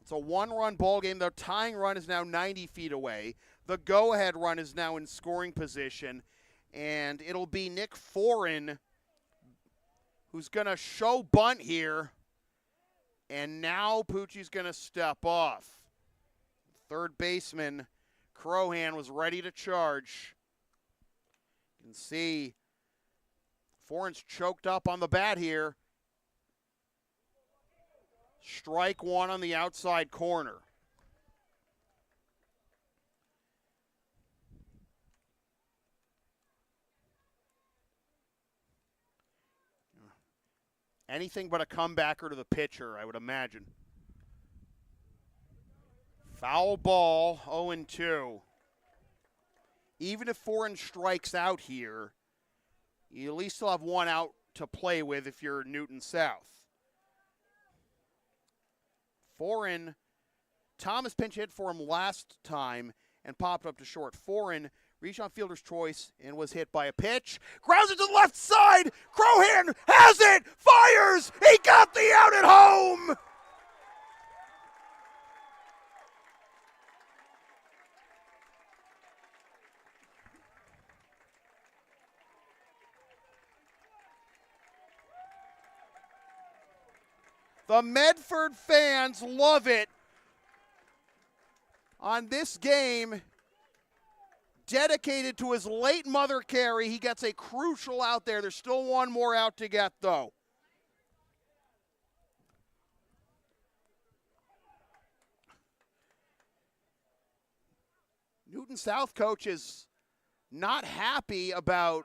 It's a 1-run ball game. The tying run is now 90 feet away. The go-ahead run is now in scoring position. And it'll be Nick Foran who's going to show bunt here. And now Pucci's going to step off. Third baseman Crohan was ready to charge. You can see Foran's choked up on the bat here. Strike 1 on the outside corner. Anything but a comebacker to the pitcher, I would imagine. Foul ball, 0-2. Even if Foran strikes out here, you at least still have 1 out to play with if you're Newton South. Foran, Thomas pinch hit for him last time and popped up to short. Foran reached on fielder's choice and was hit by a pitch. Grounds it to the left side. Crohan has it. Fires. He got the out at home. The Medford fans love it on this game dedicated to his late mother, Carrie. He gets a crucial out there. There's still one more out to get, though. Newton South coach is not happy about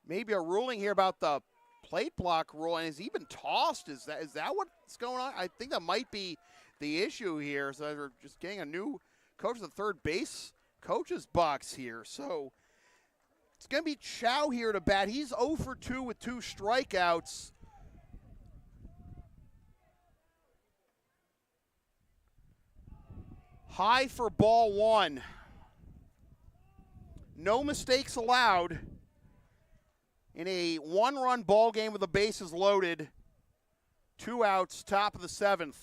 maybe a ruling here about the plate block rule, and has he been tossed? Is that what's going on? I think that might be the issue here. So they're just getting a new coach of the third base coach's box here. So it's going to be Chow here to bat. He's 0 for 2 with 2 strikeouts. High for ball 1. No mistakes allowed in a 1-run ball game with the bases loaded. 2 outs, top of the 7th.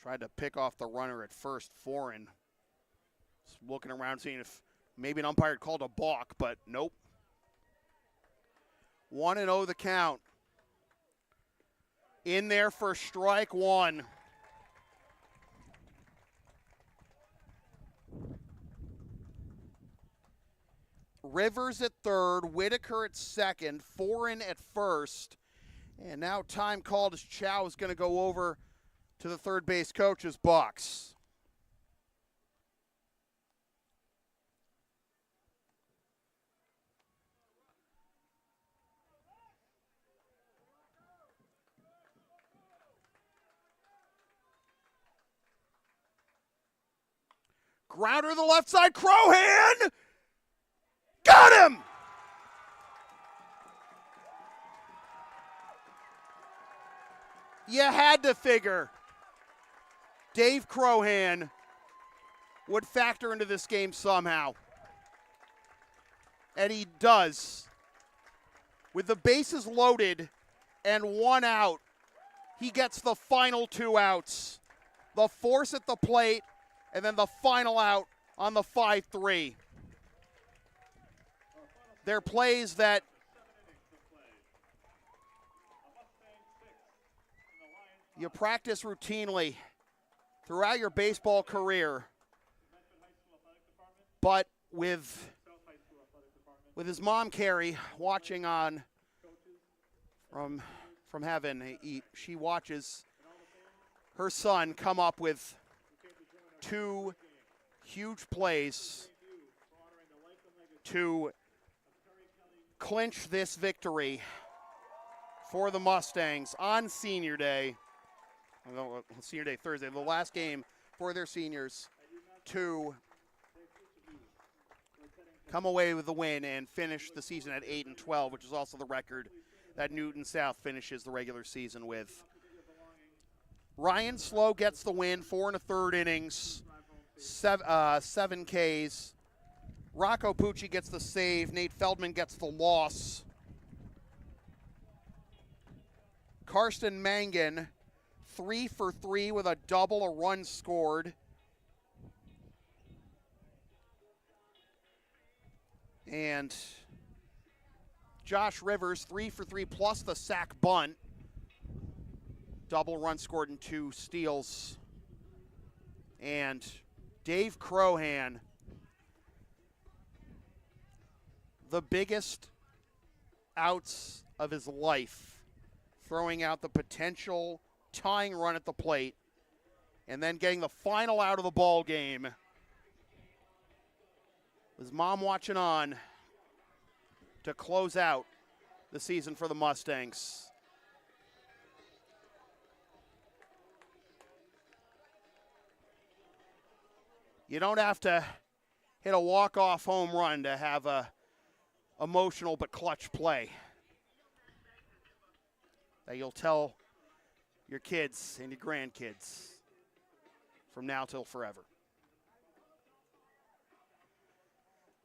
Tried to pick off the runner at first, Foreign. Just looking around, seeing if maybe an umpire had called a balk, but nope. 1-0 the count. In there for strike 1. Rivers at third, Whitaker at second, Foreign at first. And now time called as Chow is going to go over to the third base coach's box. Grounder to the left side, Crowhan! Got him! You had to figure Dave Crowhan would factor into this game somehow. And he does. With the bases loaded and 1 out, he gets the final 2 outs. The force at the plate, and then the final out on the 5-3. They're plays that you practice routinely throughout your baseball career, but with his mom, Carrie, watching on from heaven, she watches her son come up with 2 huge plays to clinch this victory for the Mustangs on Senior Day. Senior Day Thursday, the last game for their seniors to come away with the win and finish the season at 8-12, which is also the record that Newton South finishes the regular season with. Ryan Slow gets the win, 4 1/3 innings, 7 Ks. Rocco Pucci gets the save. Nate Feldman gets the loss. Karsten Mangan, 3 for 3 with a double, a run scored. And Josh Rivers, 3 for 3 plus the sack bunt. Double run scored and 2 steals. And Dave Crowhan, the biggest outs of his life, throwing out the potential tying run at the plate, and then getting the final out of the ball game. His mom watching on to close out the season for the Mustangs. You don't have to hit a walk-off home run to have a emotional but clutch play that you'll tell your kids and your grandkids from now till forever.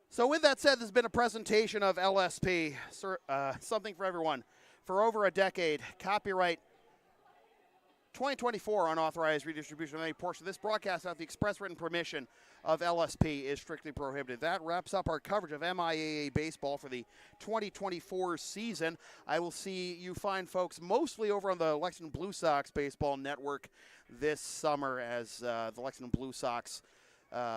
So with that said, this has been a presentation of LSP, something for everyone. For over a decade, copyright 2024 unauthorized redistribution of any portion of this broadcast without the express written permission of LSP is strictly prohibited. That wraps up our coverage of MIAA baseball for the 2024 season. I will see you fine folks mostly over on the Lexington Blue Sox Baseball Network this summer as the Lexington Blue Sox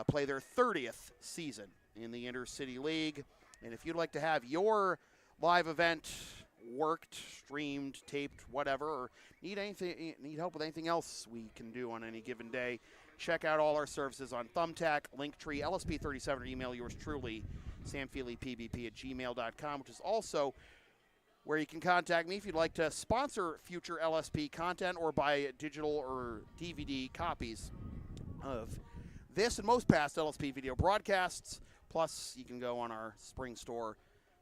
play their 30th season in the Intercity League. And if you'd like to have your live event worked, streamed, taped, whatever, or need help with anything else we can do on any given day, check out all our services on Thumbtack, Linktree, LSP37, or email yours truly, samfeelypbp@gmail.com, which is also where you can contact me if you'd like to sponsor future LSP content or buy digital or DVD copies of this and most past LSP video broadcasts. Plus, you can go on our spring store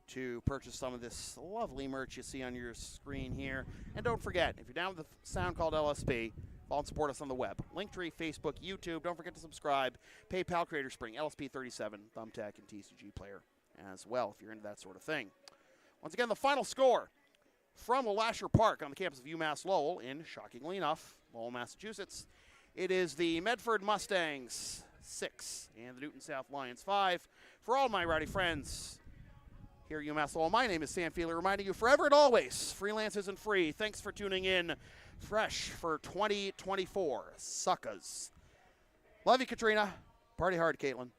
to purchase some of this lovely merch you see on your screen here. And don't forget, if you're down with the sound called LSP, follow and support us on the web. Linktree, Facebook, YouTube. Don't forget to subscribe. PayPal, Creator Spring, LSP37, Thumbtack, and TCG Player as well, if you're into that sort of thing. Once again, the final score from Lasher Park on the campus of UMass Lowell in, shockingly enough, Lowell, Massachusetts. It is the Medford Mustangs 6 and the Newton South Lions 5. For all my rowdy friends here at UMass Lowell, my name is Sam Feely, reminding you forever and always, freelance isn't free. Thanks for tuning in. Fresh for 2024. Suckers. Love you, Katrina. Party hard, Caitlin.